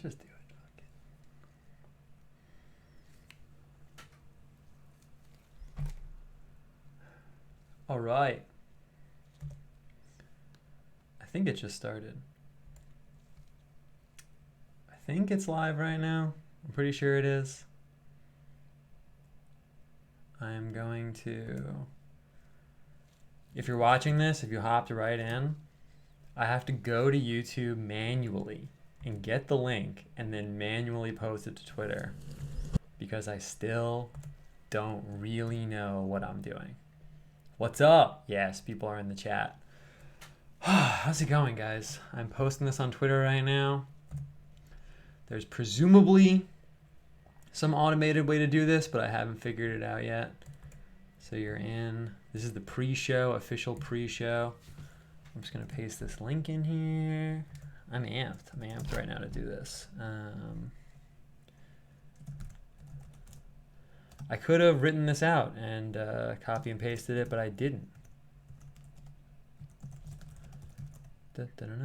Let's just do it. All right. I think it just started. I think it's live right now. I'm pretty sure it is. I'm going to, if you're watching this, if you hopped right in, I have to go to YouTube manually and get the link and then manually post it to Twitter because I still don't really know what I'm doing. What's up? Yes, people are in the chat. How's it going, guys? I'm posting this on Twitter right now. There's presumably some automated way to do this, but I haven't figured it out yet. So you're in. This is the pre-show, official pre-show. I'm just going to paste this link in here. I'm amped. I'm amped right now to do this. I could have written this out and copy and pasted it, but I didn't. Da, da, da, da.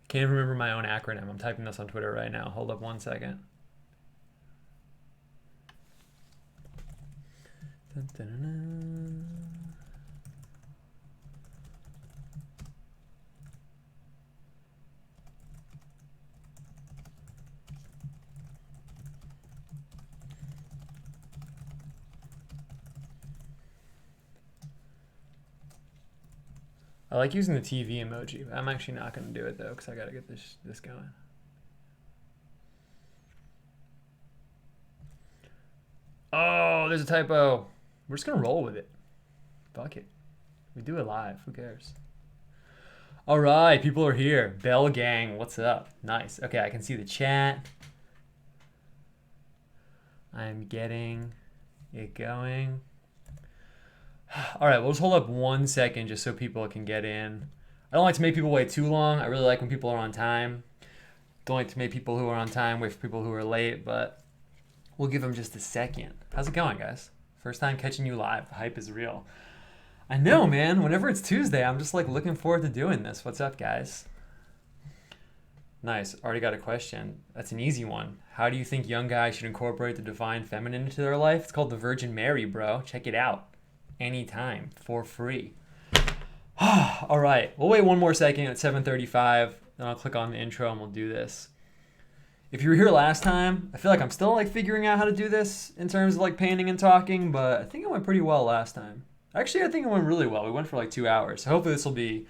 Can't even remember my own acronym. I'm typing this on Twitter right now. Hold up one second. Da, da, da, da. I like using the TV emoji, but I'm actually not going to do it though because I got to get this going. Oh, there's a typo. We're just going to roll with it. Fuck it. We do it live. Who cares? All right, people are here. Bell Gang, what's up? Nice. Okay, I can see the chat. I'm getting it going. All right, we'll just hold up 1 second just so people can get in. I don't like to make people wait too long. I really like when people are on time. Don't like to make people who are on time wait for people who are late, but we'll give them just a second. How's it going, guys? First time catching you live. The hype is real. I know, man. Whenever it's Tuesday, I'm just like looking forward to doing this. What's up, guys? Nice. Already got a question. That's an easy one. How do you think young guys should incorporate the divine feminine into their life? It's called the Virgin Mary, bro. Check it out. Anytime for free. All right, we'll wait one more second at 7:35, then I'll click on the intro and we'll do this. If you were here last time, I feel like I'm still like figuring out how to do this in terms of like painting and talking, but I think it went pretty well last time. Actually, I think it went really well. We went for like 2 hours. So hopefully this will be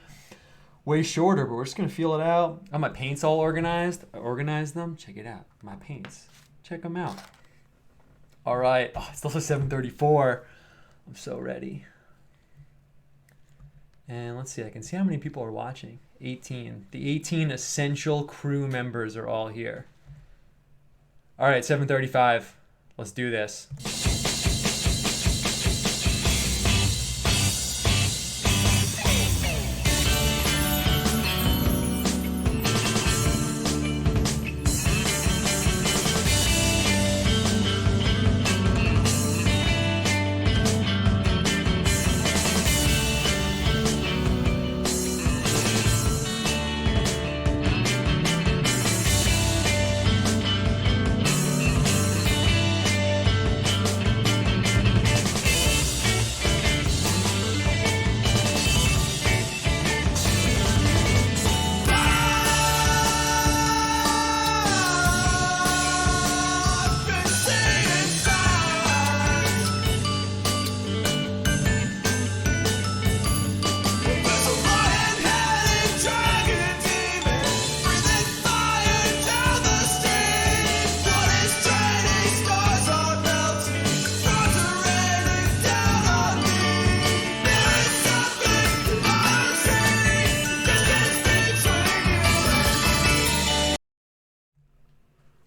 way shorter, but we're just gonna feel it out. I got my paints all organized. I organized them. Check it out. My paints. Check them out. All right. Oh, it's also 7:34. I'm so ready. And let's see, I can see how many people are watching. 18. The 18 essential crew members are all here. All right, 7:35. Let's do this.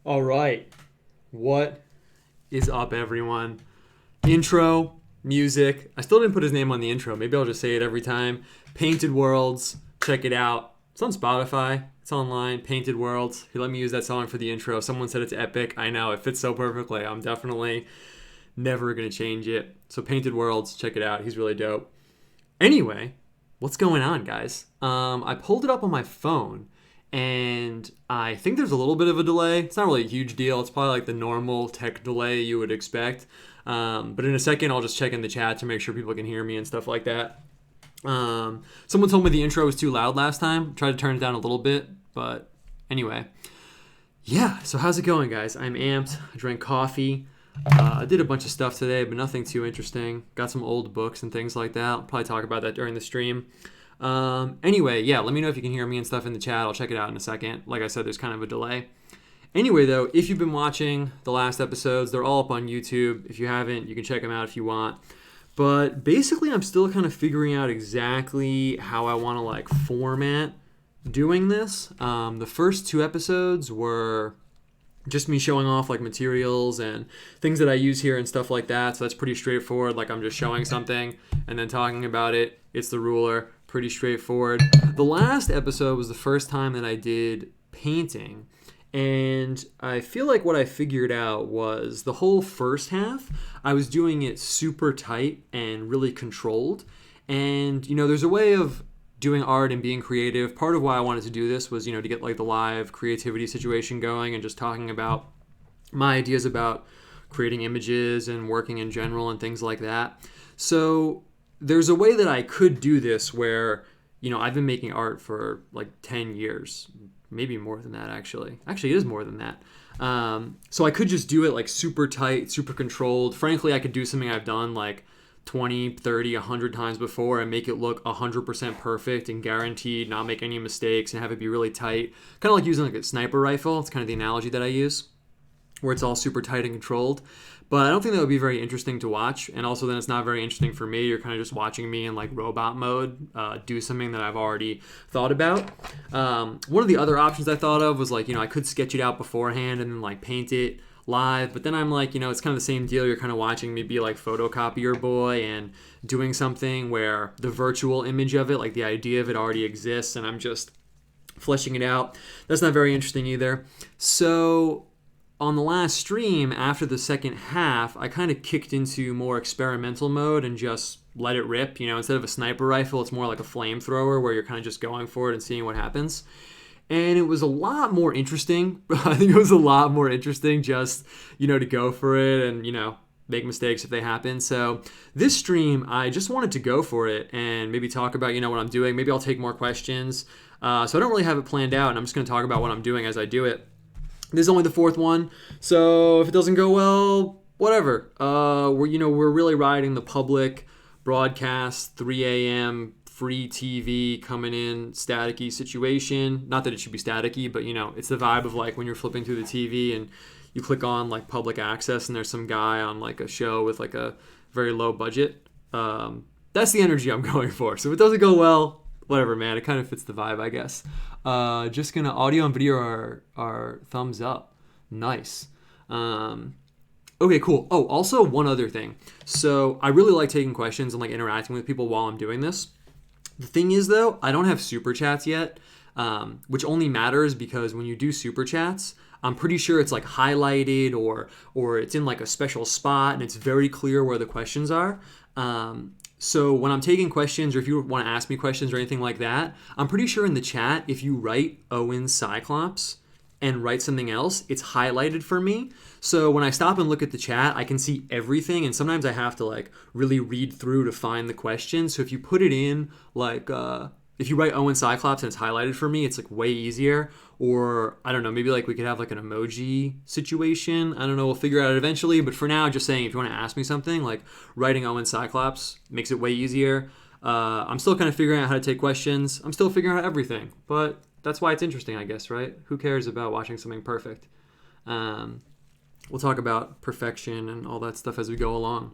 All right, what is up, everyone? Intro, music. I still didn't put his name on the intro. Maybe I'll just say it every time. Painted Worlds, check it out. It's on Spotify. It's online. Painted Worlds. He let me use that song for the intro. Someone said it's epic. I know, it fits so perfectly. I'm definitely never going to change it. So Painted Worlds, check it out. He's really dope. Anyway, what's going on, guys? I pulled it up on my phone, and I think there's a little bit of a delay. It's not really a huge deal. It's probably like the normal tech delay you would expect. But in a second, I'll just check in the chat to make sure people can hear me and stuff like that. Someone told me the intro was too loud last time. Tried to turn it down a little bit, but anyway. Yeah, so how's it going, guys? I'm amped. I drank coffee. I did a bunch of stuff today, but nothing too interesting. Got some old books and things like that. I'll probably talk about that during the stream. Anyway, yeah, let me know if you can hear me and stuff in the chat. I'll check it out in a second. Like I said, there's kind of a delay. Anyway, though, if you've been watching the last episodes, they're all up on YouTube. If you haven't, you can check them out if you want. But basically, I'm still kind of figuring out exactly how I want to like format doing this. The first 2 episodes were just me showing off like materials and things that I use here and stuff like that. So that's pretty straightforward. Like I'm just showing something and then talking about it. It's the ruler. Pretty straightforward. The last episode was the first time that I did painting. And I feel like what I figured out was the whole first half, I was doing it super tight and really controlled. And, you know, there's a way of doing art and being creative. Part of why I wanted to do this was, you know, to get like the live creativity situation going and just talking about my ideas about creating images and working in general and things like that. So there's a way that I could do this where, you know, I've been making art for like 10 years, maybe more than that actually. Actually, it is more than that. So I could just do it like super tight, super controlled. Frankly, I could do something I've done like 20, 30, 100 times before and make it look 100% perfect and guaranteed, not make any mistakes and have it be really tight. Kind of like using like a sniper rifle. It's kind of the analogy that I use, where it's all super tight and controlled. But I don't think that would be very interesting to watch. And also then it's not very interesting for me. You're kind of just watching me in like robot mode do something that I've already thought about. One of the other options I thought of was like, you know, I could sketch it out beforehand and then like paint it live, but then I'm like, you know, it's kind of the same deal. You're kind of watching me be like photocopier boy and doing something where the virtual image of it, like the idea of it already exists and I'm just fleshing it out. That's not very interesting either. So on the last stream, after the second half, I kind of kicked into more experimental mode and just let it rip. You know, instead of a sniper rifle, it's more like a flamethrower where you're kind of just going for it and seeing what happens. And it was a lot more interesting. I think it was a lot more interesting just, you know, to go for it and, you know, make mistakes if they happen. So this stream, I just wanted to go for it and maybe talk about, you know, what I'm doing. Maybe I'll take more questions. So I don't really have it planned out, and I'm just going to talk about what I'm doing as I do it. This is only the 4th one, so if it doesn't go well, whatever. We're really riding the public broadcast, 3 a.m., free TV coming in, staticky situation. Not that it should be staticky, but, you know, it's the vibe of like when you're flipping through the TV and you click on like public access and there's some guy on like a show with like a very low budget. That's the energy I'm going for. So if it doesn't go well, whatever, man. It kind of fits the vibe, I guess. Just gonna audio and video are thumbs up. Nice. Okay, cool. Oh, also one other thing. So I really like taking questions and like interacting with people while I'm doing this. The thing is, though, I don't have super chats yet, which only matters because when you do super chats, I'm pretty sure it's like highlighted or it's in like a special spot and it's very clear where the questions are. So when I'm taking questions or if you want to ask me questions or anything like that, I'm pretty sure in the chat, if you write Owen Cyclops and write something else, it's highlighted for me. So when I stop and look at the chat, I can see everything. And sometimes I have to like really read through to find the question. So if you put it in like, if you write Owen Cyclops and it's highlighted for me, it's like way easier. Or I don't know, maybe like we could have like an emoji situation. I don't know, we'll figure it out eventually. But for now, just saying if you want to ask me something, like writing Owen Cyclops makes it way easier. I'm still kind of figuring out how to take questions. I'm still figuring out everything. But that's why it's interesting, I guess, right? Who cares about watching something perfect? We'll talk about perfection and all that stuff as we go along.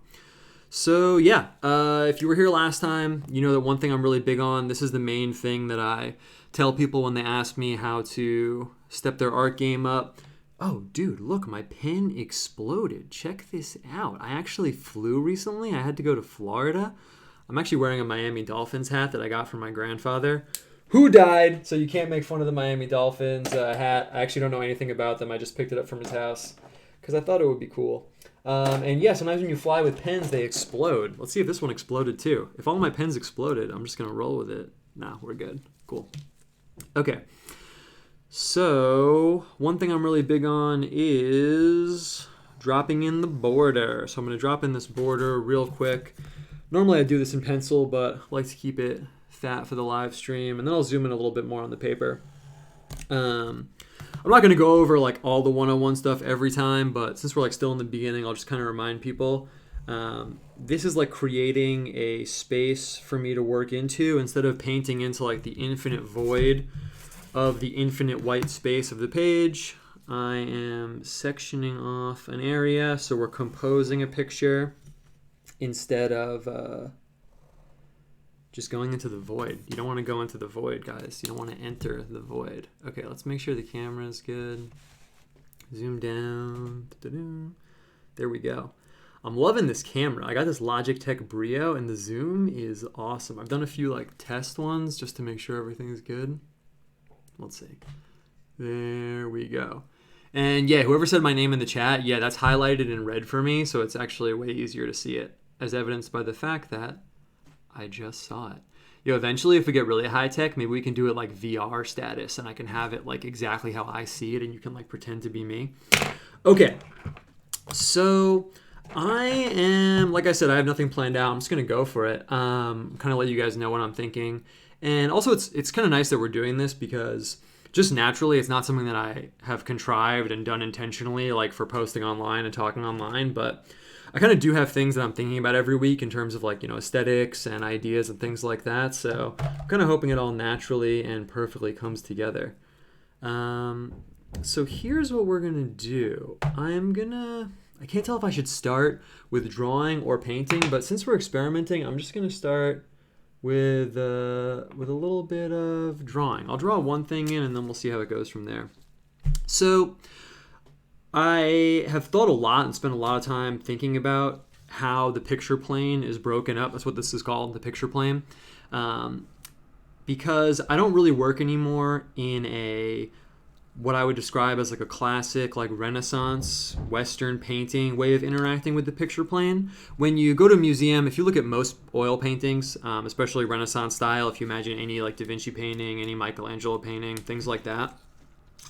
So yeah, if you were here last time, you know that one thing I'm really big on, this is the main thing that I tell people when they ask me how to step their art game up. Oh, dude, look, my pen exploded. Check this out. I actually flew recently. I had to go to Florida. I'm actually wearing a Miami Dolphins hat that I got from my grandfather, who died, so you can't make fun of the Miami Dolphins hat. I actually don't know anything about them. I just picked it up from his house because I thought it would be cool. And yeah, sometimes when you fly with pens, they explode. Let's see if this one exploded too. If all my pens exploded, I'm just gonna roll with it. Nah, we're good. Cool. Okay. So one thing I'm really big on is dropping in the border. So I'm gonna drop in this border real quick. Normally I do this in pencil, but I like to keep it fat for the live stream, and then I'll zoom in a little bit more on the paper. I'm not going to go over like all the 101 stuff every time, but since we're like still in the beginning, I'll just kind of remind people. This is like creating a space for me to work into instead of painting into like the infinite void of the infinite white space of the page. I am sectioning off an area, so we're composing a picture instead of just going into the void. You don't want to go into the void, guys. You don't want to enter the void. Okay, let's make sure the camera is good. Zoom down. There we go. I'm loving this camera. I got this Logitech Brio, and the zoom is awesome. I've done a few like test ones just to make sure everything's good. Let's see. There we go. And yeah, whoever said my name in the chat, yeah, that's highlighted in red for me, so it's actually way easier to see it, as evidenced by the fact that I just saw it. Yo, eventually if we get really high tech, maybe we can do it like VR status and I can have it like exactly how I see it and you can like pretend to be me. Okay, so I am, like I said, I have nothing planned out. I'm just gonna go for it. Kind of let you guys know what I'm thinking. And also it's kind of nice that we're doing this because just naturally it's not something that I have contrived and done intentionally like for posting online and talking online, but I kind of do have things that I'm thinking about every week in terms of like, you know, aesthetics and ideas and things like that. So I'm kind of hoping it all naturally and perfectly comes together. So here's what we're going to do. I can't tell if I should start with drawing or painting, but since we're experimenting, I'm just going to start with a little bit of drawing. I'll draw one thing in and then we'll see how it goes from there. So I have thought a lot and spent a lot of time thinking about how the picture plane is broken up. That's what this is called, the picture plane. Because I don't really work anymore in what I would describe as like a classic, like Renaissance Western painting way of interacting with the picture plane. When you go to a museum, if you look at most oil paintings, especially Renaissance style, if you imagine any like Da Vinci painting, any Michelangelo painting, things like that,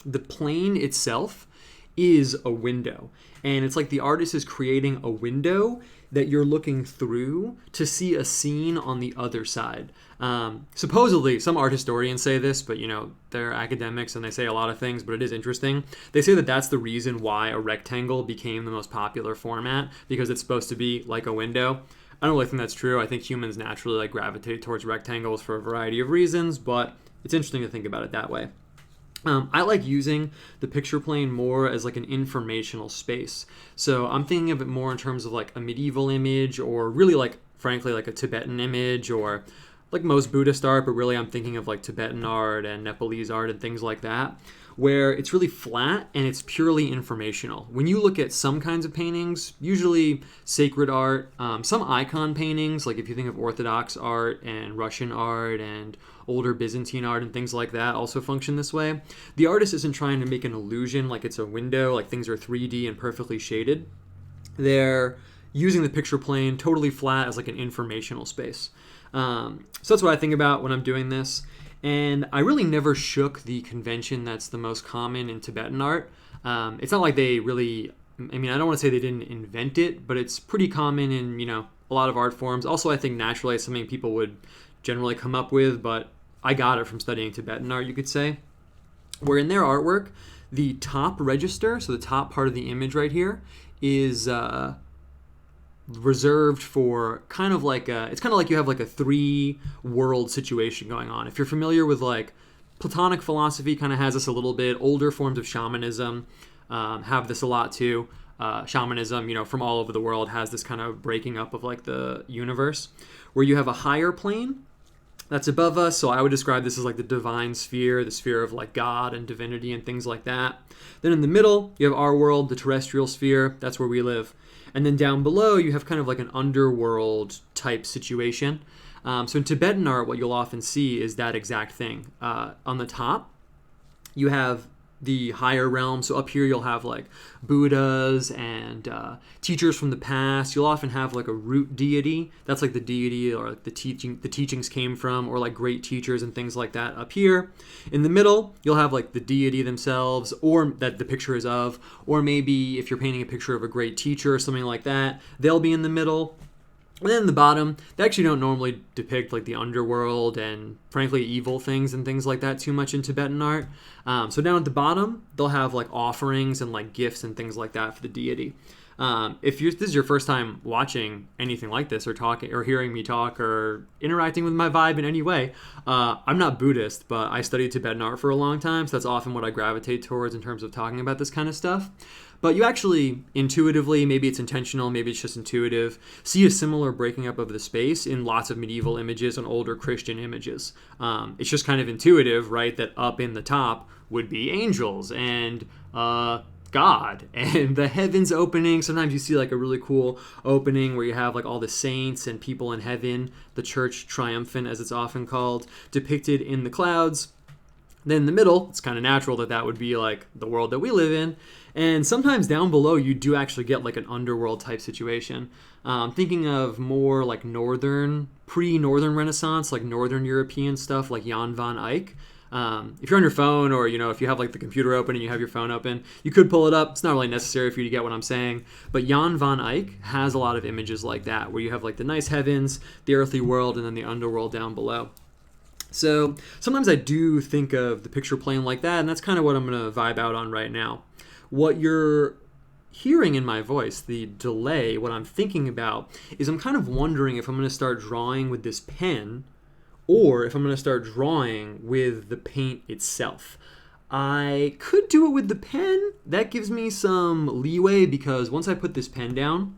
the plane itself is a window, and it's like the artist is creating a window that you're looking through to see a scene on the other side. Supposedly, some art historians say this, but you know, they're academics and they say a lot of things, but it is interesting. They say that that's the reason why a rectangle became the most popular format, because it's supposed to be like a window. I don't really think that's true. I think humans naturally like gravitate towards rectangles for a variety of reasons, but it's interesting to think about it that way. I like using the picture plane more as like an informational space. So I'm thinking of it more in terms of like a medieval image, or really like, frankly, like a Tibetan image, or like most Buddhist art, but really I'm thinking of like Tibetan art and Nepalese art and things like that, where it's really flat and it's purely informational. When you look at some kinds of paintings, usually sacred art, some icon paintings, like if you think of Orthodox art and Russian art and older Byzantine art and things like that, also function this way. The artist isn't trying to make an illusion like it's a window, like things are 3D and perfectly shaded. They're using the picture plane totally flat as like an informational space. So that's what I think about when I'm doing this. And I really never shook the convention that's the most common in Tibetan art. It's not like they really, I mean, I don't want to say they didn't invent it, but it's pretty common in, you know, a lot of art forms. Also, I think naturally it's something people would generally come up with, but I got it from studying Tibetan art, you could say. Where in their artwork, the top register, so the top part of the image right here, is reserved for kind of like it's kind of like you have like a 3-world situation going on. If you're familiar with like Platonic philosophy, kind of has this a little bit. Older forms of shamanism have this a lot too. Shamanism, you know, from all over the world has this kind of breaking up of like the universe, where you have a higher plane that's above us. So I would describe this as like the divine sphere, the sphere of like God and divinity and things like that. Then in the middle, you have our world, the terrestrial sphere. That's where we live. And then down below, you have kind of like an underworld type situation. So in Tibetan art, what you'll often see is that exact thing. On the top, you have the higher realm. So up here you'll have like Buddhas and teachers from the past. You'll often have like a root deity. That's like the deity or like the teachings came from, or like great teachers and things like that up here. In the middle, you'll have like the deity themselves, or that the picture is of, or maybe if you're painting a picture of a great teacher or something like that, they'll be in the middle. And then in the bottom, they actually don't normally depict like the underworld and frankly evil things and things like that too much in Tibetan art. So down at the bottom, they'll have like offerings and like gifts and things like that for the deity. If this is your first time watching anything like this, or talking or hearing me talk or interacting with my vibe in any way, I'm not Buddhist, but I studied Tibetan art for a long time, so that's often what I gravitate towards in terms of talking about this kind of stuff. But you actually intuitively, maybe it's intentional, maybe it's just intuitive, see a similar breaking up of the space in lots of medieval images and older Christian images. It's just kind of intuitive, right, that up in the top would be angels and God and the heavens opening. Sometimes you see like a really cool opening where you have like all the saints and people in heaven, the church triumphant as it's often called, depicted in the clouds. Then in the middle, it's kind of natural that that would be like the world that we live in. And sometimes down below, you do actually get like an underworld type situation. Thinking of more like pre-Northern Renaissance, like Northern European stuff like Jan van Eyck. If you're on your phone, or if you have like the computer open and you have your phone open, you could pull it up. It's not really necessary for you to get what I'm saying. But Jan van Eyck has a lot of images like that, where you have like the nice heavens, the earthly world, and then the underworld down below. So sometimes I do think of the picture plane like that, and that's kind of what I'm going to vibe out on right now. What you're hearing in my voice, the delay, what I'm thinking about, is I'm kind of wondering if I'm going to start drawing with this pen, or if I'm going to start drawing with the paint itself. I could do it with the pen. That gives me some leeway, because once I put this pen down,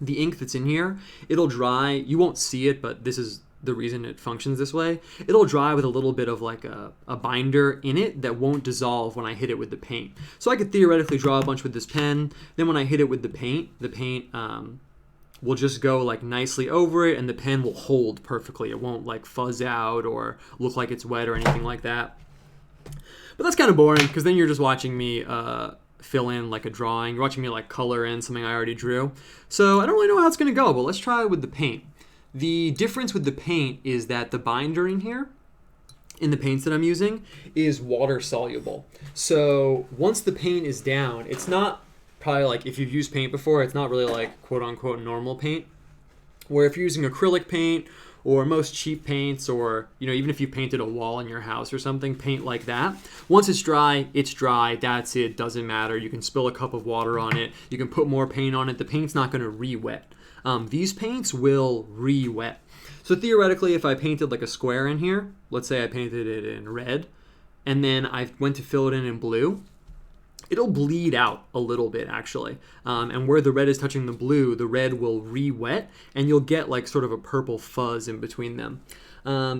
the ink that's in here, it'll dry. You won't see it, but this is the reason it functions this way. It'll dry with a little bit of like a binder in it that won't dissolve when I hit it with the paint. So I could theoretically draw a bunch with this pen. Then when I hit it with the paint will just go like nicely over it, and the pen will hold perfectly. It won't like fuzz out or look like it's wet or anything like that. But that's kind of boring, because then you're just watching me fill in like a drawing. You're watching me like color in something I already drew. So I don't really know how it's going to go, but let's try it with the paint. The difference with the paint is that the binder in here, in the paints that I'm using, is water soluble. So once the paint is down, it's not probably like, if you've used paint before, it's not really like quote unquote normal paint. Where if you're using acrylic paint or most cheap paints, or even if you painted a wall in your house or something, paint like that, once it's dry, that's it, doesn't matter. You can spill a cup of water on it, you can put more paint on it, the paint's not going to re-wet. These paints will re-wet. So theoretically, if I painted like a square in here, let's say I painted it in red, and then I went to fill it in blue, it'll bleed out a little bit actually. And where the red is touching the blue, the red will re-wet, and you'll get like sort of a purple fuzz in between them.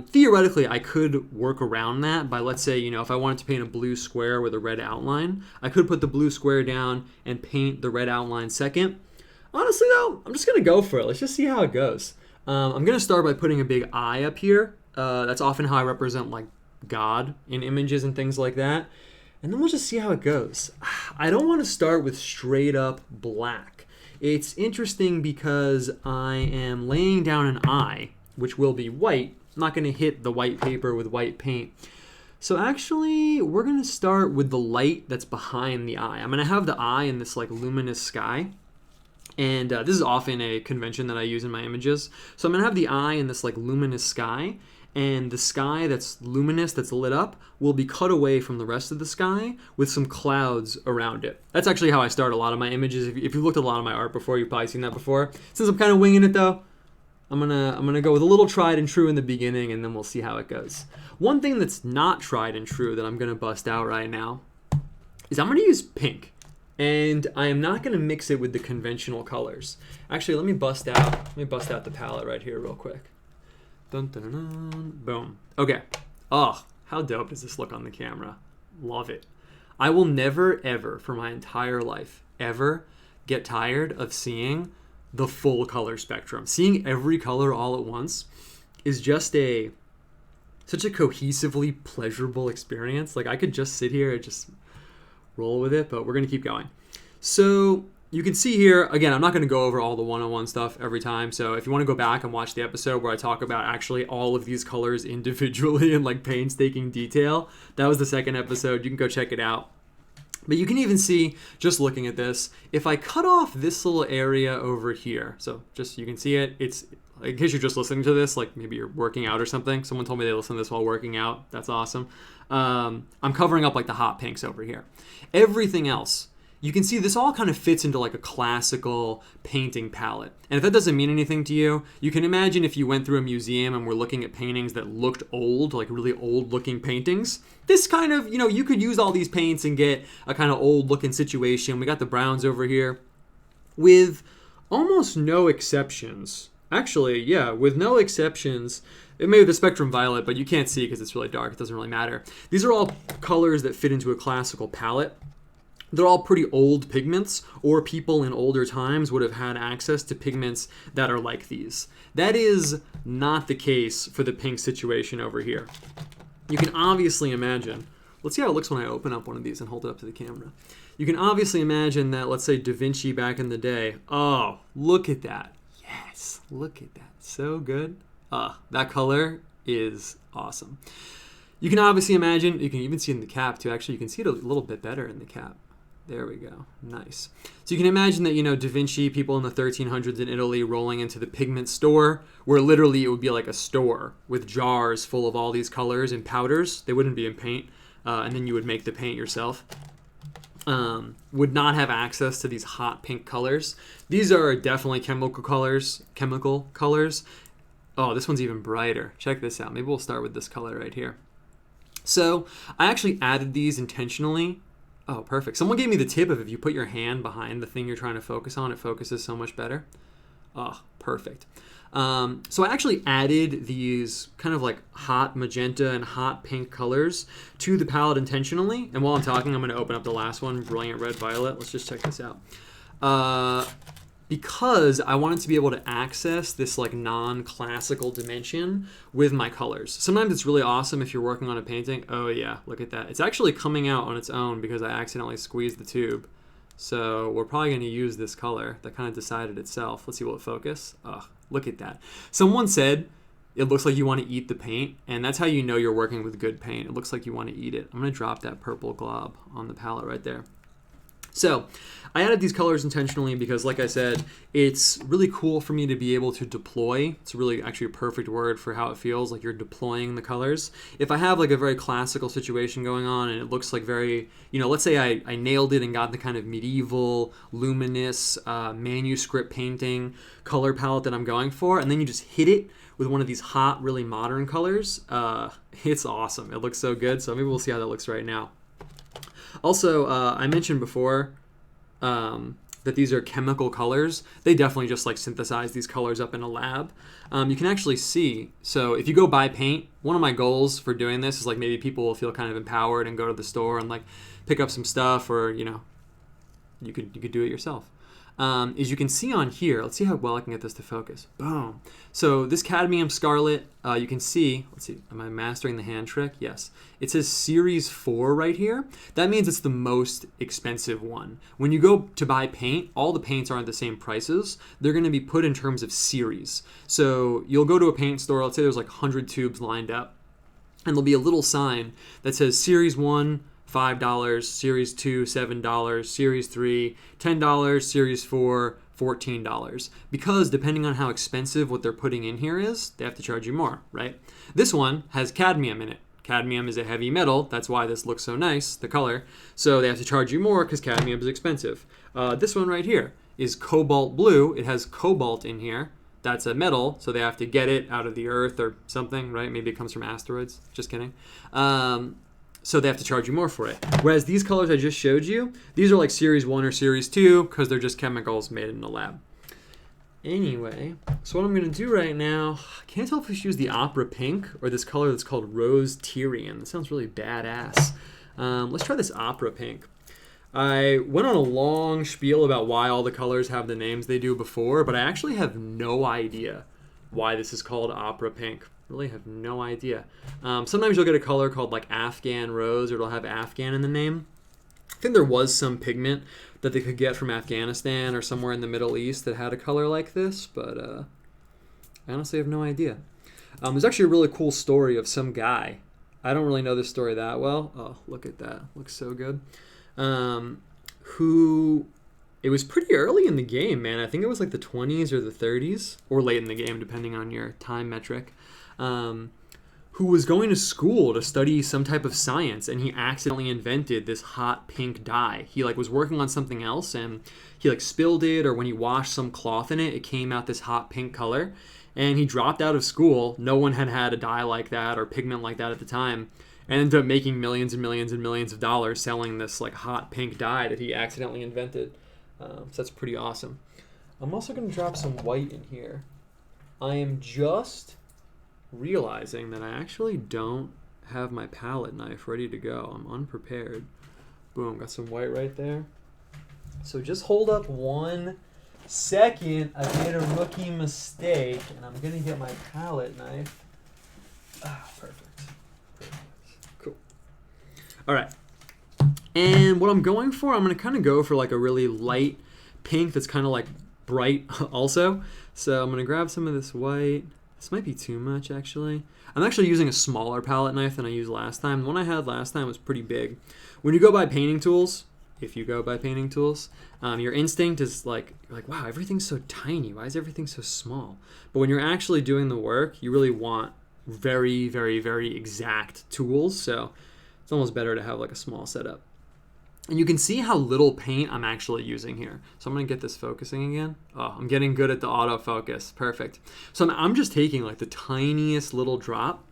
Theoretically, I could work around that by, let's say, if I wanted to paint a blue square with a red outline, I could put the blue square down and paint the red outline second. Honestly, though, I'm just going to go for it. Let's just see how it goes. I'm going to start by putting a big eye up here. That's often how I represent like God in images and things like that. And then we'll just see how it goes. I don't want to start with straight up black. It's interesting because I am laying down an eye, which will be white. I'm not going to hit the white paper with white paint. So actually, we're going to start with the light that's behind the eye. I'm going to have the eye in this like luminous sky. And this is often a convention that I use in my images. So I'm going to have the eye in this like luminous sky, and the sky that's luminous, that's lit up, will be cut away from the rest of the sky with some clouds around it. That's actually how I start a lot of my images. If you've looked at a lot of my art before, you've probably seen that before. Since I'm kind of winging it though, I'm gonna go with a little tried and true in the beginning, and then we'll see how it goes. One thing that's not tried and true that I'm gonna bust out right now is I'm gonna use pink. And I am not going to mix it with the conventional colors. Actually, let me bust out the palette right here real quick. Dun, dun, dun, dun. Boom. Okay. Oh, how dope does this look on the camera? Love it. I will never, ever, for my entire life, ever get tired of seeing the full color spectrum. Seeing every color all at once is just such a cohesively pleasurable experience. Like, I could just sit here and just roll with it, but we're going to keep going. So you can see here, again, I'm not going to go over all the one-on-one stuff every time. So if you want to go back and watch the episode where I talk about actually all of these colors individually in like painstaking detail, that was the second episode. You can go check it out. But you can even see, just looking at this, if I cut off this little area over here, so just you can see it, it's, in case you're just listening to this, like maybe you're working out or something. Someone told me they listen to this while working out. That's awesome. I'm covering up like the hot pinks over here. Everything else, you can see this all kind of fits into like a classical painting palette. And if that doesn't mean anything to you, you can imagine if you went through a museum and were looking at paintings that looked old, like really old looking paintings. This kind of, you could use all these paints and get a kind of old looking situation. We got the browns over here with almost no exceptions. Actually, yeah, with no exceptions. It may be the spectrum violet, but you can't see because it's really dark. It doesn't really matter. These are all colors that fit into a classical palette. They're all pretty old pigments, or people in older times would have had access to pigments that are like these. That is not the case for the pink situation over here. You can obviously imagine, let's see how it looks when I open up one of these and hold it up to the camera. You can obviously imagine that, let's say Da Vinci back in the day. Oh, look at that. Yes, look at that. So good. That color is awesome. You can obviously imagine, you can even see it in the cap too. Actually, you can see it a little bit better in the cap. There we go. Nice. So you can imagine that, Da Vinci, people in the 1300s in Italy rolling into the pigment store, where literally it would be like a store with jars full of all these colors and powders. They wouldn't be in paint, and then you would make the paint yourself. Would not have access to these hot pink colors. These are definitely chemical colors. Oh, this one's even brighter. Check this out. Maybe we'll start with this color right here. So I actually added these intentionally. Oh, perfect. Someone gave me the tip of if you put your hand behind the thing you're trying to focus on, it focuses so much better. Oh, perfect. So I actually added these kind of like hot magenta and hot pink colors to the palette intentionally. And while I'm talking, I'm going to open up the last one, Brilliant Red Violet. Let's just check this out. Because I wanted to be able to access this like non-classical dimension with my colors. Sometimes it's really awesome if you're working on a painting. Oh yeah, look at that. It's actually coming out on its own because I accidentally squeezed the tube. So we're probably going to use this color that kind of decided itself. Let's see, will it focus? Oh, look at that. Someone said it looks like you want to eat the paint, and that's how you know you're working with good paint. It looks like you want to eat it. I'm going to drop that purple glob on the palette right there. So I added these colors intentionally because, like I said, it's really cool for me to be able to deploy. It's really actually a perfect word for how it feels, like you're deploying the colors. If I have like a very classical situation going on and it looks like very, let's say I nailed it and got the kind of medieval, luminous, manuscript painting color palette that I'm going for, and then you just hit it with one of these hot, really modern colors, it's awesome. It looks so good. So maybe we'll see how that looks right now. Also, I mentioned before that these are chemical colors. They definitely just like synthesize these colors up in a lab. You can actually see, so if you go buy paint, one of my goals for doing this is like maybe people will feel kind of empowered and go to the store and like pick up some stuff, or you could do it yourself. Is you can see on here, let's see how well I can get this to focus. Boom. So this cadmium scarlet, you can see, let's see, am I mastering the hand trick? Yes. It says Series 4 right here. That means it's the most expensive one. When you go to buy paint, all the paints aren't the same prices. They're going to be put in terms of series. So you'll go to a paint store, let's say there's like 100 tubes lined up, and there'll be a little sign that says Series 1, $5, Series 2, $7, Series 3, $10, Series 4, $14. Because depending on how expensive what they're putting in here is, they have to charge you more, right? This one has cadmium in it. Cadmium is a heavy metal. That's why this looks so nice, the color. So they have to charge you more because cadmium is expensive. This one right here is cobalt blue. It has cobalt in here. That's a metal, so they have to get it out of the earth or something, right? Maybe it comes from asteroids. Just kidding. So they have to charge you more for it. Whereas these colors I just showed you, these are like Series 1 or Series 2 because they're just chemicals made in a lab. Anyway, so what I'm going to do right now, I can't tell if we should use the opera pink or this color that's called rose Tyrian. That sounds really badass. Let's try this opera pink. I went on a long spiel about why all the colors have the names they do before, but I actually have no idea why this is called opera pink. Really have no idea. Sometimes you'll get a color called like Afghan rose, or it'll have Afghan in the name. I think there was some pigment that they could get from Afghanistan or somewhere in the Middle East that had a color like this, but I honestly have no idea. There's actually a really cool story of some guy. I don't really know this story that well. Oh, look at that. Looks so good. Who, it was pretty early in the game, man. I think it was like the 20s or the 30s, or late in the game, depending on your time metric. Who was going to school to study some type of science, and he accidentally invented this hot pink dye. He like was working on something else, and he like spilled it, or when he washed some cloth in it, it came out this hot pink color. And he dropped out of school. No one had had a dye like that or pigment like that at the time, and ended up making millions and millions and millions of dollars selling this like hot pink dye that he accidentally invented. So that's pretty awesome. I'm also going to drop some white in here. I am just realizing that I actually don't have my palette knife ready to go. I'm unprepared. Boom, got some white right there. So just hold up 1 second. I made a rookie mistake, and I'm gonna get my palette knife. Perfect. Cool. All right. And what I'm going for, I'm gonna kind of go for like a really light pink that's kind of like bright also. So I'm gonna grab some of this white. This might be too much, actually. I'm actually using a smaller palette knife than I used last time. The one I had last time was pretty big. When you go buy painting tools, if you go buy painting tools, your instinct is like, wow, everything's so tiny. Why is everything so small? But when you're actually doing the work, you really want very, very, very exact tools. So it's almost better to have like a small setup. And you can see how little paint I'm actually using here. So I'm going to get this focusing again. Oh, I'm getting good at the autofocus. Perfect. So I'm just taking like the tiniest little drop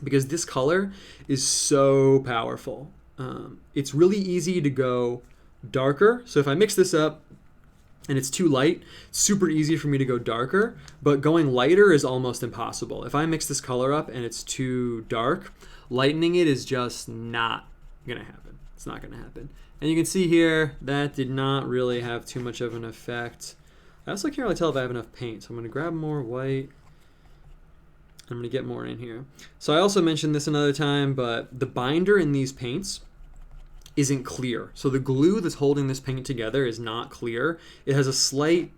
because this color is so powerful. It's really easy to go darker. So if I mix this up and it's too light, it's super easy for me to go darker. But going lighter is almost impossible. If I mix this color up and it's too dark, lightening it is just not going to happen. It's not going to happen. And you can see here, that did not really have too much of an effect. I also can't really tell if I have enough paint. So I'm going to grab more white. I'm going to get more in here. So I also mentioned this another time, but the binder in these paints isn't clear. So the glue that's holding this paint together is not clear. It has a slight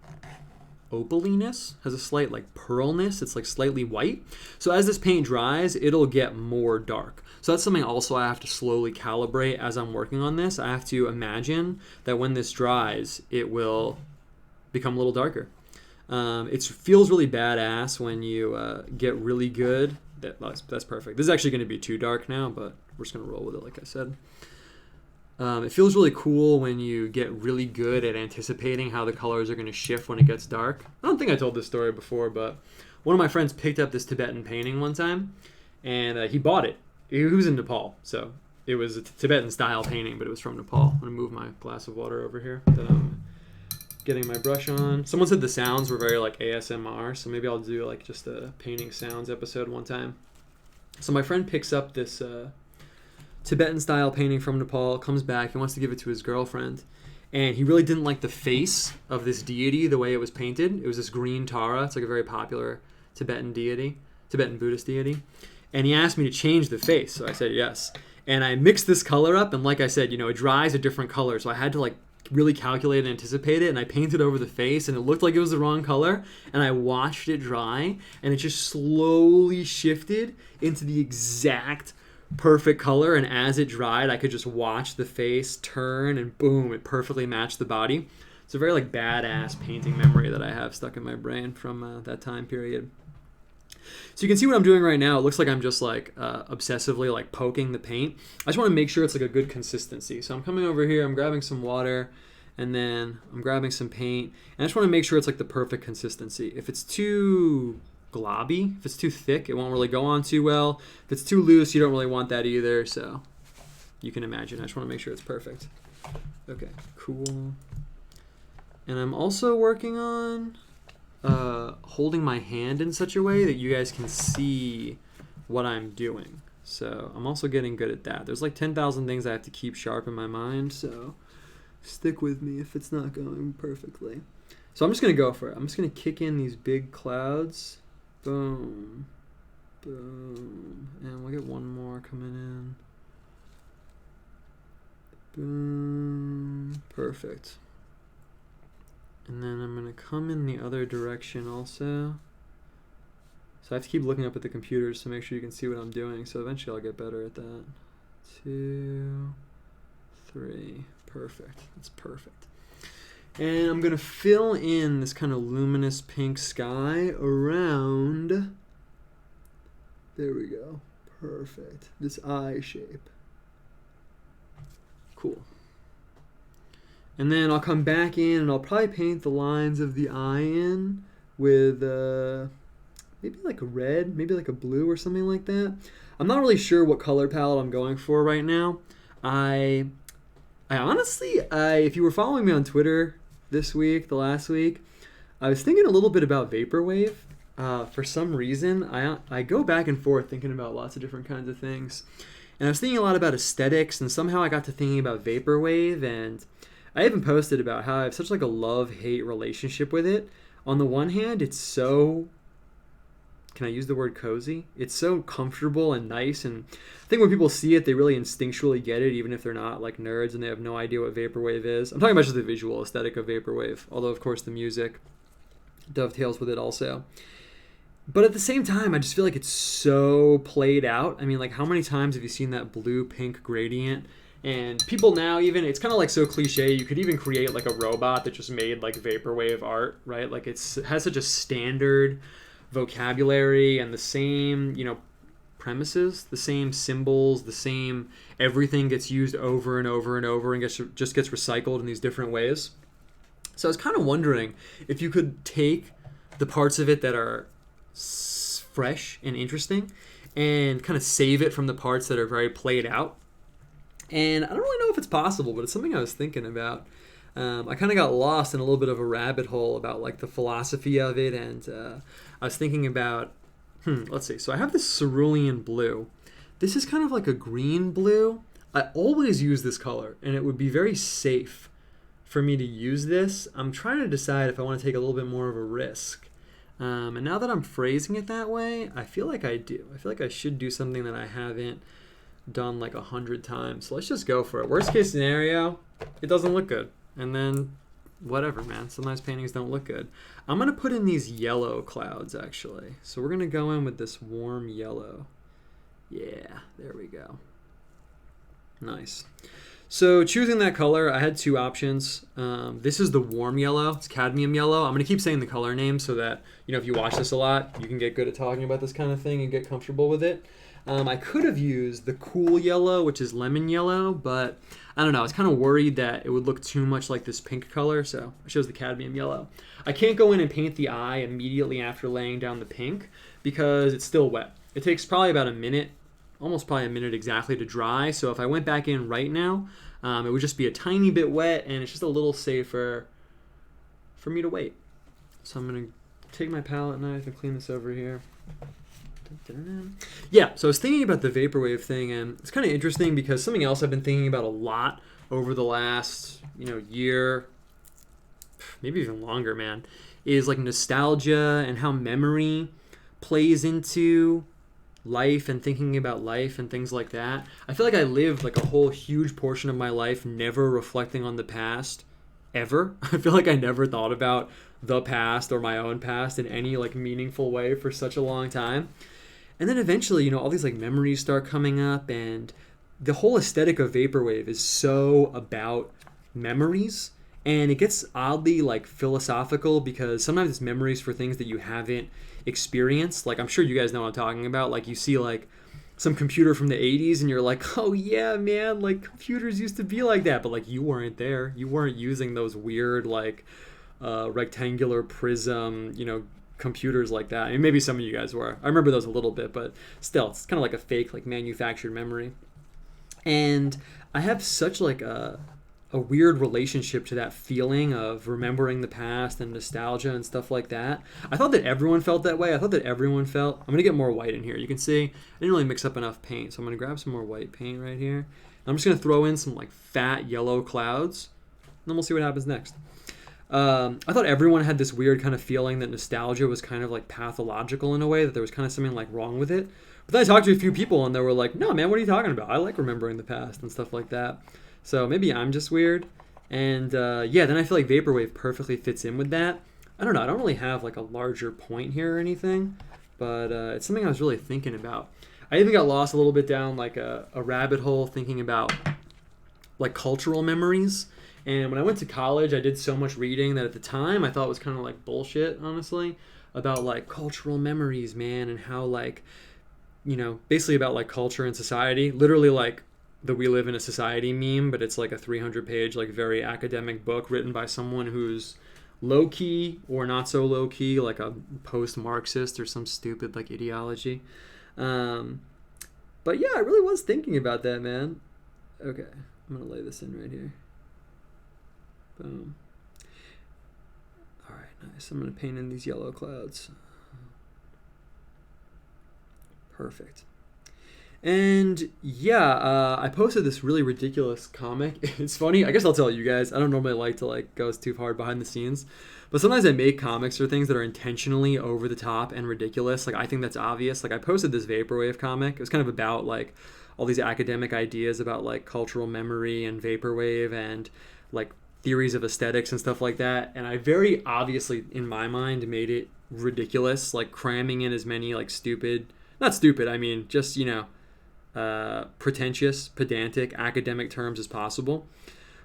opaliness, has a slight like pearlness. It's like slightly white. So as this paint dries, it'll get more dark. So that's something also I have to slowly calibrate as I'm working on this. I have to imagine that when this dries, it will become a little darker. It feels really badass when you get really good. That's perfect. This is actually going to be too dark now, but we're just going to roll with it like I said. It feels really cool when you get really good at anticipating how the colors are going to shift when it gets dark. I don't think I told this story before, but one of my friends picked up this Tibetan painting one time, and he bought it. He was in Nepal, so it was a Tibetan style painting, but it was from Nepal. I'm going to move my glass of water over here that I'm getting my brush on. Someone said the sounds were very like ASMR, so maybe I'll do like just a painting sounds episode one time. So my friend picks up this Tibetan style painting from Nepal, comes back, he wants to give it to his girlfriend, and he really didn't like the face of this deity the way it was painted. It was this green Tara. It's like a very popular Tibetan deity, Tibetan Buddhist deity. And he asked me to change the face, so I said yes. And I mixed this color up, and like I said, it dries a different color, so I had to like really calculate and anticipate it, and I painted over the face, and it looked like it was the wrong color, and I watched it dry, and it just slowly shifted into the exact perfect color, and as it dried, I could just watch the face turn, and boom, it perfectly matched the body. It's a very like badass painting memory that I have stuck in my brain from that time period. So you can see what I'm doing right now. It looks like I'm just like obsessively like poking the paint. I just want to make sure it's like a good consistency. So I'm coming over here, I'm grabbing some water, and then I'm grabbing some paint. And I just want to make sure it's like the perfect consistency. If it's too globby, if it's too thick, it won't really go on too well. If it's too loose, you don't really want that either. So you can imagine. I just want to make sure it's perfect. Okay, cool. And I'm also working on holding my hand in such a way that you guys can see what I'm doing. So I'm also getting good at that. There's like 10,000 things I have to keep sharp in my mind, so stick with me if it's not going perfectly. So I'm just going to go for it. I'm just going to kick in these big clouds. Boom. Boom. And we'll get one more coming in. Boom. Perfect. And then I'm going to come in the other direction also. So I have to keep looking up at the computers to make sure you can see what I'm doing. So eventually I'll get better at that. 2, 3. Perfect. That's perfect. And I'm going to fill in this kind of luminous pink sky around. There we go. Perfect. This eye shape. Cool. And then I'll come back in and I'll probably paint the lines of the eye in with maybe like a red, maybe like a blue or something like that. I'm not really sure what color palette I'm going for right now. I honestly, if you were following me on Twitter this week, the last week, I was thinking a little bit about vaporwave. For some reason, I go back and forth thinking about lots of different kinds of things. And I was thinking a lot about aesthetics, and somehow I got to thinking about vaporwave, and I even posted about how I have such like a love-hate relationship with it. On the one hand, it's so, can I use the word cozy? It's so comfortable and nice, and I think when people see it, they really instinctually get it, even if they're not like nerds and they have no idea what vaporwave is. I'm talking about just the visual aesthetic of vaporwave, although of course the music dovetails with it also. But at the same time, I just feel like it's so played out. I mean, like, how many times have you seen that blue-pink gradient? And people now even, it's kind of like so cliche, you could even create like a robot that just made like vaporwave art, right? Like it has such a standard vocabulary and the same, premises, the same symbols, the same, everything gets used over and over and over and just gets recycled in these different ways. So I was kind of wondering if you could take the parts of it that are fresh and interesting and kind of save it from the parts that are very played out. And I don't really know if it's possible, but it's something I was thinking about. I kind of got lost in a little bit of a rabbit hole about like the philosophy of it, and I was thinking about, let's see. So I have this cerulean blue. This is kind of like a green blue. I always use this color, and it would be very safe for me to use this. I'm trying to decide if I want to take a little bit more of a risk. And now that I'm phrasing it that way, I feel like I do. I feel like I should do something that I haven't done like 100 times. So let's just go for it. Worst case scenario, it doesn't look good. And then whatever, man. Sometimes paintings don't look good. I'm going to put in these yellow clouds, actually. So we're going to go in with this warm yellow. Yeah, there we go. Nice. So choosing that color, I had two options. This is the warm yellow. It's cadmium yellow. I'm going to keep saying the color name so that, if you watch this a lot, you can get good at talking about this kind of thing and get comfortable with it. I could have used the cool yellow, which is lemon yellow, but I don't know. I was kind of worried that it would look too much like this pink color, so I chose the cadmium yellow. I can't go in and paint the eye immediately after laying down the pink because it's still wet. It takes probably about a minute, almost probably a minute exactly to dry. So if I went back in right now, it would just be a tiny bit wet, and it's just a little safer for me to wait. So I'm going to take my palette knife and clean this over here. Yeah, so I was thinking about the vaporwave thing, and it's kind of interesting because something else I've been thinking about a lot over the last, year, maybe even longer, man, is like nostalgia and how memory plays into life and thinking about life and things like that. I feel like I lived like a whole huge portion of my life never reflecting on the past ever. I feel like I never thought about the past or my own past in any like meaningful way for such a long time. And then eventually, all these like memories start coming up, and the whole aesthetic of vaporwave is so about memories, and it gets oddly like philosophical because sometimes it's memories for things that you haven't experienced. Like I'm sure you guys know what I'm talking about. Like you see like some computer from the 80s and you're like, oh yeah, man, like computers used to be like that, but like you weren't there. You weren't using those weird like rectangular prism, computers like that. I mean, maybe some of you guys were. I remember those a little bit, but still, it's kind of like a fake, like manufactured memory. And I have such like a weird relationship to that feeling of remembering the past and nostalgia and stuff like that. I thought that everyone felt that way. I thought that everyone felt. I'm gonna get more white in here. You can see I didn't really mix up enough paint, so I'm gonna grab some more white paint right here. And I'm just gonna throw in some like fat yellow clouds, and then we'll see what happens next. I thought everyone had this weird kind of feeling that nostalgia was kind of like pathological in a way, that there was kind of something like wrong with it. But then I talked to a few people and they were like, no, man, what are you talking about? I like remembering the past and stuff like that. So maybe I'm just weird. And yeah, then I feel like vaporwave perfectly fits in with that. I don't know. I don't really have like a larger point here or anything, but it's something I was really thinking about. I even got lost a little bit down like a rabbit hole thinking about like cultural memories. And when I went to college, I did so much reading that at the time I thought it was kind of like bullshit, honestly, about like cultural memories, man, and how like, basically about like culture and society. Literally like the We Live in a Society meme, but it's like a 300-page, like very academic book written by someone who's low key or not so low key, like a post Marxist or some stupid like ideology. But yeah, I really was thinking about that, man. Okay, I'm gonna lay this in right here. Boom. All right, nice. I'm gonna paint in these yellow clouds. Perfect. And yeah, I posted this really ridiculous comic. It's funny. I guess I'll tell you guys. I don't normally like to like go too hard behind the scenes, but sometimes I make comics or things that are intentionally over the top and ridiculous. Like I think that's obvious. Like I posted this vaporwave comic. It was kind of about like all these academic ideas about like cultural memory and vaporwave and like theories of aesthetics and stuff like that. And I very obviously, in my mind, made it ridiculous, like cramming in as many like stupid, not stupid, I mean, just, pretentious, pedantic, academic terms as possible.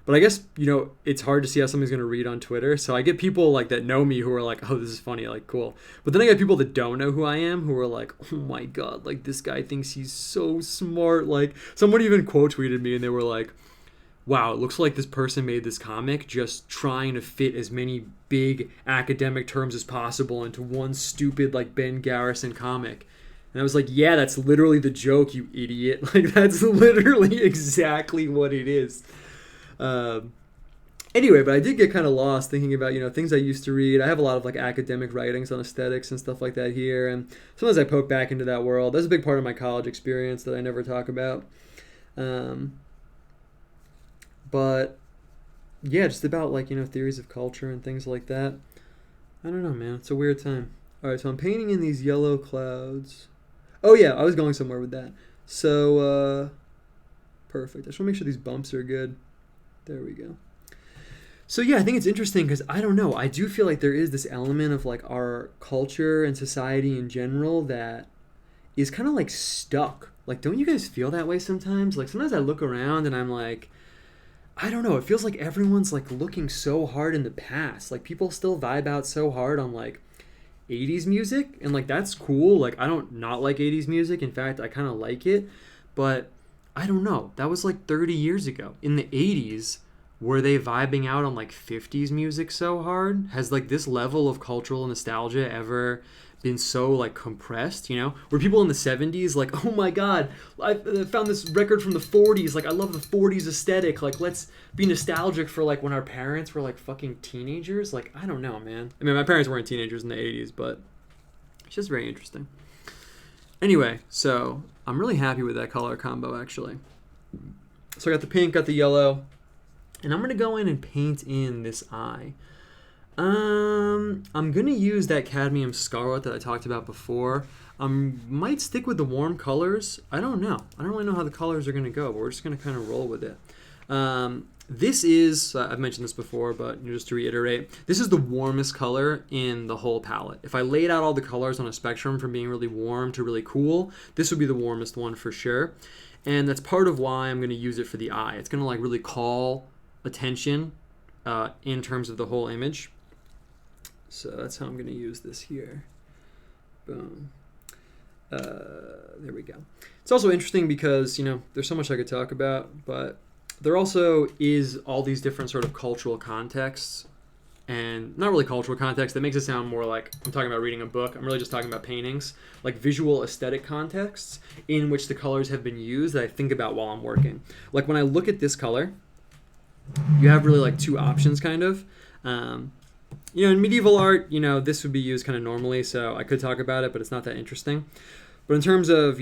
But I guess, it's hard to see how somebody's going to read on Twitter. So I get people like that know me who are like, oh, this is funny, like, cool. But then I get people that don't know who I am who are like, oh my God, like this guy thinks he's so smart. Like someone even quote tweeted me and they were like, wow, it looks like this person made this comic just trying to fit as many big academic terms as possible into one stupid like Ben Garrison comic. And I was like, yeah, that's literally the joke, you idiot. Like, that's literally exactly what it is. Anyway, but I did get kind of lost thinking about, things I used to read. I have a lot of, like, academic writings on aesthetics and stuff like that here. And sometimes I poke back into that world. That's a big part of my college experience that I never talk about. But, yeah, just about, like, theories of culture and things like that. I don't know, man. It's a weird time. All right, so I'm painting in these yellow clouds. Oh, yeah, I was going somewhere with that. So, perfect. I just want to make sure these bumps are good. There we go. So, yeah, I think it's interesting because, I don't know, I do feel like there is this element of, like, our culture and society in general that is kind of, like, stuck. Like, don't you guys feel that way sometimes? Like, sometimes I look around and I'm like, I don't know, it feels like everyone's, like, looking so hard in the past. Like, people still vibe out so hard on, like, 80s music, and like that's cool. Like I don't not like 80s music. In fact, I kind of like it, but I don't know. That was like 30 years ago. In the 80s, were they vibing out on like 50s music so hard? Has like this level of cultural nostalgia ever been so like compressed, Were people in the 70s like, oh my God, I found this record from the 40s, like I love the 40s aesthetic, like let's be nostalgic for like when our parents were like fucking teenagers? Like, I don't know, man. I mean, my parents weren't teenagers in the 80s, but it's just very interesting. Anyway, so I'm really happy with that color combo actually. So I got the pink, got the yellow, and I'm gonna go in and paint in this eye. I'm gonna use that cadmium scarlet that I talked about before. Might stick with the warm colors. I don't know. I don't really know how the colors are gonna go, but we're just gonna kind of roll with it. This is, I've mentioned this before, but just to reiterate, this is the warmest color in the whole palette. If I laid out all the colors on a spectrum from being really warm to really cool, this would be the warmest one for sure. And that's part of why I'm gonna use it for the eye. It's gonna like really call attention in terms of the whole image. So that's how I'm going to use this here. Boom. There we go. It's also interesting because, there's so much I could talk about, but there also is all these different sort of cultural contexts, and not really cultural context. That makes it sound more like I'm talking about reading a book. I'm really just talking about paintings, like visual aesthetic contexts in which the colors have been used that I think about while I'm working. Like when I look at this color, you have really like two options kind of. In medieval art, this would be used kind of normally, so I could talk about it, but it's not that interesting. But in terms of,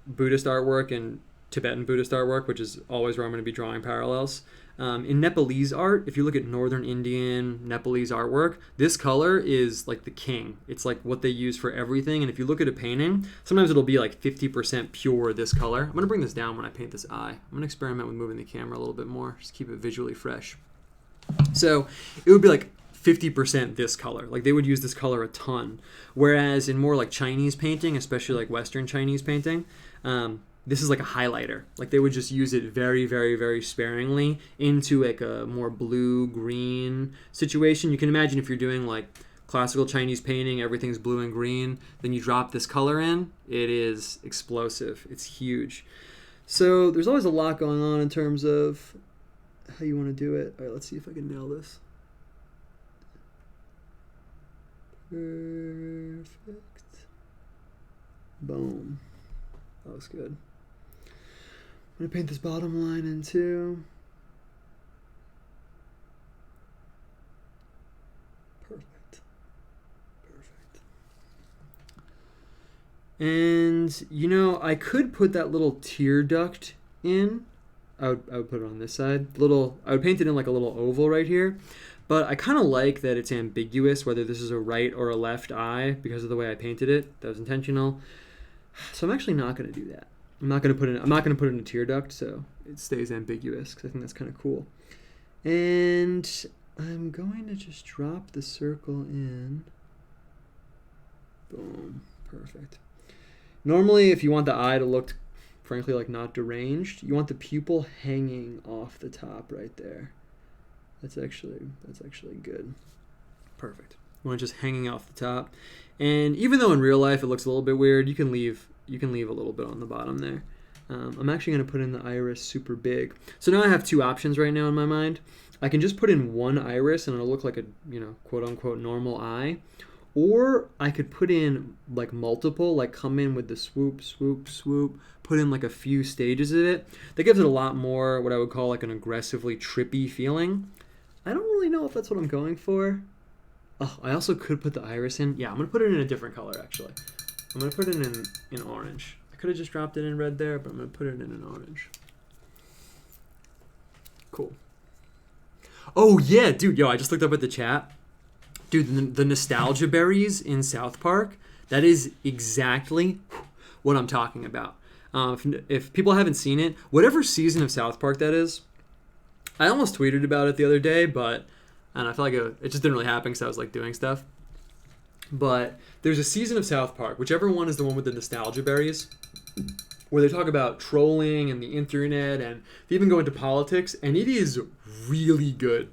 Buddhist artwork and Tibetan Buddhist artwork, which is always where I'm going to be drawing parallels, In Nepalese art, if you look at Northern Indian, Nepalese artwork, this color is like the king. It's like what they use for everything. And if you look at a painting, sometimes it'll be like 50% pure this color. I'm going to bring this down when I paint this eye. I'm going to experiment with moving the camera a little bit more, just keep it visually fresh. So it would be like 50% this color. Like they would use this color a ton. Whereas in more like Chinese painting, especially like Western Chinese painting, this is like a highlighter. Like they would just use it very, very, very sparingly into like a more blue-green situation. You can imagine if you're doing like classical Chinese painting, everything's blue and green, then you drop this color in, it is explosive. It's huge. So there's always a lot going on in terms of how you want to do it. All right, let's see if I can nail this. Perfect. Boom. That looks good. I'm going to paint this bottom line in too. Perfect. Perfect. And, you know, I could put that little tear duct in. I would put it on this side. I would paint it in like a little oval right here. But I kind of like that it's ambiguous whether this is a right or a left eye because of the way I painted it. That was intentional. So I'm actually not going to do that. I'm not going to put in a tear duct, so it stays ambiguous because I think that's kind of cool. And I'm going to just drop the circle in. Boom. Perfect. Normally, if you want the eye to look, frankly, like not deranged, you want the pupil hanging off the top right there. That's actually good. Perfect. You want it just hanging off the top. And even though in real life it looks a little bit weird, you can leave a little bit on the bottom there. I'm actually going to put in the iris super big. So now I have two options right now in my mind. I can just put in one iris and it'll look like a, you know, quote unquote normal eye. Or I could put in like multiple, like come in with the swoop, swoop, swoop, put in like a few stages of it. That gives it a lot more what I would call like an aggressively trippy feeling. I don't really know if that's what I'm going for. Oh, I also could put the iris in. Yeah, I'm going to put it in a different color, actually. I'm going to put it in orange. I could have just dropped it in red there, but I'm going to put it in an orange. Cool. Oh, yeah, dude. Yo, I just looked up at the chat. Dude, the nostalgia berries in South Park, that is exactly what I'm talking about. If people haven't seen it, whatever season of South Park that is, I almost tweeted about it the other day, but and I feel like it just didn't really happen because I was like doing stuff. But there's a season of South Park, whichever one is the one with the nostalgia berries, where they talk about trolling and the internet, and they even go into politics, and it is really good.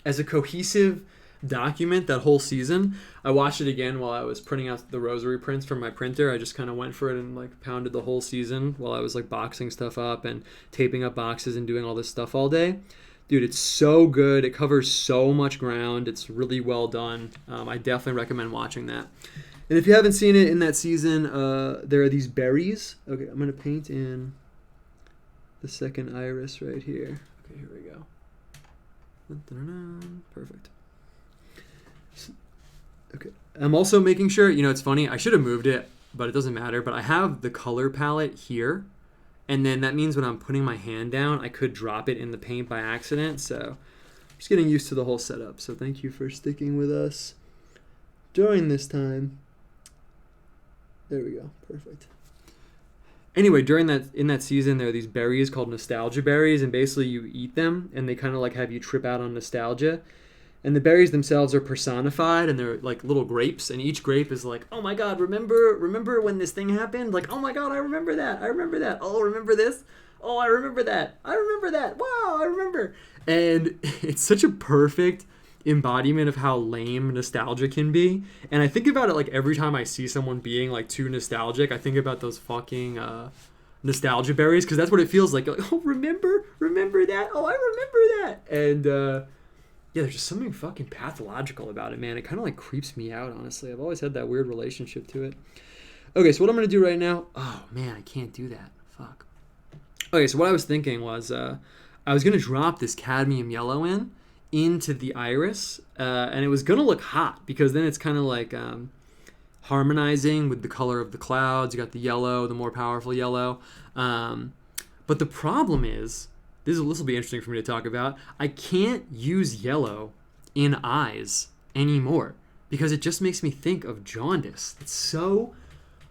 As a cohesive document, that whole season, I watched it again while I was printing out the rosary prints from my printer. I just kind of went for it and like pounded the whole season while I was like boxing stuff up and taping up boxes and doing all this stuff all day. Dude, it's so good. It covers so much ground. It's really well done. I definitely recommend watching that. And if you haven't seen it in that season, there are these berries. Okay, I'm going to paint in the second iris right here. Okay, here we go. Perfect. Okay. I'm also making sure, you know, it's funny. I should have moved it, but it doesn't matter. But I have the color palette here. And then that means when I'm putting my hand down, I could drop it in the paint by accident. So I'm just getting used to the whole setup. So thank you for sticking with us during this time. There we go. Perfect. Anyway, in that season, there are these berries called nostalgia berries. And basically you eat them and they kind of like have you trip out on nostalgia. And the berries themselves are personified, and they're like little grapes, and each grape is like, oh my god, remember when this thing happened? Like, oh my god, I remember that. Oh, remember this? Oh, I remember that. Wow, I remember. And it's such a perfect embodiment of how lame nostalgia can be. And I think about it like every time I see someone being like too nostalgic, I think about those fucking nostalgia berries, because that's what it feels like. Like, oh, remember that? Oh, I remember that. And yeah, there's just something fucking pathological about it, man. It kind of like creeps me out, honestly. I've always had that weird relationship to it. Okay, so what I'm going to do right now... Oh, man, I can't do that. Fuck. Okay, so what I was thinking was I was going to drop this cadmium yellow into the iris, and it was going to look hot because then it's kind of like harmonizing with the color of the clouds. You got the yellow, the more powerful yellow. But the problem is this will be interesting for me to talk about. I can't use yellow in eyes anymore because it just makes me think of jaundice. It's so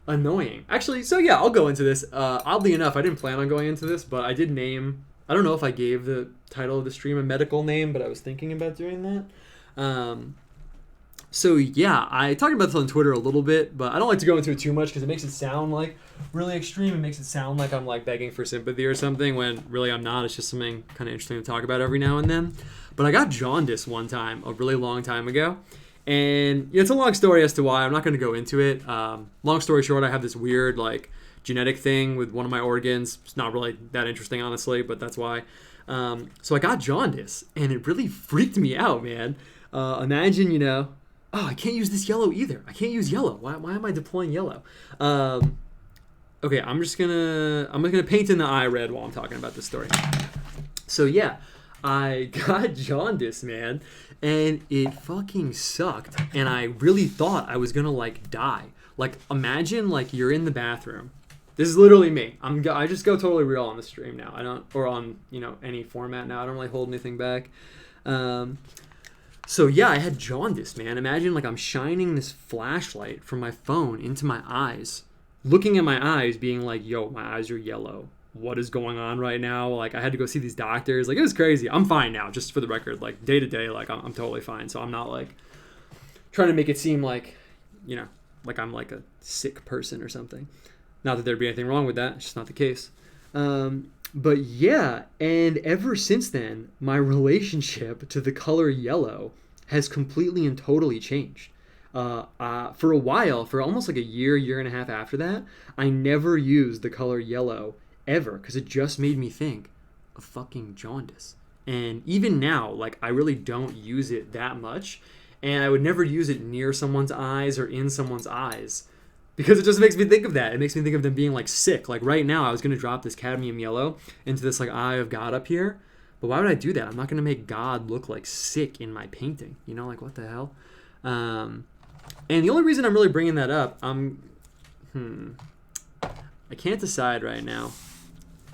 annoying. Actually, so yeah, I'll go into this. Oddly enough, I didn't plan on going into this, but I did name. I don't know if I gave the title of the stream a medical name, but I was thinking about doing that. So yeah, I talked about this on Twitter a little bit, but I don't like to go into it too much because it makes it sound like really extreme. It makes it sound like I'm like begging for sympathy or something when really I'm not. It's just something kind of interesting to talk about every now and then. But I got jaundice one time, a really long time ago. And it's a long story as to why. I'm not going to go into it. Long story short, I have this weird like genetic thing with one of my organs. It's not really that interesting, honestly, but that's why. So I got jaundice, and it really freaked me out, man. Imagine, oh, I can't use this yellow either. I can't use yellow. Why am I deploying yellow? Okay, I'm just gonna paint in the eye red while I'm talking about this story. So yeah, I got jaundice, man, and it fucking sucked. And I really thought I was gonna like die. Like imagine like you're in the bathroom. This is literally me. I just go totally real on the stream now. I don't, or on any format now. I don't really hold anything back. So yeah, I had jaundice, man. Imagine like I'm shining this flashlight from my phone into my eyes, looking at my eyes, being like, yo, my eyes are yellow. What is going on right now? Like I had to go see these doctors. Like it was crazy. I'm fine now, just for the record. Like day to day, like I'm totally fine. So I'm not like trying to make it seem like, like I'm like a sick person or something. Not that there'd be anything wrong with that. It's just not the case. But yeah, and ever since then, my relationship to the color yellow has completely and totally changed. For a while, for almost like a year and a half after that, I never used the color yellow ever because it just made me think of fucking jaundice. And even now, like I really don't use it that much, and I would never use it near someone's eyes or in someone's eyes. Because it just makes me think of that. It makes me think of them being like sick. Like right now, I was going to drop this cadmium yellow into this like eye of God up here. But why would I do that? I'm not going to make God look like sick in my painting. Like what the hell? And the only reason I'm really bringing that up, I can't decide right now.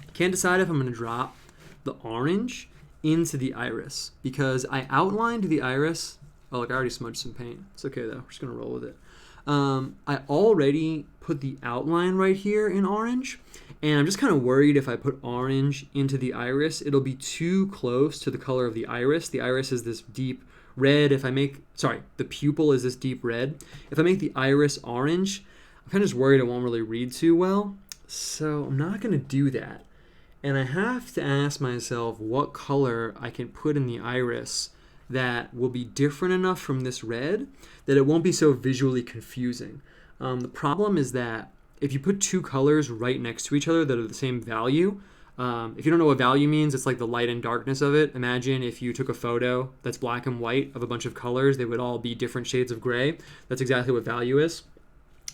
I can't decide if I'm going to drop the orange into the iris. Because I outlined the iris. Oh, look, I already smudged some paint. It's okay though. We're just going to roll with it. I already put the outline right here in orange, and I'm just kind of worried if I put orange into the iris, it'll be too close to the color of the iris. The iris is this deep red. The pupil is this deep red. If I make the iris orange, I'm kind of just worried it won't really read too well, so I'm not going to do that. And I have to ask myself what color I can put in the iris that will be different enough from this red that it won't be so visually confusing. The problem is that if you put two colors right next to each other that are the same value, if you don't know what value means, it's like the light and darkness of it. Imagine if you took a photo that's black and white of a bunch of colors, they would all be different shades of gray. That's exactly what value is.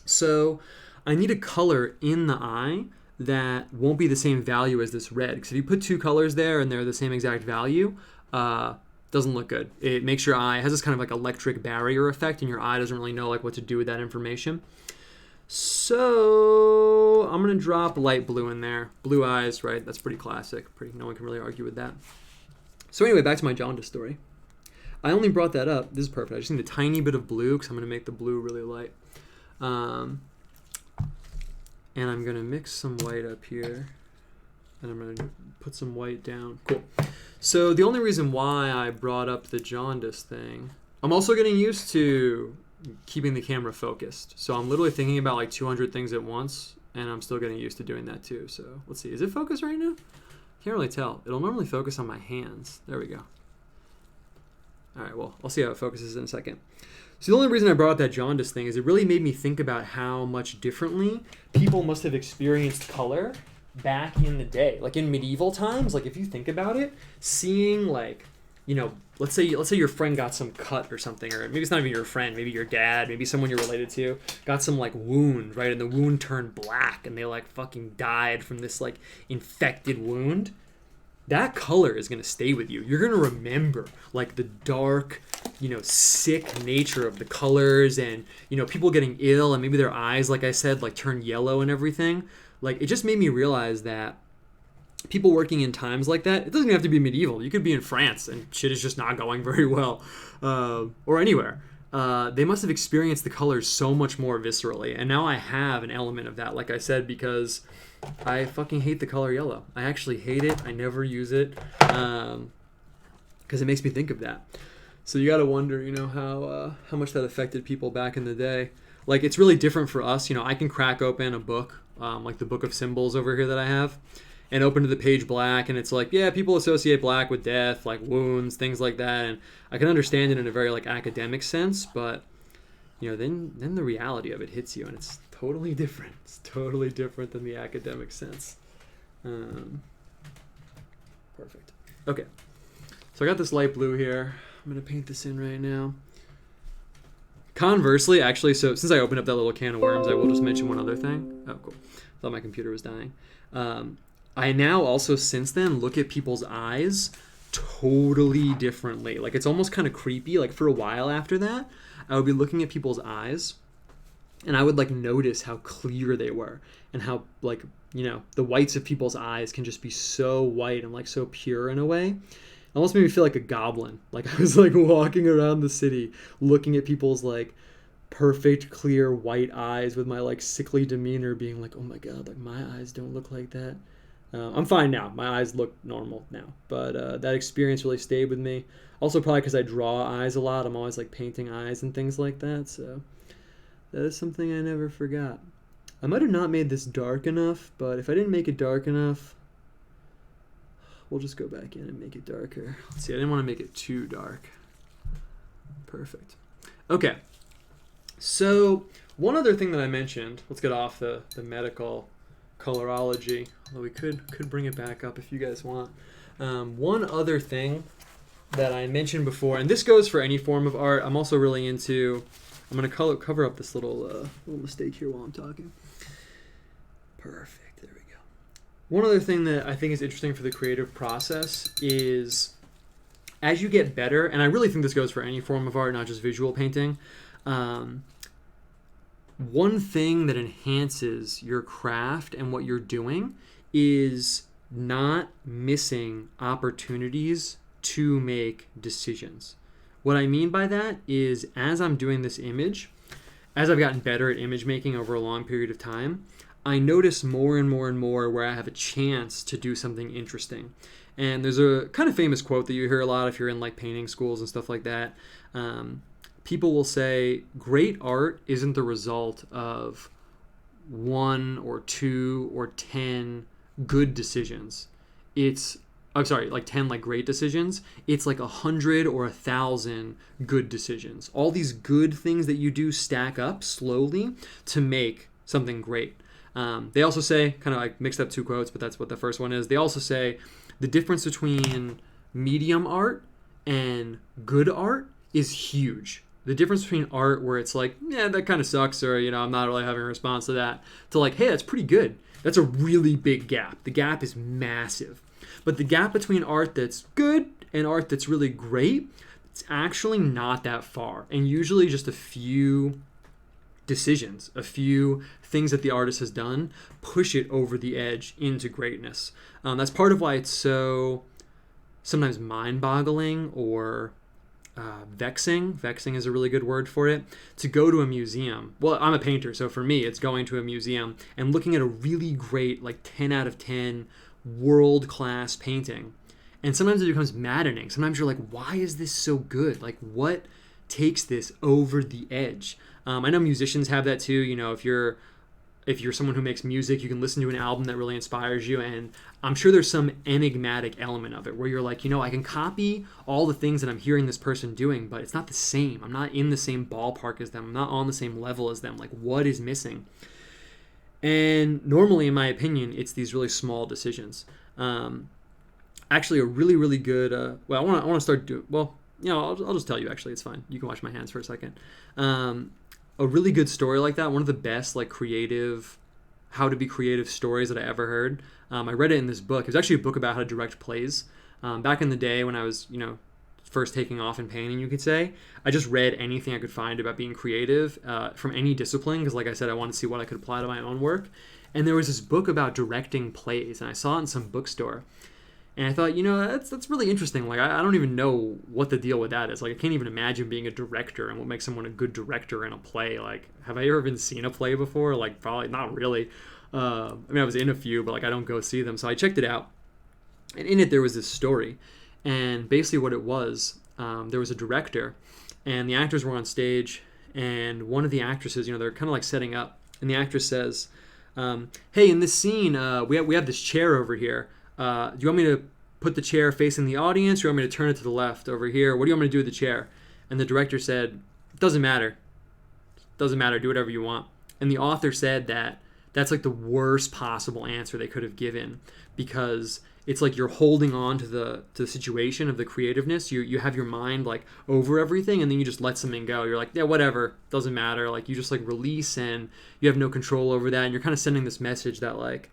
So I need a color in the eye that won't be the same value as this red. Because if you put two colors there and they're the same exact value, doesn't look good. It makes your eye, it has this kind of like electric barrier effect, and your eye doesn't really know like what to do with that information. So I'm gonna drop light blue in there. Blue eyes, right? That's pretty classic. No one can really argue with that. So anyway, back to my jaundice story. I only brought that up. This is perfect. I just need a tiny bit of blue because I'm gonna make the blue really light. And I'm gonna mix some white up here, and I'm gonna put some white down. Cool. So the only reason why I brought up the jaundice thing, I'm also getting used to keeping the camera focused. So I'm literally thinking about like 200 things at once, and I'm still getting used to doing that too. So let's see, is it focused right now? Can't really tell. It'll normally focus on my hands. There we go. All right, well, I'll see how it focuses in a second. So the only reason I brought up that jaundice thing is it really made me think about how much differently people must have experienced color back in the day, like in medieval times. Like if you think about it, seeing like, let's say your friend got some cut or something, or maybe it's not even your friend, maybe your dad, maybe someone you're related to got some like wound, right? And the wound turned black and they like fucking died from this like infected wound. That color is going to stay with you. You're going to remember like the dark, sick nature of the colors, and, people getting ill and maybe their eyes, like I said, like turn yellow and everything. Like, it just made me realize that people working in times like that, it doesn't even have to be medieval. You could be in France and shit is just not going very well, or anywhere. They must have experienced the colors so much more viscerally. And now I have an element of that, like I said, because I fucking hate the color yellow. I actually hate it. I never use it because it makes me think of that. So you got to wonder, how much that affected people back in the day. Like, it's really different for us. I can crack open a book, like the Book of Symbols over here that I have, and open to the page black, and it's like, yeah, people associate black with death, like wounds, things like that, and I can understand it in a very like academic sense, but then the reality of it hits you, and it's totally different. It's totally different than the academic sense. Perfect. Okay, so I got this light blue here. I'm gonna paint this in right now. Conversely, actually, so since I opened up that little can of worms, I will just mention one other thing. Oh, cool. I thought my computer was dying. I now also, since then, look at people's eyes totally differently. Like, it's almost kind of creepy. Like, for a while after that, I would be looking at people's eyes, and I would, like, notice how clear they were, and how, like, the whites of people's eyes can just be so white and, like, so pure in a way. It almost made me feel like a goblin. Like, I was, like, walking around the city, looking at people's, like, perfect, clear, white eyes with my, like, sickly demeanor, being like, oh my god, like, my eyes don't look like that. I'm fine now. My eyes look normal now. But that experience really stayed with me. Also, probably because I draw eyes a lot. I'm always, like, painting eyes and things like that. So that is something I never forgot. I might have not made this dark enough, but if I didn't make it dark enough, we'll just go back in and make it darker. Let's see, I didn't want to make it too dark. Perfect. Okay. So one other thing that I mentioned, let's get off the medical colorology, although we could bring it back up if you guys want. One other thing that I mentioned before, and this goes for any form of art. I'm also really into, I'm going to cover up this little mistake here while I'm talking. Perfect. There we go. One other thing that I think is interesting for the creative process is as you get better, and I really think this goes for any form of art, not just visual painting, one thing that enhances your craft and what you're doing is not missing opportunities to make decisions. What I mean by that is, as I'm doing this image, as I've gotten better at image making over a long period of time, I notice more and more and more where I have a chance to do something interesting. And there's a kind of famous quote that you hear a lot if you're in like painting schools and stuff like that. People will say, great art isn't the result of 1 or 2 or 10 good decisions. Like 10 like great decisions. It's like 100 or 1,000 good decisions. All these good things that you do stack up slowly to make something great. They also say, kind of like mixed up two quotes, but that's what the first one is. They also say the difference between medium art and good art is huge. The difference between art where it's like, yeah, that kind of sucks, or, I'm not really having a response to that, to like, hey, that's pretty good. That's a really big gap. The gap is massive. But the gap between art that's good and art that's really great, it's actually not that far. And usually just a few decisions, a few things that the artist has done, push it over the edge into greatness. That's part of why it's so sometimes mind-boggling or vexing. Vexing is a really good word for it. To go to a museum. Well, I'm a painter, so for me, it's going to a museum and looking at a really great, like 10 out of 10 world-class painting. And sometimes it becomes maddening. Sometimes you're like, why is this so good? Like, what takes this over the edge? I know musicians have that too. If you're someone who makes music, you can listen to an album that really inspires you, and I'm sure there's some enigmatic element of it where you're like, I can copy all the things that I'm hearing this person doing, but it's not the same. I'm not in the same ballpark as them. I'm not on the same level as them. Like, what is missing? And normally, in my opinion, it's these really small decisions. Actually, a really, really good, I want to start doing, I'll just tell you, actually, it's fine. You can watch my hands for a second. A really good story like that, one of the best like how to be creative stories that I ever heard. I read it in this book. It was actually a book about how to direct plays. Back in the day when I was, first taking off in painting, you could say, I just read anything I could find about being creative from any discipline because, like I said, I wanted to see what I could apply to my own work. And there was this book about directing plays, and I saw it in some bookstore. And I thought, that's really interesting. Like, I don't even know what the deal with that is. Like, I can't even imagine being a director and what makes someone a good director in a play. Like, have I ever even seen a play before? Like, probably not really. I mean, I was in a few, but like, I don't go see them. So I checked it out. And in it, there was this story. And basically what it was, there was a director, and the actors were on stage, and one of the actresses, they're kind of like setting up. And the actress says, hey, in this scene, we have this chair over here. Do you want me to put the chair facing the audience, or do you want me to turn it to the left over here? What do you want me to do with the chair? And the director said, doesn't matter. Doesn't matter. Do whatever you want. And the author said that that's like the worst possible answer they could have given, because it's like you're holding on to the situation of the creativeness. You have your mind like over everything, and then you just let something go. You're like, yeah, whatever, doesn't matter. Like, you just like release, and you have no control over that. And you're kind of sending this message that like,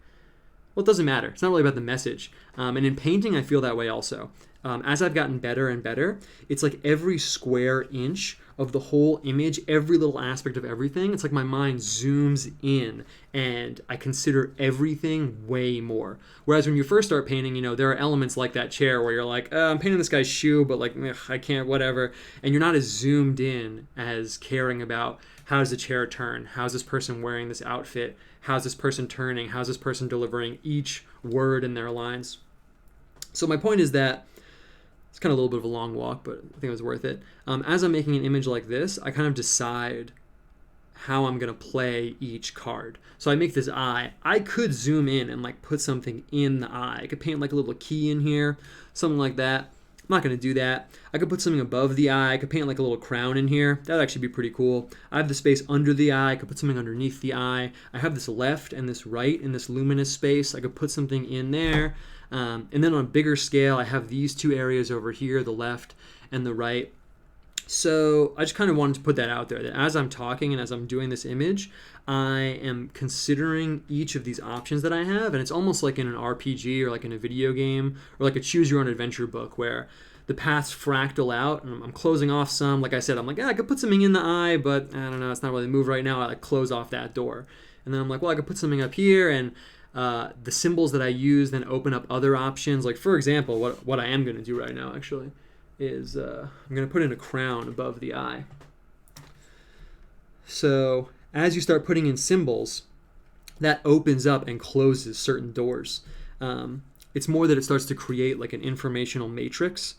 well, it doesn't matter. It's not really about the message. And in painting, I feel that way also. As I've gotten better and better, it's like every square inch of the whole image, every little aspect of everything, it's like my mind zooms in and I consider everything way more. Whereas when you first start painting, there are elements like that chair where you're like, I'm painting this guy's shoe, but like, I can't, whatever. And you're not as zoomed in as caring about how does the chair turn? How's this person wearing this outfit? How's this person turning? How's this person delivering each word in their lines? So my point is that it's kind of a little bit of a long walk, but I think it was worth it. As I'm making an image like this, I kind of decide how I'm going to play each card. So I make this eye. I could zoom in and like put something in the eye. I could paint like a little key in here, something like that. I'm not going to do that. I could put something above the eye. I could paint like a little crown in here. That'd actually be pretty cool. I have the space under the eye. I could put something underneath the eye. I have this left and this right in this luminous space. I could put something in there. And then on a bigger scale, I have these two areas over here, the left and the right. So I just kind of wanted to put that out there, that as I'm talking and as I'm doing this image, I am considering each of these options that I have. And it's almost like in an RPG or like in a video game or like a choose your own adventure book where the paths fractal out and I'm closing off some. Like I said, I'm like, I could put something in the eye, but I don't know, it's not really the move right now. I like close off that door. And then I'm like, well, I could put something up here, and the symbols that I use then open up other options. Like, for example, what I am going to do right now actually is I'm going to put in a crown above the eye. So as you start putting in symbols, that opens up and closes certain doors. It's more that it starts to create like an informational matrix.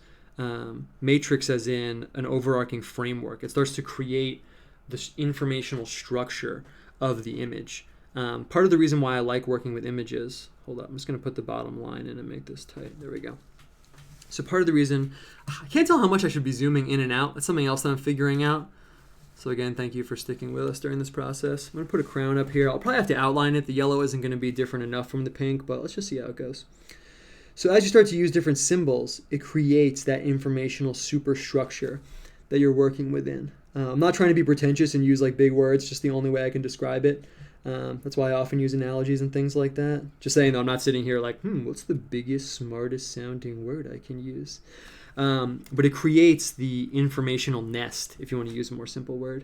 Matrix as in an overarching framework. It starts to create this informational structure of the image. Part of the reason why I like working with images, hold up, I'm just going to put the bottom line in and make this tight. There we go. So part of the reason, I can't tell how much I should be zooming in and out. That's something else that I'm figuring out. So again, thank you for sticking with us during this process. I'm going to put a crown up here. I'll probably have to outline it. The yellow isn't going to be different enough from the pink, but let's just see how it goes. So as you start to use different symbols, it creates that informational superstructure that you're working within. I'm not trying to be pretentious and use like big words, just the only way I can describe it. That's why I often use analogies and things like that. Just saying, though, I'm not sitting here like, what's the biggest, smartest sounding word I can use? But it creates the informational nest, if you want to use a more simple word,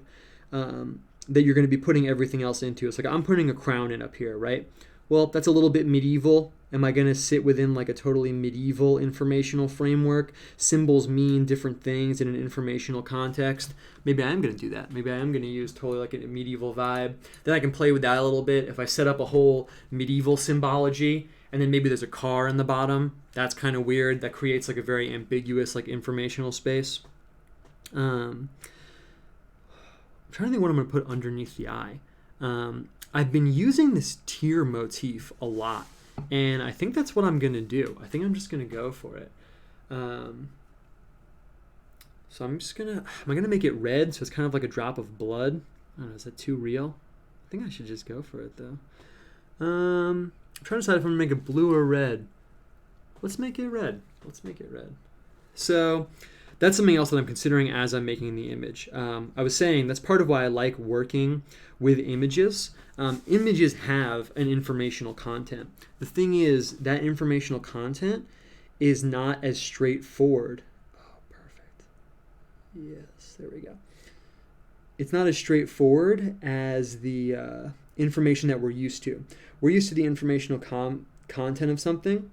that you're going to be putting everything else into. It's like I'm putting a crown in up here, right? Well, that's a little bit medieval. Am I going to sit within like a totally medieval informational framework? Symbols mean different things in an informational context. Maybe I am going to do that. Maybe I am going to use totally like a medieval vibe. Then I can play with that a little bit. If I set up a whole medieval symbology and then maybe there's a car in the bottom, that's kind of weird. That creates like a very ambiguous like informational space. I'm trying to think what I'm going to put underneath the eye. I've been using this tear motif a lot, and I think that's what I'm going to do. I think I'm just going to go for it. So I'm just going to, am I going to make it red so it's kind of like a drop of blood? I don't know, is that too real? I think I should just go for it, though. I'm trying to decide if I'm going to make it blue or red. Let's make it red. Let's make it red. So that's something else that I'm considering as I'm making the image. I was saying that's part of why I like working with images. Images have an informational content. The thing is, that informational content is not as straightforward. Oh, perfect. Yes, there we go. It's not as straightforward as the information that we're used to. We're used to the informational content of something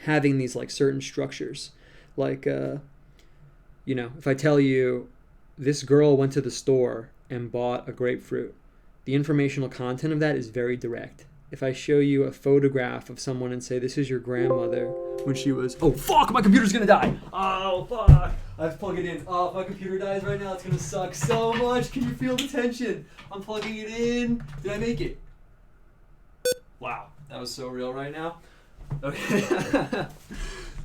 having these like certain structures. Like, if I tell you this girl went to the store and bought a grapefruit, the informational content of that is very direct. If I show you a photograph of someone and say, this is your grandmother when she was, oh fuck, my computer's gonna die. Oh fuck, I have to plug it in. Oh, if my computer dies right now, it's gonna suck so much. Can you feel the tension? I'm plugging it in. Did I make it? Wow, that was so real right now. Okay.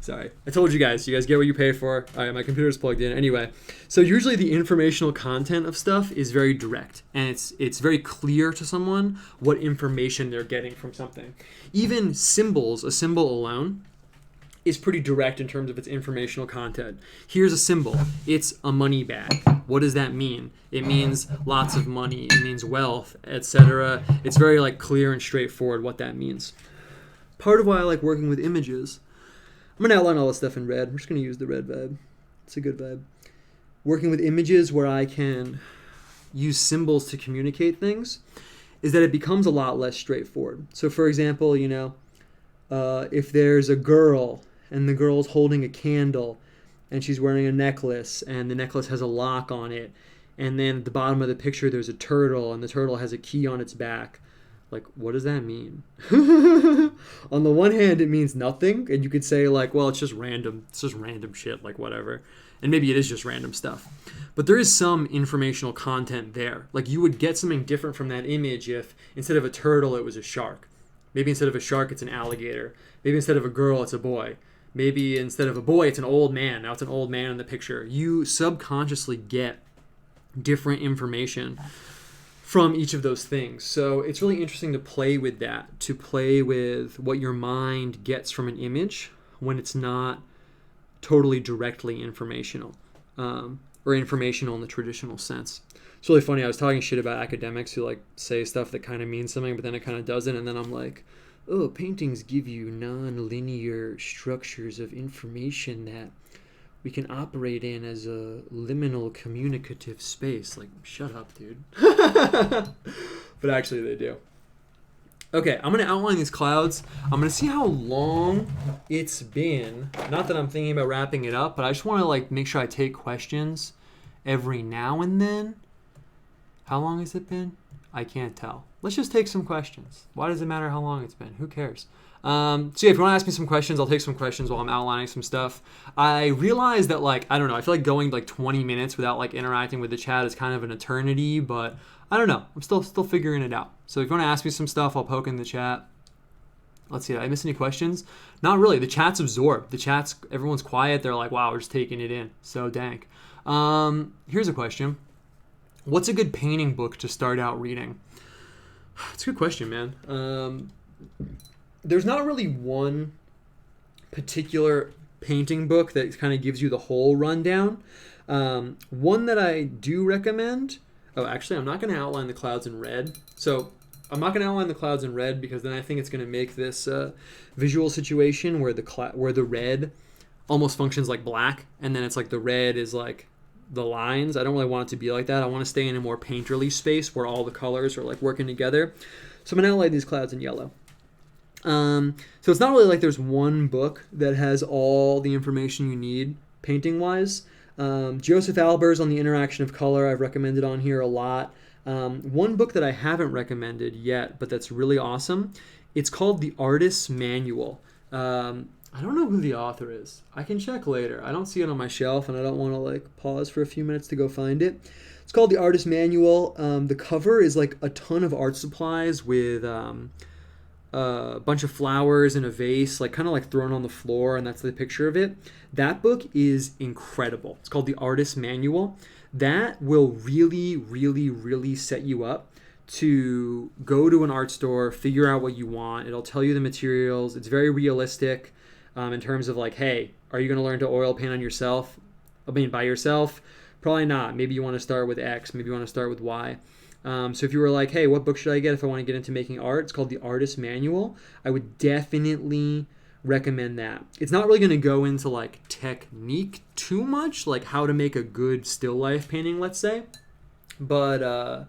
Sorry. I told you guys get what you pay for. All right, my computer's plugged in. Anyway, so usually the informational content of stuff is very direct, and it's very clear to someone what information they're getting from something. Even symbols, a symbol alone, is pretty direct in terms of its informational content. Here's a symbol. It's a money bag. What does that mean? It means lots of money. It means wealth, etc. It's very like clear and straightforward what that means. Part of why I like working with images, I'm going to outline all this stuff in red. I'm just going to use the red vibe. It's a good vibe. Working with images where I can use symbols to communicate things is that it becomes a lot less straightforward. So for example, if there's a girl and the girl's holding a candle and she's wearing a necklace and the necklace has a lock on it, and then at the bottom of the picture there's a turtle and the turtle has a key on its back. Like, what does that mean? On the one hand, it means nothing. And you could say, like, well, it's just random. It's just random shit, like, whatever. And maybe it is just random stuff. But there is some informational content there. Like, you would get something different from that image if instead of a turtle, it was a shark. Maybe instead of a shark, it's an alligator. Maybe instead of a girl, it's a boy. Maybe instead of a boy, it's an old man. Now it's an old man in the picture. You subconsciously get different information from each of those things. So it's really interesting to play with that, to play with what your mind gets from an image when it's not totally directly informational, or informational in the traditional sense. It's really funny. I was talking shit about academics who like say stuff that kind of means something, but then it kind of doesn't. And then I'm like, oh, paintings give you non-linear structures of information that we can operate in as a liminal communicative space. Like, shut up, dude. But actually they do. Okay, I'm going to outline these clouds. I'm going to see how long it's been. Not that I'm thinking about wrapping it up, but I just want to like make sure I take questions every now and then. How long has it been? I can't tell. Let's just take some questions. Why does it matter how long it's been? Who cares? So yeah, if you want to ask me some questions, I'll take some questions while I'm outlining some stuff. I realize that like, I don't know, I feel like going like 20 minutes without like interacting with the chat is kind of an eternity, but I don't know. I'm still figuring it out. So if you want to ask me some stuff, I'll poke in the chat. Let's see, did I miss any questions? Not really. The chat's absorbed. Everyone's quiet. They're like, wow, we're just taking it in. So dank. Here's a question. What's a good painting book to start out reading? It's a good question, man. There's not really one particular painting book that kind of gives you the whole rundown. One that I do recommend... Oh, actually, I'm not going to outline the clouds in red. So I'm not going to outline the clouds in red because then I think it's going to make this visual situation where the red almost functions like black, and then it's like the red is like the lines. I don't really want it to be like that. I want to stay in a more painterly space where all the colors are like working together. So I'm going to outline these clouds in yellow. So it's not really like there's one book that has all the information you need painting-wise. Joseph Albers on the interaction of color I've recommended on here a lot. One book that I haven't recommended yet, but that's really awesome, it's called The Artist's Manual. I don't know who the author is. I can check later. I don't see it on my shelf, and I don't want to like pause for a few minutes to go find it. It's called The Artist's Manual. The cover is like a ton of art supplies with a bunch of flowers in a vase, like kind of like thrown on the floor, and that's the picture of it. That book is incredible. It's called The Artist's Manual. That will really, really, really set you up to go to an art store, figure out what you want. It'll tell you the materials. It's very realistic in terms of like, hey, are you going to learn to oil paint on yourself? By yourself? Probably not. Maybe you want to start with X. Maybe you want to start with Y. So if you were like, hey, what book should I get if I want to get into making art? It's called The Artist's Manual. I would definitely recommend that. It's not really going to go into like technique too much, like how to make a good still life painting, let's say. But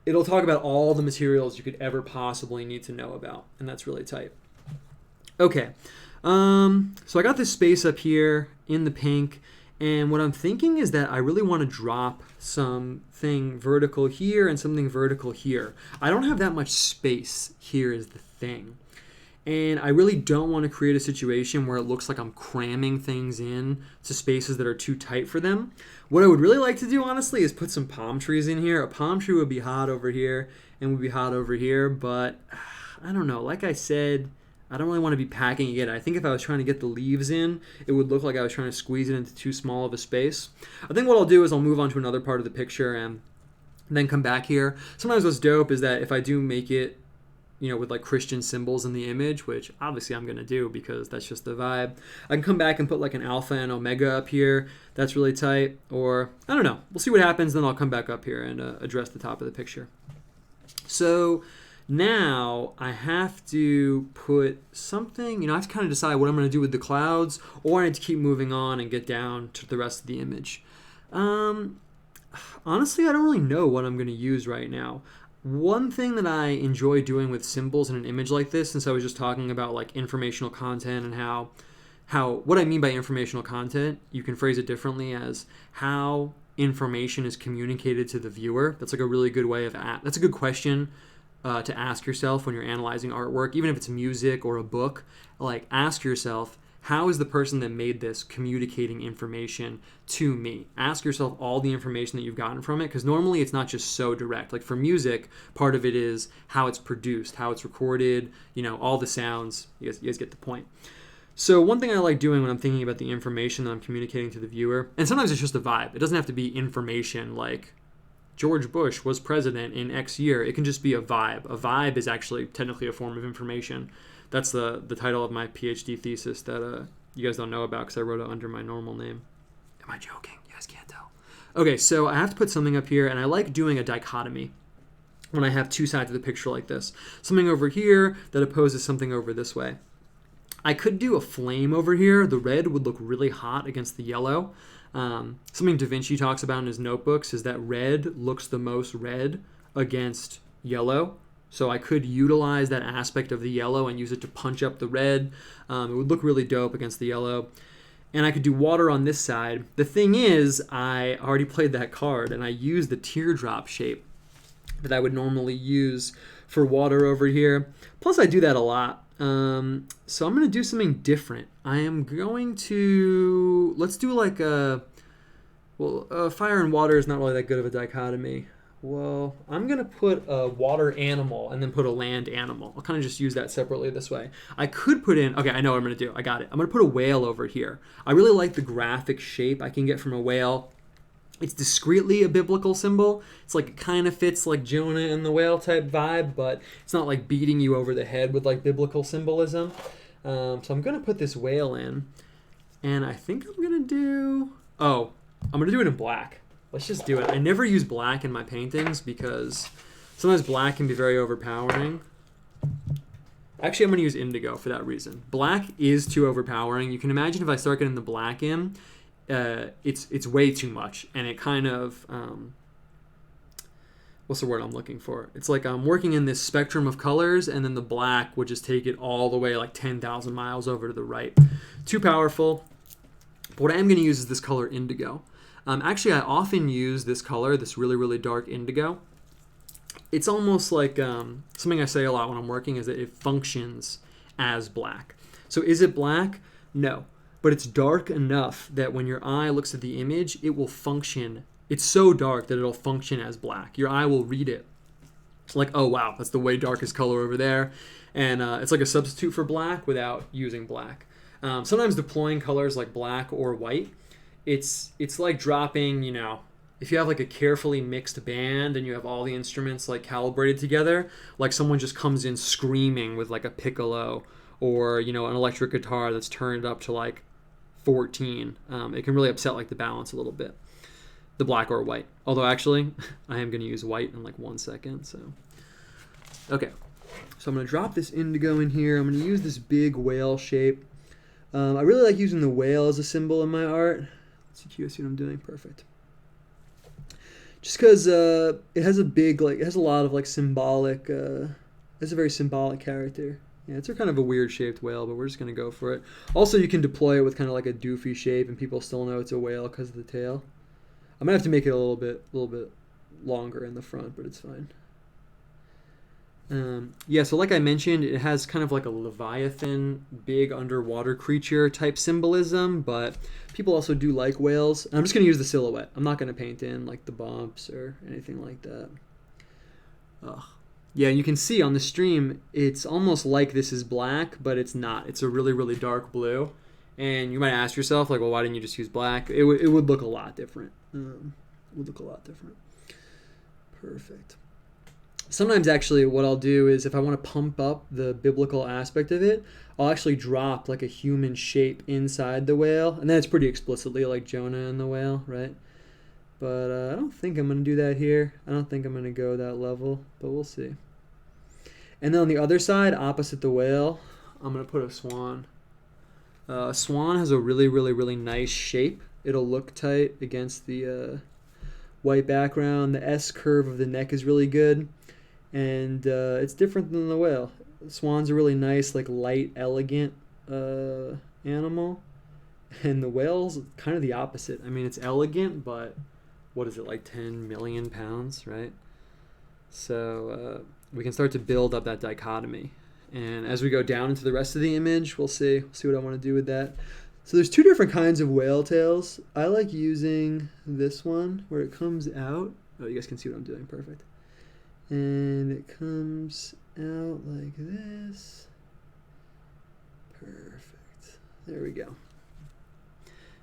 it'll talk about all the materials you could ever possibly need to know about, and that's really tight. Okay, so I got this space up here in the pink, and what I'm thinking is that I really want to drop something vertical here and something vertical here. I don't have that much space here is the thing. And I really don't want to create a situation where it looks like I'm cramming things in to spaces that are too tight for them. What I would really like to do, honestly, is put some palm trees in here. A palm tree would be hot over here and would be hot over here, but I don't know. Like I said, I don't really want to be packing it in. I think if I was trying to get the leaves in, it would look like I was trying to squeeze it into too small of a space. I think what I'll do is I'll move on to another part of the picture and then come back here. Sometimes what's dope is that if I do make it, with like Christian symbols in the image, which obviously I'm going to do because that's just the vibe, I can come back and put like an alpha and omega up here. That's really tight. Or, I don't know. We'll see what happens. Then I'll come back up here and address the top of the picture. So now I have to put something, I have to kind of decide what I'm going to do with the clouds, or I need to keep moving on and get down to the rest of the image. Honestly, I don't really know what I'm going to use right now. One thing that I enjoy doing with symbols in an image like this, since I was just talking about like informational content and how what I mean by informational content, you can phrase it differently as how information is communicated to the viewer. That's like a really good way of that's a good question to ask yourself when you're analyzing artwork, even if it's music or a book. Like, ask yourself, how is the person that made this communicating information to me? Ask yourself all the information that you've gotten from it, because normally it's not just so direct. Like for music, part of it is how it's produced, how it's recorded, all the sounds. You guys get the point. So one thing I like doing when I'm thinking about the information that I'm communicating to the viewer, and sometimes it's just a vibe. It doesn't have to be information like George Bush was president in X year. It can just be a vibe. A vibe is actually technically a form of information. That's the title of my PhD thesis that you guys don't know about because I wrote it under my normal name. Am I joking? You guys can't tell. Okay, so I have to put something up here, and I like doing a dichotomy when I have two sides of the picture like this. Something over here that opposes something over this way. I could do a flame over here. The red would look really hot against the yellow. Something Da Vinci talks about in his notebooks is that red looks the most red against yellow. So I could utilize that aspect of the yellow and use it to punch up the red. It would look really dope against the yellow. And I could do water on this side. The thing is, I already played that card, and I used the teardrop shape that I would normally use for water over here. Plus, I do that a lot. So I'm going to do something different. I am going to... Let's do like fire and water is not really that good of a dichotomy. Well, I'm going to put a water animal and then put a land animal. I'll kind of just use that separately this way. I could put in... Okay, I know what I'm going to do. I got it. I'm going to put a whale over here. I really like the graphic shape I can get from a whale. It's discreetly a biblical symbol. It's like it kind of fits like Jonah and the whale type vibe, but it's not like beating you over the head with like biblical symbolism. So I'm going to put this whale in. And I think I'm going to do... Oh, I'm going to do it in black. Let's just do it. I never use black in my paintings because sometimes black can be very overpowering. Actually, I'm going to use indigo for that reason. Black is too overpowering. You can imagine if I start getting the black in, it's way too much. And it kind of... what's the word I'm looking for? It's like I'm working in this spectrum of colors, and then the black would just take it all the way like 10,000 miles over to the right. Too powerful. But what I am going to use is this color indigo. Actually, I often use this color, this really, really dark indigo. It's almost like something I say a lot when I'm working is that it functions as black. So is it black? No. But it's dark enough that when your eye looks at the image, it will function. It's so dark that it'll function as black. Your eye will read it. It's like, oh, wow, that's the way darkest color over there. And it's like a substitute for black without using black. Sometimes deploying colors like black or white, it's like dropping, if you have like a carefully mixed band and you have all the instruments like calibrated together, like someone just comes in screaming with like a piccolo or, an electric guitar that's turned up to like 14. It can really upset like the balance a little bit. The black or white. Although actually, I am going to use white in like 1 second. So, okay. So I'm going to drop this indigo in here. I'm going to use this big whale shape. I really like using the whale as a symbol in my art. Let's see, you guys see what I'm doing? Perfect. Just because it has a big it has a lot of symbolic. It's a very symbolic character. Yeah, it's a kind of a weird shaped whale, but we're just gonna go for it. Also, you can deploy it with kind of like a doofy shape, and people still know it's a whale because of the tail. I'm gonna have to make it a little bit longer in the front, but it's fine. Yeah, so like I mentioned, it has kind of like a Leviathan, big underwater creature type symbolism, but people also do like whales. And I'm just going to use the silhouette. I'm not going to paint in like the bumps or anything like that. Ugh. Yeah, and you can see on the stream, it's almost like this is black, but it's not. It's a really, really dark blue. And you might ask yourself, like, well, why didn't you just use black? It would look a lot different. It would look a lot different. Perfect. Sometimes actually what I'll do is if I want to pump up the biblical aspect of it, I'll actually drop like a human shape inside the whale. And then it's pretty explicitly like Jonah and the whale, right? But I don't think I'm going to do that here. I don't think I'm going to go that level, but we'll see. And then on the other side, opposite the whale, I'm going to put a swan. Swan has a really, really, really nice shape. It'll look tight against the white background. The S curve of the neck is really good. And it's different than the whale. Swan's a really nice, like light, elegant animal, and the whale's kind of the opposite. I mean, it's elegant, but what is it, like 10 million pounds, right? So we can start to build up that dichotomy. And as we go down into the rest of the image, we'll see what I want to do with that. So there's two different kinds of whale tails. I like using this one where it comes out. Oh, you guys can see what I'm doing. Perfect. And it comes out like this. Perfect. There we go.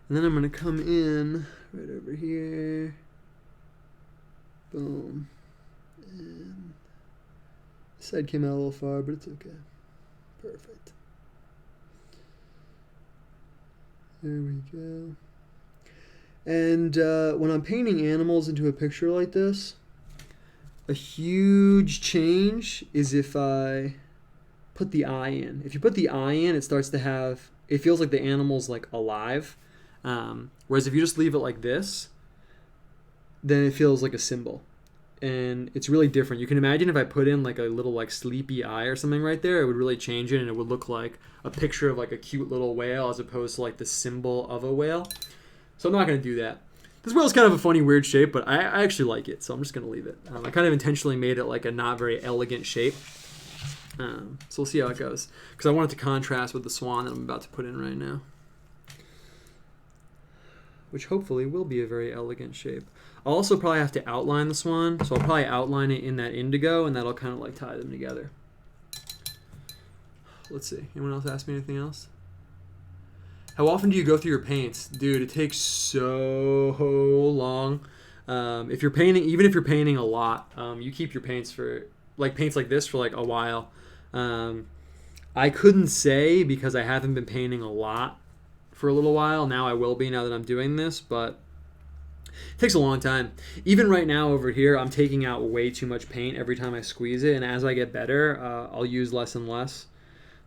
And then I'm going to come in right over here. Boom. And this side came out a little far, but it's okay. Perfect. There we go. And when I'm painting animals into a picture like this, a huge change is if I put the eye in. If you put the eye in, it starts to have, it feels like the animal's like alive. Whereas if you just leave it like this, then it feels like a symbol. And it's really different. You can imagine if I put in like a little like sleepy eye or something right there, it would really change it and it would look like a picture of like a cute little whale as opposed to like the symbol of a whale. So I'm not going to do that. This whale's kind of a funny, weird shape, but I actually like it, so I'm just going to leave it. I kind of intentionally made it like a not very elegant shape. So we'll see how it goes. Because I want it to contrast with the swan that I'm about to put in right now. Which hopefully will be a very elegant shape. I'll also probably have to outline the swan, so I'll probably outline it in that indigo, and that'll kind of like tie them together. Let's see. Anyone else ask me anything else? How often do you go through your paints? Dude, it takes so long. If you're painting, even if you're painting a lot, you keep your paints for, like paints like this for like a while. I couldn't say because I haven't been painting a lot for a little while. Now I will be now that I'm doing this, but it takes a long time. Even right now over here, I'm taking out way too much paint every time I squeeze it, and as I get better, I'll use less and less.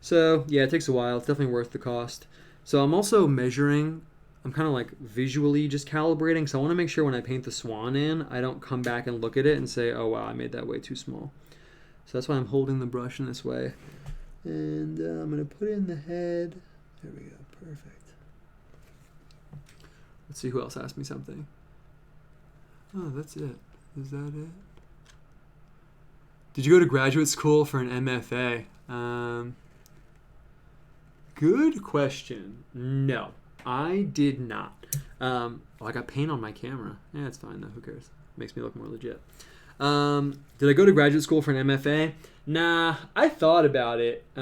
So yeah, it takes a while. It's definitely worth the cost. So I'm also measuring, I'm kind of like visually just calibrating, so I want to make sure when I paint the swan in, I don't come back and look at it and say, oh wow, I made that way too small. So that's why I'm holding the brush in this way. And I'm going to put in the head. There we go, perfect. Let's see who else asked me something. Oh, that's it. Is that it? Did you go to graduate school for an MFA? Good question. No, I did not. I got paint on my camera. Yeah, it's fine though. Who cares? Makes me look more legit. Did I go to graduate school for an MFA? Nah, I thought about it. I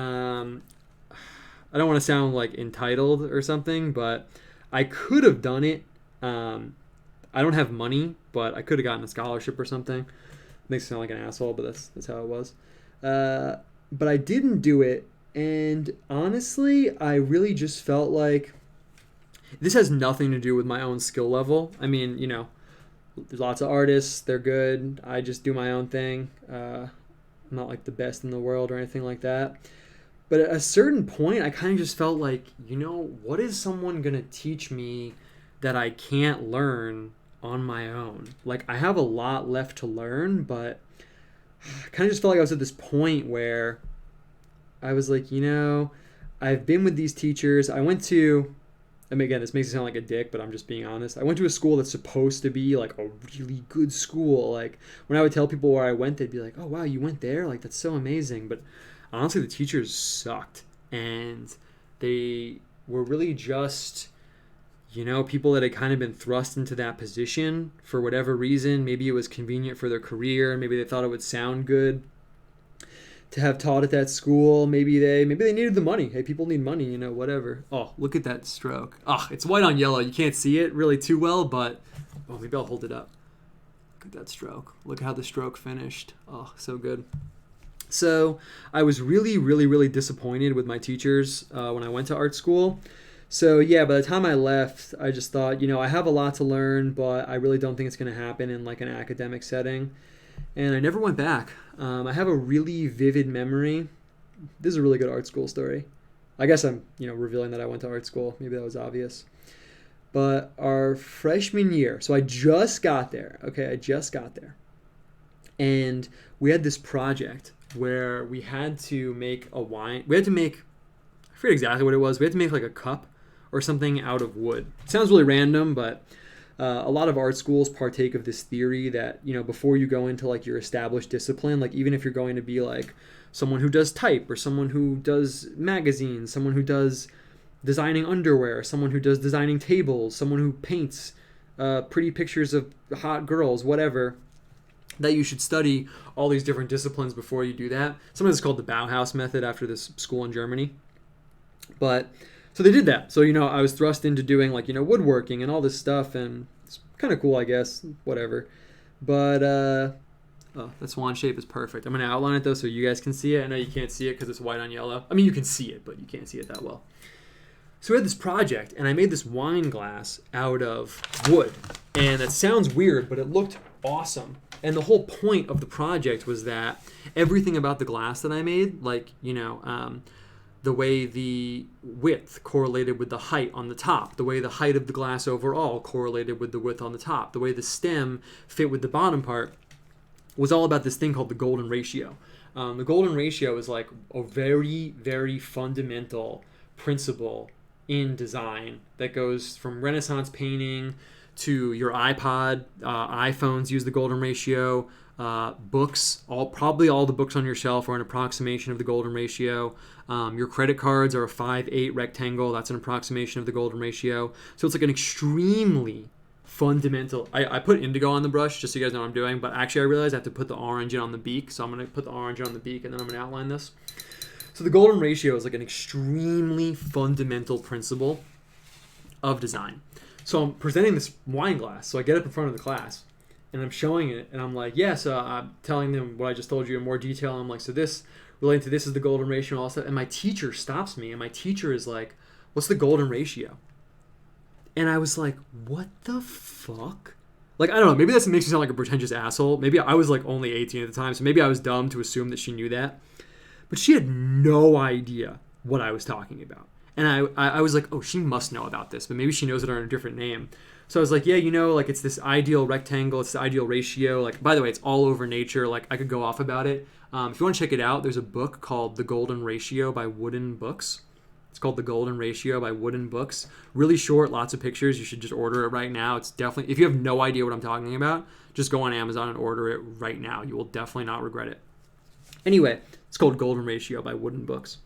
don't want to sound like entitled or something, but I could have done it. I don't have money, but I could have gotten a scholarship or something. Makes me sound like an asshole, but that's how it was. But I didn't do it. And honestly, I really just felt like this has nothing to do with my own skill level. I mean, you know, there's lots of artists. They're good. I just do my own thing. I'm not like the best in the world or anything like that. But at a certain point, I kind of just felt like, you know, what is someone going to teach me that I can't learn on my own. Like, I have a lot left to learn, but I kind of just felt like I was at this point where I was like, I've been with these teachers. I went to, I mean, again, this makes it sound like a dick, but I'm just being honest. I went to a school that's supposed to be like a really good school. Like, when I would tell people where I went, they'd be like, oh, wow, you went there? Like, that's so amazing. But honestly, the teachers sucked. And they were really just, people that had kind of been thrust into that position for whatever reason. Maybe it was convenient for their career. Maybe they thought it would sound good to have taught at that school. Maybe they needed the money. Hey, people need money, whatever. Oh, look at that stroke. Oh, it's white on yellow. You can't see it really too well, but maybe I'll hold it up. Look at that stroke. Look at how the stroke finished. Oh, so good. So I was really, really, really disappointed with my teachers when I went to art school. So yeah, by the time I left, I just thought, I have a lot to learn, but I really don't think it's going to happen in like an academic setting. And I never went back. I have a really vivid memory. This is a really good art school story. I guess I'm, revealing that I went to art school. Maybe that was obvious. But our freshman year, so I just got there. Okay, I just got there. And we had this project where we had to make a wine. We had to make, I forget exactly what it was. We had to make like a cup or something out of wood. It sounds really random, but a lot of art schools partake of this theory that, before you go into like your established discipline, like even if you're going to be like someone who does type or someone who does magazines, someone who does designing underwear, someone who does designing tables, someone who paints pretty pictures of hot girls, whatever, that you should study all these different disciplines before you do that. Sometimes it's called the Bauhaus method after this school in Germany. But so they did that. So, I was thrust into doing like, woodworking and all this stuff, and it's kind of cool, I guess, whatever. But, that swan shape is perfect. I'm going to outline it though so you guys can see it. I know you can't see it because it's white on yellow. I mean, you can see it, but you can't see it that well. So we had this project, and I made this wine glass out of wood. And that sounds weird, but it looked awesome. And the whole point of the project was that everything about the glass that I made, like, the way the width correlated with the height on the top, the way the height of the glass overall correlated with the width on the top, the way the stem fit with the bottom part, was all about this thing called the golden ratio. The golden ratio is like a very, very fundamental principle in design that goes from Renaissance painting to your iPod. iPhones use the golden ratio. Books, probably all the books on your shelf are an approximation of the golden ratio. Your credit cards are a 5/8 rectangle. That's an approximation of the golden ratio. So it's like an extremely fundamental. I put indigo on the brush just so you guys know what I'm doing, but actually I realized I have to put the orange in on the beak. So I'm going to put the orange on the beak and then I'm going to outline this. So the golden ratio is like an extremely fundamental principle of design. So I'm presenting this wine glass. So I get up in front of the class and I'm showing it, and I'm like, so I'm telling them what I just told you in more detail. I'm like, so this, relating to this is the golden ratio and all that stuff. And my teacher stops me, and my teacher is like, what's the golden ratio? And I was like, what the fuck? Like, I don't know, maybe that makes me sound like a pretentious asshole. Maybe I was like only 18 at the time, so maybe I was dumb to assume that she knew that. But she had no idea what I was talking about. And I was like, oh, she must know about this, but maybe she knows it under a different name. So I was like, like it's this ideal rectangle, it's the ideal ratio. Like, by the way, it's all over Nature. Like, I could go off about it. If you want to check it out, there's a book called The Golden Ratio by Wooden Books. It's called The Golden Ratio by Wooden Books. Really short, lots of pictures. You should just order it right now. It's definitely, if you have no idea what I'm talking about, just go on Amazon and order it right now. You will definitely not regret it. Anyway, it's called Golden Ratio by Wooden Books.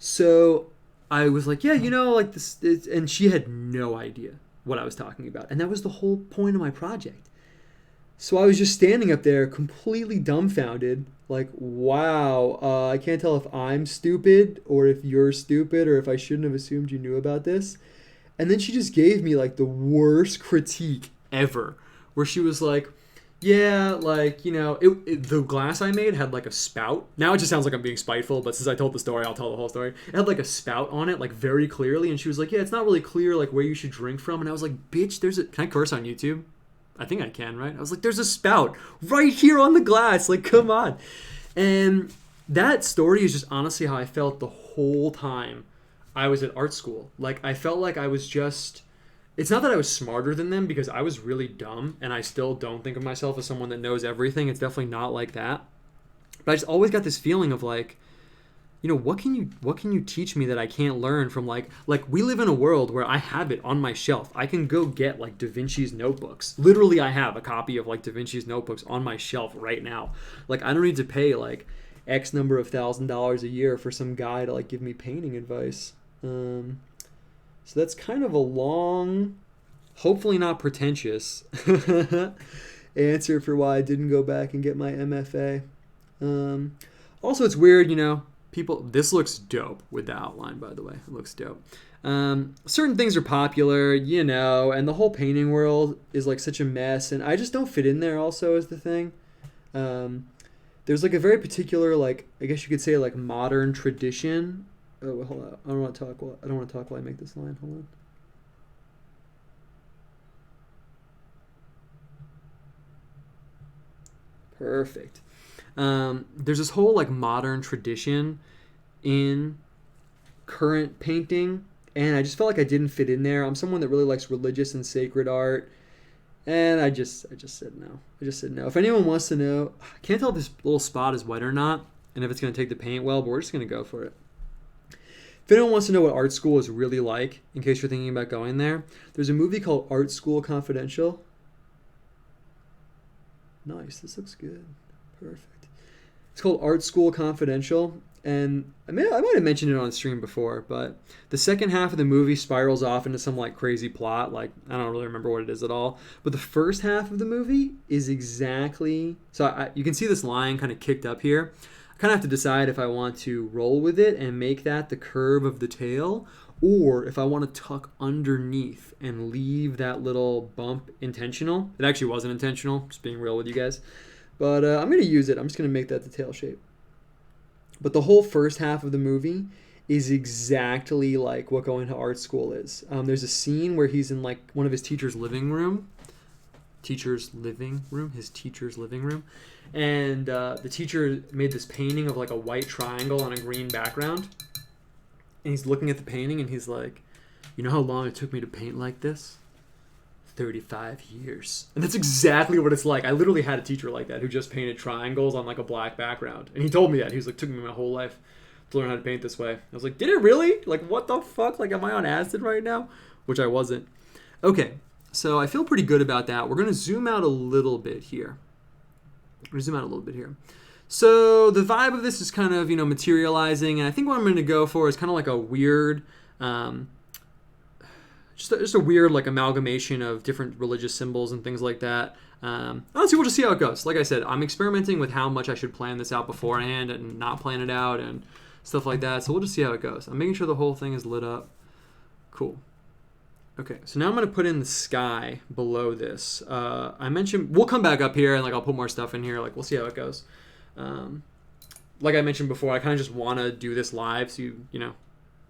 So I was like, like this, and she had no idea what I was talking about. And that was the whole point of my project. So I was just standing up there completely dumbfounded, like, wow, I can't tell if I'm stupid or if you're stupid or if I shouldn't have assumed you knew about this. And then she just gave me like the worst critique ever, where she was like, the glass I made had like a spout. Now it just sounds like I'm being spiteful, but since I told the story, I'll tell the whole story. It had like a spout on it, like very clearly, and she was like, it's not really clear like where you should drink from. And I was like, bitch, can I curse on YouTube? I think I can, right? I was like, there's a spout right here on the glass, like, come on. And that story is just honestly how I felt the whole time I was at art school. Like, I felt like I was just It's not that I was smarter than them, because I was really dumb, and I still don't think of myself as someone that knows everything. It's definitely not like that. But I just always got this feeling of like, what can you teach me that I can't learn from like we live in a world where I have it on my shelf. I can go get like Da Vinci's notebooks. Literally, I have a copy of like Da Vinci's notebooks on my shelf right now. Like, I don't need to pay like X number of $1,000 a year for some guy to like give me painting advice. So that's kind of a long, hopefully not pretentious answer for why I didn't go back and get my MFA. Also, it's weird, people, this looks dope with the outline, by the way. It looks dope. Certain things are popular, and the whole painting world is like such a mess, and I just don't fit in there also, is the thing. There's like a very particular, like, I guess you could say, like, modern tradition. Oh, hold on. I don't want to talk while I make this line. Hold on. Perfect. There's this whole like modern tradition in current painting, and I just felt like I didn't fit in there. I'm someone that really likes religious and sacred art, and I just said no. I just said no. If anyone wants to know, I can't tell if this little spot is wet or not, and if it's going to take the paint well, but we're just going to go for it. If anyone wants to know what art school is really like, in case you're thinking about going there, there's a movie called Art School Confidential. Nice, this looks good. Perfect. It's called Art School Confidential, and I might have mentioned it on stream before, but the second half of the movie spirals off into some like crazy plot. Like, I don't really remember what it is at all, but the first half of the movie is exactly, so you can see this line kind of kicked up here. I kind of have to decide if I want to roll with it and make that the curve of the tail, or if I want to tuck underneath and leave that little bump intentional. It actually wasn't intentional, just being real with you guys. But I'm going to use it. I'm just going to make that the tail shape. But the whole first half of the movie is exactly like what going to art school is. There's a scene where he's in like one of his teacher's living room. His teacher's living room. And the teacher made this painting of like a white triangle on a green background. And he's looking at the painting and he's like, you know how long it took me to paint like this? 35 years. And that's exactly what it's like. I literally had a teacher like that who just painted triangles on like a black background. And he told me that. He was like, took me my whole life to learn how to paint this way. I was like, did it really? Like, what the fuck? Like, am I on acid right now? Which I wasn't. Okay, so I feel pretty good about that. We're going to zoom out a little bit here. So the vibe of this is kind of, materializing. And I think what I'm going to go for is kind of like a weird... Just a weird like amalgamation of different religious symbols and things like that. Honestly, we'll just see how it goes. Like I said, I'm experimenting with how much I should plan this out beforehand and not plan it out and stuff like that. So we'll just see how it goes. I'm making sure the whole thing is lit up. Cool. Okay, so now I'm going to put in the sky below this. I mentioned, we'll come back up here and like I'll put more stuff in here. Like we'll see how it goes. Like I mentioned before, I kind of just want to do this live so you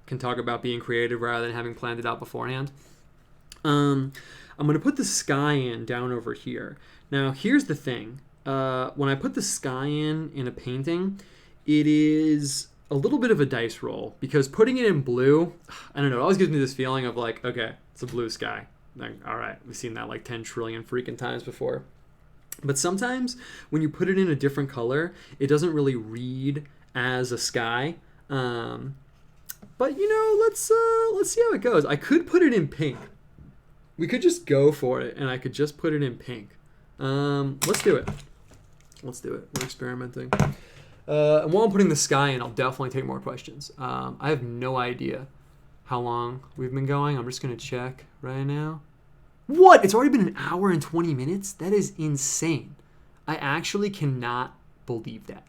can talk about being creative rather than having planned it out beforehand. I'm going to put the sky in down over here. Now, here's the thing. When I put the sky in a painting, it is a little bit of a dice roll because putting it in blue, I don't know, it always gives me this feeling of like, okay, it's a blue sky. Like, all right, we've seen that like 10 trillion freaking times before. But sometimes when you put it in a different color, it doesn't really read as a sky. But let's see how it goes. I could put it in pink. We could just go for it, and I could just put it in pink. Let's do it. We're experimenting. And while I'm putting the sky in, I'll definitely take more questions. I have no idea how long we've been going. I'm just gonna check right now. What? It's already been an hour and 20 minutes? That is insane. I actually cannot believe that.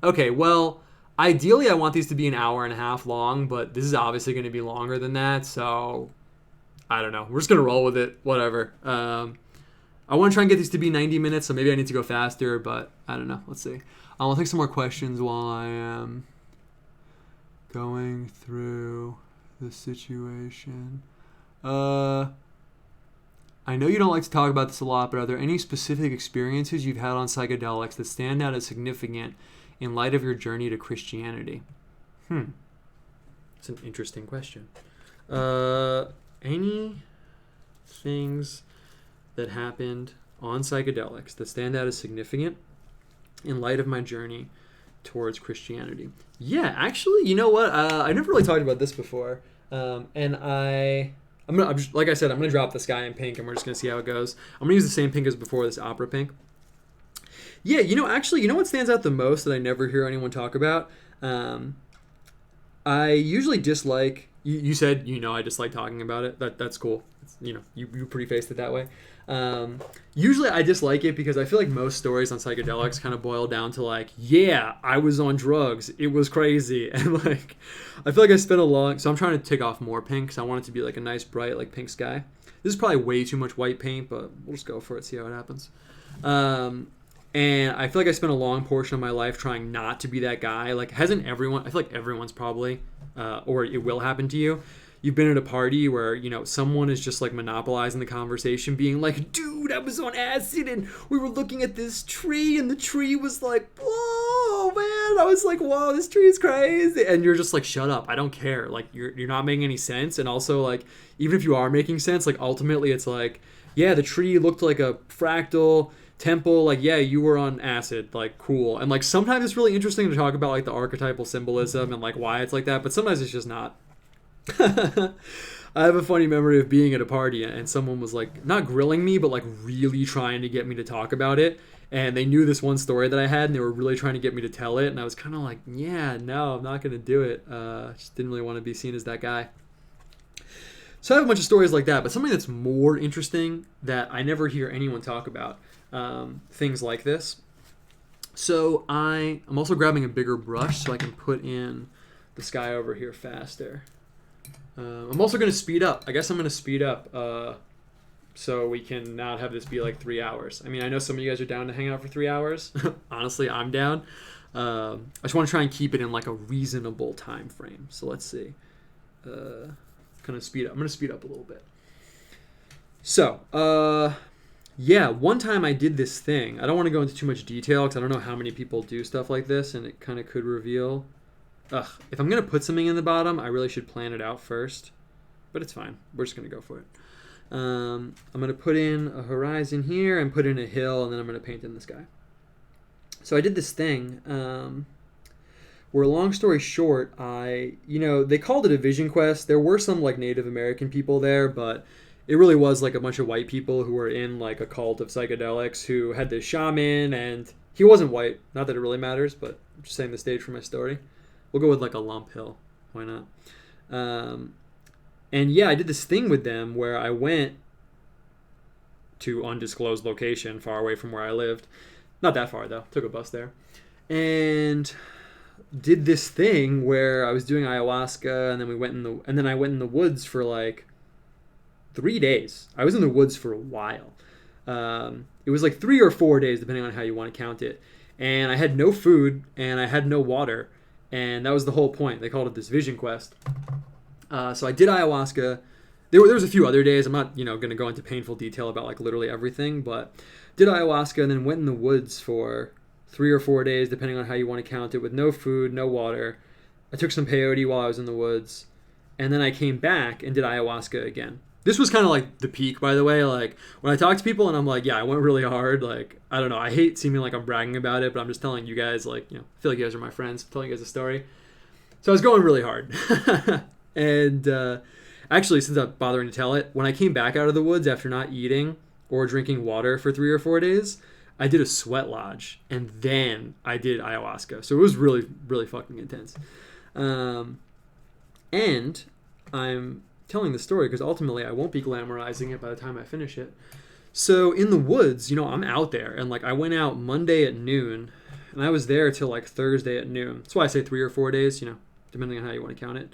Okay, well. Ideally, I want these to be an hour and a half long, but this is obviously going to be longer than that, so I don't know. We're just going to roll with it, whatever. I want to try and get these to be 90 minutes, so maybe I need to go faster, but I don't know. Let's see. I'll take some more questions while I am going through the situation. I know you don't like to talk about this a lot, but are there any specific experiences you've had on psychedelics that stand out as significant in light of your journey to Christianity? It's an interesting question. Any things that happened on psychedelics that stand out as significant in light of my journey towards Christianity. Yeah, actually, you know what? I never really talked about this before, and I'm just, like I said, I'm gonna drop this guy in pink, and we're just gonna see how it goes. I'm gonna use the same pink as before, this opera pink. Yeah, actually, you know what stands out the most that I never hear anyone talk about? I usually dislike. You said I dislike talking about it. That's cool. You prefaced it that way. Usually I dislike it because I feel like most stories on psychedelics kind of boil down to like, yeah, I was on drugs, it was crazy, and like I feel like I spent so I'm trying to take off more pink because I want it to be like a nice bright like pink sky. This is probably way too much white paint, but we'll just go for it, see how it happens. And I feel like I spent a long portion of my life trying not to be that guy. Like, hasn't everyone? I feel like everyone's probably, or it will happen to you. You've been at a party where, someone is just like monopolizing the conversation, being like, dude, I was on acid and we were looking at this tree and the tree was like, whoa, man. I was like, whoa, this tree is crazy. And you're just like, shut up. I don't care. Like, you're not making any sense. And also, like, even if you are making sense, like, ultimately it's like, yeah, the tree looked like a fractal temple, like, yeah, you were on acid, like, cool. And like sometimes it's really interesting to talk about like the archetypal symbolism and like why it's like that, but sometimes it's just not. I have a funny memory of being at a party and someone was like not grilling me but like really trying to get me to talk about it, and they knew this one story that I had and they were really trying to get me to tell it, and I was kind of like, yeah, no, I'm not gonna do it. Just didn't really want to be seen as that guy. So I have a bunch of stories like that, but something that's more interesting that I never hear anyone talk about, things like this. So I'm also grabbing a bigger brush so I can put in the sky over here faster. I'm also going to speed up. I guess I'm going to speed up so we can not have this be like 3 hours. I mean, I know some of you guys are down to hang out for 3 hours. Honestly, I'm down. I just want to try and keep it in like a reasonable time frame. So let's see. I'm going to speed up a little bit. So, yeah, one time I did this thing. I don't want to go into too much detail because I don't know how many people do stuff like this, and it kind of could reveal. If I'm going to put something in the bottom, I really should plan it out first. But it's fine. We're just going to go for it. I'm going to put in a horizon here and put in a hill, and then I'm going to paint in the sky. So I did this thing where, long story short, they called it a vision quest. There were some like Native American people there, but it really was like a bunch of white people who were in like a cult of psychedelics who had this shaman, and he wasn't white. Not that it really matters, but I'm just setting the stage for my story. We'll go with like a lump hill. Why not? And yeah, I did this thing with them where I went to undisclosed location far away from where I lived. Not that far though. Took a bus there. And did this thing where I was doing ayahuasca, and then I went in the woods for like 3 days. I was in the woods for a while. It was like 3 or 4 days, depending on how you want to count it. And I had no food and I had no water. And that was the whole point. They called it this vision quest. So I did ayahuasca. There was a few other days. I'm not, going to go into painful detail about like literally everything, but did ayahuasca and then went in the woods for 3 or 4 days, depending on how you want to count it, with no food, no water. I took some peyote while I was in the woods. And then I came back and did ayahuasca again. This was kind of like the peak, by the way. Like when I talk to people and I'm like, yeah, I went really hard. Like, I don't know. I hate seeming like I'm bragging about it, but I'm just telling you guys, like, I feel like you guys are my friends. I'm telling you guys a story. So I was going really hard. And actually, since I'm bothering to tell it, when I came back out of the woods after not eating or drinking water for 3 or 4 days, I did a sweat lodge and then I did ayahuasca. So it was really, really fucking intense. And I'm telling the story because ultimately I won't be glamorizing it by the time I finish it. So in the woods, I'm out there, and like I went out Monday at noon and I was there till like Thursday at noon. That's why I say 3 or 4 days, depending on how you want to count it.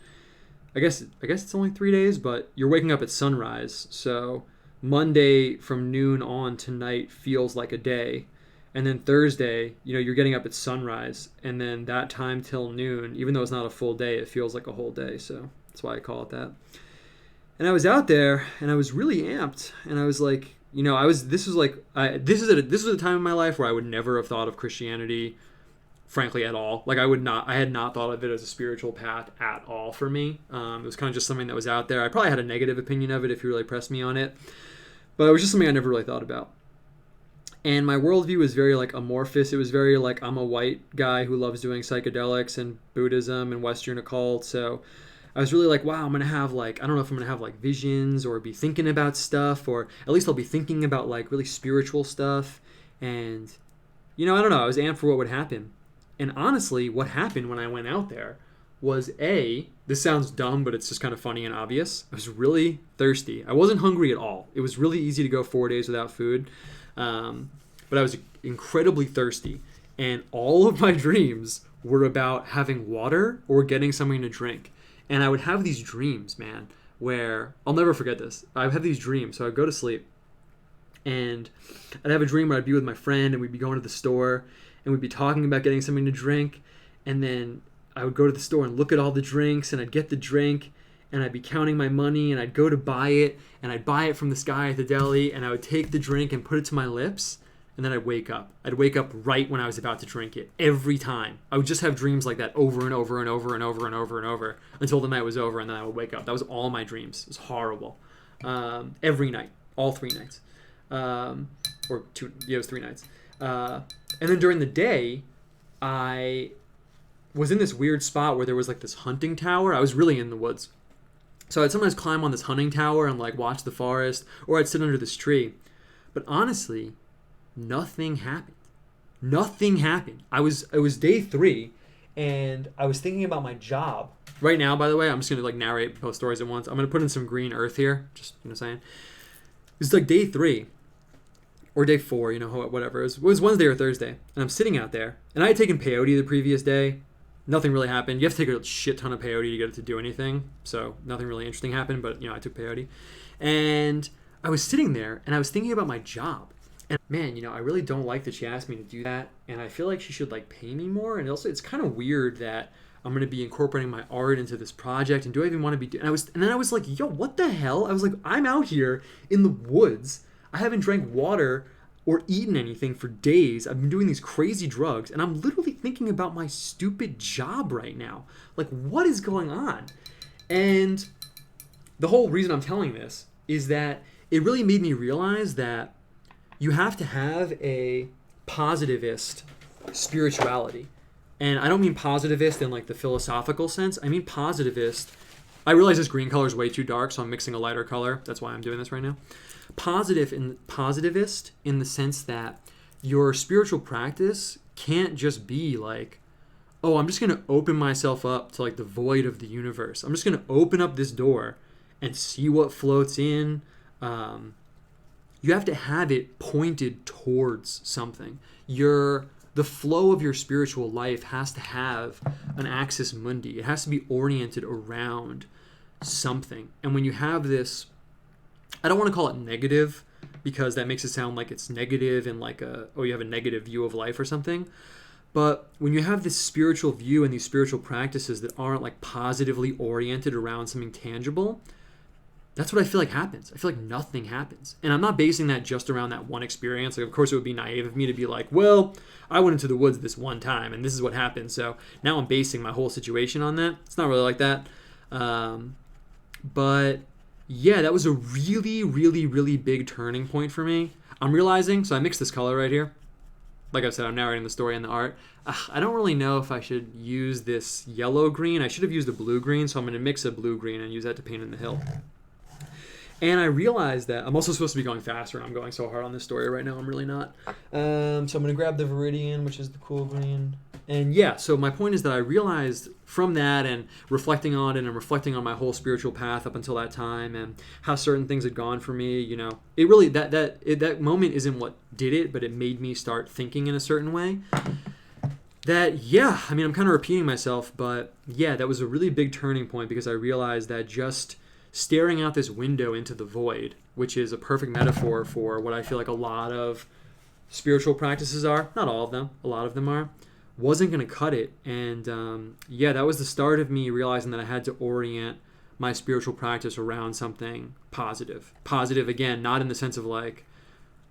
I guess it's only 3 days, but you're waking up at sunrise. So Monday from noon on to night feels like a day. And then Thursday, you're getting up at sunrise, and then that time till noon, even though it's not a full day, it feels like a whole day. So that's why I call it that. And I was out there, and I was really amped, and I was like, this was a time in my life where I would never have thought of Christianity frankly, at all. Like I had not thought of it as a spiritual path at all for me. It was kind of just something that was out there. I probably had a negative opinion of it if you really pressed me on it, but it was just something I never really thought about. And my worldview was very like amorphous. It was very like, I'm a white guy who loves doing psychedelics and Buddhism and Western occult. So I was really like, wow, I'm going to have like, I don't know if I'm going to have like visions or be thinking about stuff, or at least I'll be thinking about like really spiritual stuff. And, I don't know. I was amped for what would happen. And honestly, what happened when I went out there was this sounds dumb, but it's just kind of funny and obvious. I was really thirsty. I wasn't hungry at all. It was really easy to go 4 days without food. But I was incredibly thirsty. And all of my dreams were about having water or getting something to drink. And I would have these dreams, man, where I'll never forget this. I would have these dreams. So I'd go to sleep and I'd have a dream where I'd be with my friend and we'd be going to the store and we'd be talking about getting something to drink. And then I would go to the store and look at all the drinks and I'd get the drink and I'd be counting my money and I'd go to buy it and I'd buy it from this guy at the deli and I would take the drink and put it to my lips. And then I'd wake up. I'd wake up right when I was about to drink it. Every time. I would just have dreams like that over and over and over and over and over and over until the night was over, and then I would wake up. That was all my dreams. It was horrible. Every night. All 3 nights. Or 2, it was 3 nights. And then during the day, I was in this weird spot where there was like this hunting tower. I was really in the woods. So I'd sometimes climb on this hunting tower and like watch the forest, or I'd sit under this tree. But honestly, nothing happened. Nothing happened. It was day 3, and I was thinking about my job. Right now, by the way, I'm just gonna like narrate both stories at once. I'm gonna put in some green earth here. Just what I'm saying. It's like day 3 or day 4, whatever. It was Wednesday or Thursday, and I'm sitting out there, and I had taken peyote the previous day. Nothing really happened. You have to take a shit ton of peyote to get it to do anything. So nothing really interesting happened, but I took peyote, and I was sitting there, and I was thinking about my job. And man, I really don't like that she asked me to do that, and I feel like she should like pay me more. And also, it's kind of weird that I'm going to be incorporating my art into this project, and do I even want to be? And then I was like, yo, what the hell? I was like, I'm out here in the woods. I haven't drank water or eaten anything for days. I've been doing these crazy drugs, and I'm literally thinking about my stupid job right now. Like, what is going on? And the whole reason I'm telling this is that it really made me realize that you have to have a positivist spirituality. And I don't mean positivist in like the philosophical sense. I mean positivist. I realize this green color is way too dark, so I'm mixing a lighter color. That's why I'm doing this right now. Positivist in the sense that your spiritual practice can't just be like, oh, I'm just going to open myself up to like the void of the universe. I'm just going to open up this door and see what floats in. You have to have it pointed towards something. The flow of your spiritual life has to have an axis mundi. It has to be oriented around something. And when you have this, I don't want to call it negative because that makes it sound like it's negative and like you have a negative view of life or something. But when you have this spiritual view and these spiritual practices that aren't like positively oriented around something tangible, that's what I feel like happens. I feel like nothing happens. And I'm not basing that just around that one experience. Like, of course, it would be naive of me to be like, well, I went into the woods this one time and this is what happened. So now I'm basing my whole situation on that. It's not really like that. But yeah, that was a really, really, really big turning point for me. I'm realizing, so I mixed this color right here. Like I said, I'm narrating the story and the art. I don't really know if I should use this yellow green. I should have used a blue green. So I'm going to mix a blue green and use that to paint in the hill. And I realized that I'm also supposed to be going faster, and I'm going so hard on this story right now. I'm really not. So I'm going to grab the Viridian, which is the cool green. And yeah, so my point is that I realized from that and reflecting on it and reflecting on my whole spiritual path up until that time and how certain things had gone for me, it really, that moment isn't what did it, but it made me start thinking in a certain way. That, yeah, I mean, I'm kind of repeating myself, but yeah, that was a really big turning point because I realized that just staring out this window into the void, which is a perfect metaphor for what I feel like a lot of spiritual practices are, not all of them, a lot of them are, wasn't going to cut it. And yeah, that was the start of me realizing that I had to orient my spiritual practice around something positive. Positive, again, not in the sense of like,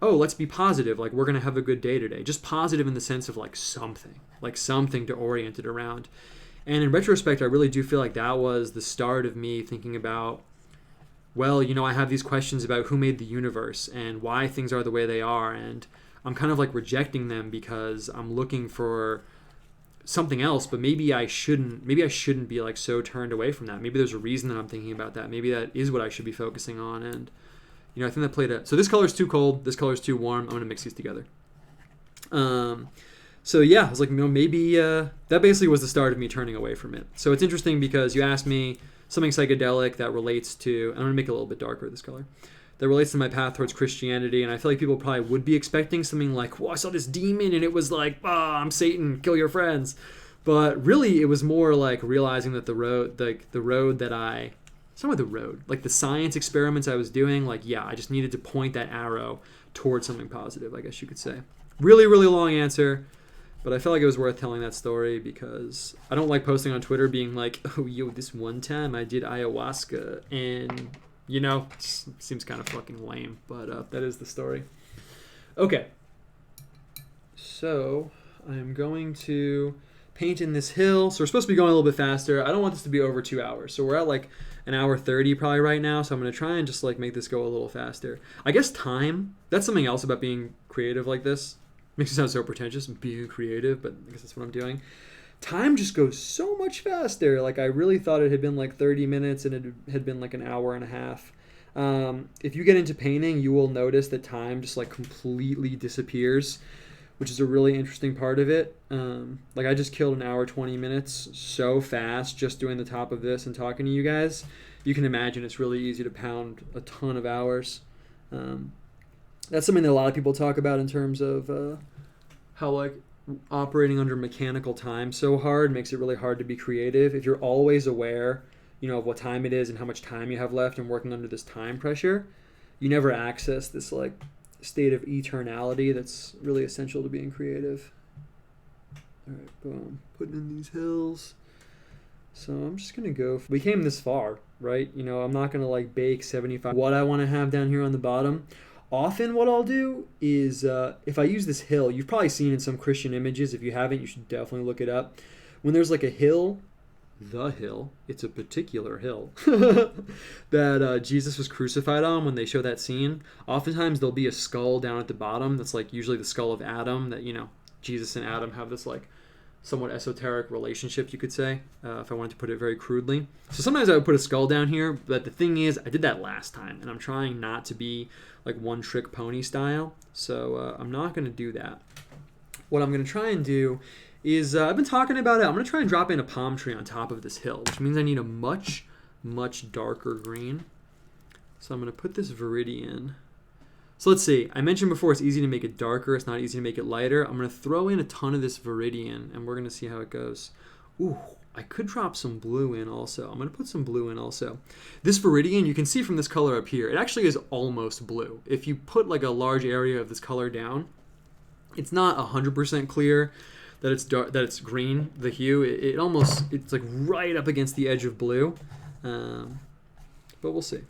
oh, let's be positive, like we're gonna have a good day today. Just positive in the sense of like something to orient it around. And in retrospect, I really do feel like that was the start of me thinking about, well, I have these questions about who made the universe and why things are the way they are, and I'm kind of like rejecting them because I'm looking for something else, but maybe I shouldn't be like so turned away from that. Maybe there's a reason that I'm thinking about that. Maybe that is what I should be focusing on. And I think that played a, so this color is too cold, this color is too warm. I'm going to mix these together. So yeah, I was like, maybe that basically was the start of me turning away from it. So it's interesting because you asked me something psychedelic that relates to, I'm going to make it a little bit darker, this color, that relates to my path towards Christianity. And I feel like people probably would be expecting something like, whoa, I saw this demon and it was like, I'm Satan, kill your friends. But really, it was more like realizing that the road that I, it's not the road, like the science experiments I was doing, like, yeah, I just needed to point that arrow towards something positive, I guess you could say. Really, really long answer. But I felt like it was worth telling that story because I don't like posting on Twitter being like, oh, this one time I did ayahuasca and, it seems kind of fucking lame. But that is the story. Okay. So I'm going to paint in this hill. So we're supposed to be going a little bit faster. I don't want this to be over 2 hours. So we're at like an hour 30 probably right now. So I'm going to try and just like make this go a little faster. I guess time, that's something else about being creative like this. Makes it sound so pretentious, being creative, but I guess that's what I'm doing. Time just goes so much faster. Like I really thought it had been like 30 minutes and it had been like an hour and a half. If you get into painting, you will notice that time just like completely disappears, which is a really interesting part of it. Like I just killed an hour 20 minutes so fast just doing the top of this and talking to you guys. You can imagine it's really easy to pound a ton of hours. That's something that a lot of people talk about in terms of how like operating under mechanical time so hard makes it really hard to be creative. If you're always aware, of what time it is and how much time you have left and working under this time pressure, you never access this like state of eternality that's really essential to being creative. All right, boom. Putting in these hills. So I'm just going to go. We came this far, right? I'm not going to like bake 75. What I want to have down here on the bottom. Often what I'll do is, if I use this hill, you've probably seen in some Christian images. If you haven't, you should definitely look it up. When there's like a hill, it's a particular hill, that Jesus was crucified on when they show that scene. Oftentimes there'll be a skull down at the bottom that's like usually the skull of Adam, that, Jesus and Adam have this like somewhat esoteric relationship, you could say, if I wanted to put it very crudely. So sometimes I would put a skull down here, but the thing is, I did that last time, and I'm trying not to be like one trick pony style, so I'm not going to do that. What I'm going to try and do is, I've been talking about it, I'm going to try and drop in a palm tree on top of this hill, which means I need a much, much darker green. So I'm going to put this viridian. So let's see, I mentioned before it's easy to make it darker, it's not easy to make it lighter. I'm going to throw in a ton of this viridian, and we're going to see how it goes. Ooh, I could drop some blue in also. I'm going to put some blue in also. This viridian, you can see from this color up here, it actually is almost blue. If you put like a large area of this color down, it's not 100% clear that it's dark, that it's green, the hue. It's like right up against the edge of blue. But we'll see.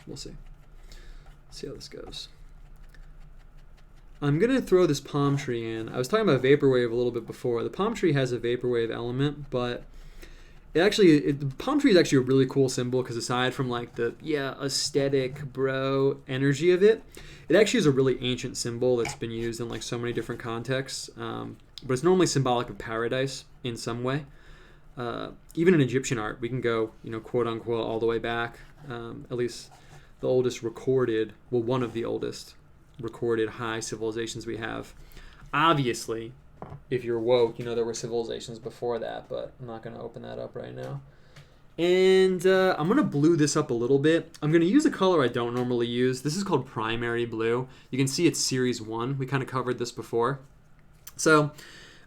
Let's see how this goes. I'm going to throw this palm tree in. I was talking about vaporwave a little bit before. The palm tree has a vaporwave element, but the palm tree is actually a really cool symbol because aside from like the, aesthetic bro energy of it, it actually is a really ancient symbol that's been used in like so many different contexts. But it's normally symbolic of paradise in some way. Even in Egyptian art, we can go, quote unquote, all the way back. At least the oldest recorded, one of the oldest recorded high civilizations we have. Obviously, if you're woke, there were civilizations before that, but I'm not going to open that up right now. And I'm going to blue this up a little bit. I'm going to use a color I don't normally use. This is called primary blue. You can see it's series 1. We kind of covered this before. So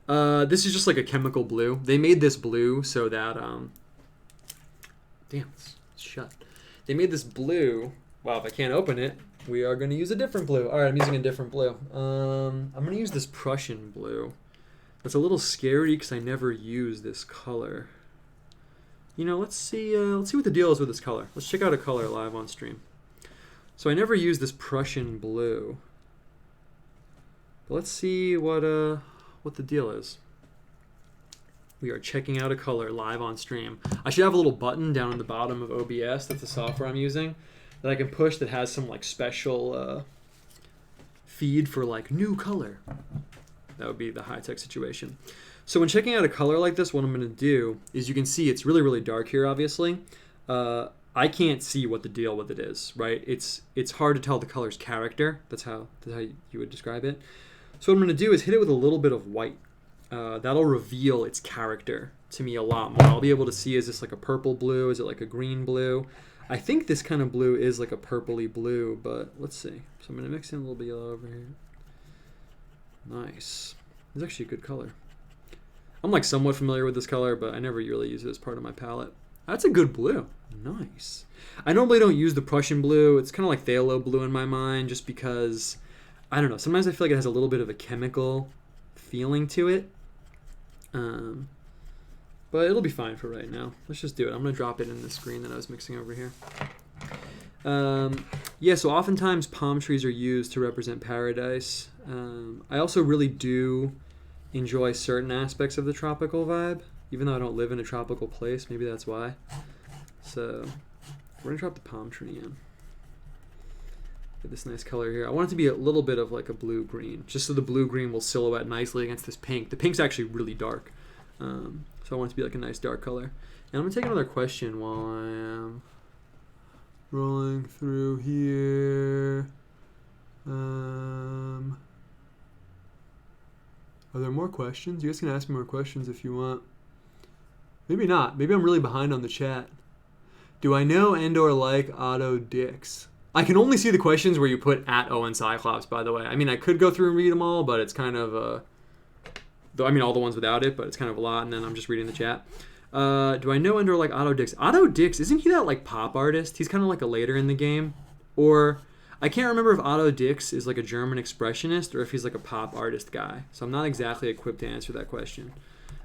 this is just like a chemical blue. They made this blue so that, damn, it's shut. They made this blue. Wow, if I can't open it, we are going to use a different blue. All right, I'm using a different blue. I'm going to use this Prussian blue. That's a little scary because I never use this color. Let's see what the deal is with this color. Let's check out a color live on stream. So I never use this Prussian blue. Let's see what the deal is. We are checking out a color live on stream. I should have a little button down in the bottom of OBS, that's the software I'm using, that I can push that has some like special feed for like new color. That would be the high-tech situation. So when checking out a color like this, what I'm going to do is, you can see it's really, really dark here, obviously. I can't see what the deal with it is, right? It's hard to tell the color's character. That's how you would describe it. So what I'm going to do is hit it with a little bit of white. That'll reveal its character to me a lot more. I'll be able to see, is this like a purple blue? Is it like a green blue? I think this kind of blue is like a purpley blue, but let's see. So I'm going to mix in a little bit of yellow over here. Nice. It's actually a good color. I'm like somewhat familiar with this color, but I never really use it as part of my palette. That's a good blue. Nice. I normally don't use the Prussian blue. It's kind of like phthalo blue in my mind, just because, I don't know, sometimes I feel like it has a little bit of a chemical feeling to it. But it'll be fine for right now. Let's just do it. I'm going to drop it in the screen that I was mixing over here. Yeah, so oftentimes palm trees are used to represent paradise. I also really do enjoy certain aspects of the tropical vibe, even though I don't live in a tropical place. Maybe that's why. So we're going to drop the palm tree in. Get this nice color here. I want it to be a little bit of like a blue-green, just so the blue-green will silhouette nicely against this pink. The pink's actually really dark, so I want it to be like a nice dark color. And I'm going to take another question while I am rolling through here. Are there more questions? You guys can ask me more questions if you want. Maybe not. Maybe I'm really behind on the chat. Do I know and or like Otto Dix? I can only see the questions where you put at Owen Cyclops, by the way. I mean, I could go through and read them all, but it's kind of, I mean, all the ones without it, but it's kind of a lot, and then I'm just reading the chat. Do I know and or like Otto Dix? Otto Dix, isn't he that, like, pop artist? He's kind of like a later in the game. Or, I can't remember if Otto Dix is like a German expressionist or if he's like a pop artist guy. So I'm not exactly equipped to answer that question.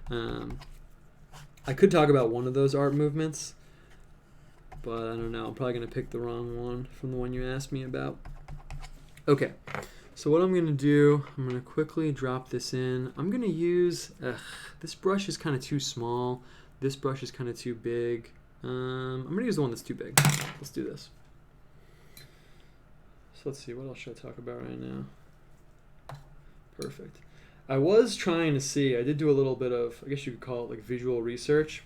I could talk about one of those art movements, but I don't know. I'm probably going to pick the wrong one from the one you asked me about. Okay, so what I'm going to do, I'm going to quickly drop this in. I'm going to use, this brush is kind of too small. This brush is kind of too big. I'm going to use the one that's too big. Let's do this. So let's see, what else should I talk about right now? Perfect. I was trying to see, I did do a little bit of, I guess you could call it like visual research.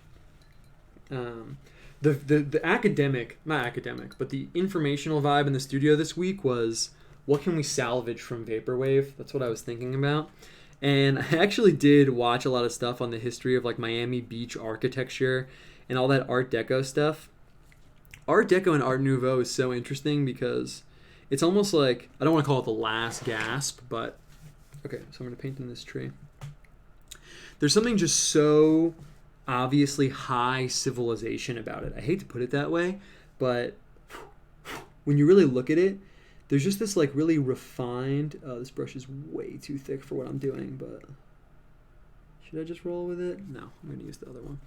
The academic, not academic, but the informational vibe in the studio this week was, what can we salvage from Vaporwave? That's what I was thinking about. And I actually did watch a lot of stuff on the history of like Miami Beach architecture and all that Art Deco stuff. Art Deco and Art Nouveau is so interesting because it's almost like, I don't want to call it the last gasp, but okay, so I'm going to paint in this tree. There's something just so obviously high civilization about it. I hate to put it that way, but when you really look at it, there's just this like really refined, this brush is way too thick for what I'm doing, but should I just roll with it? No, I'm going to use the other one.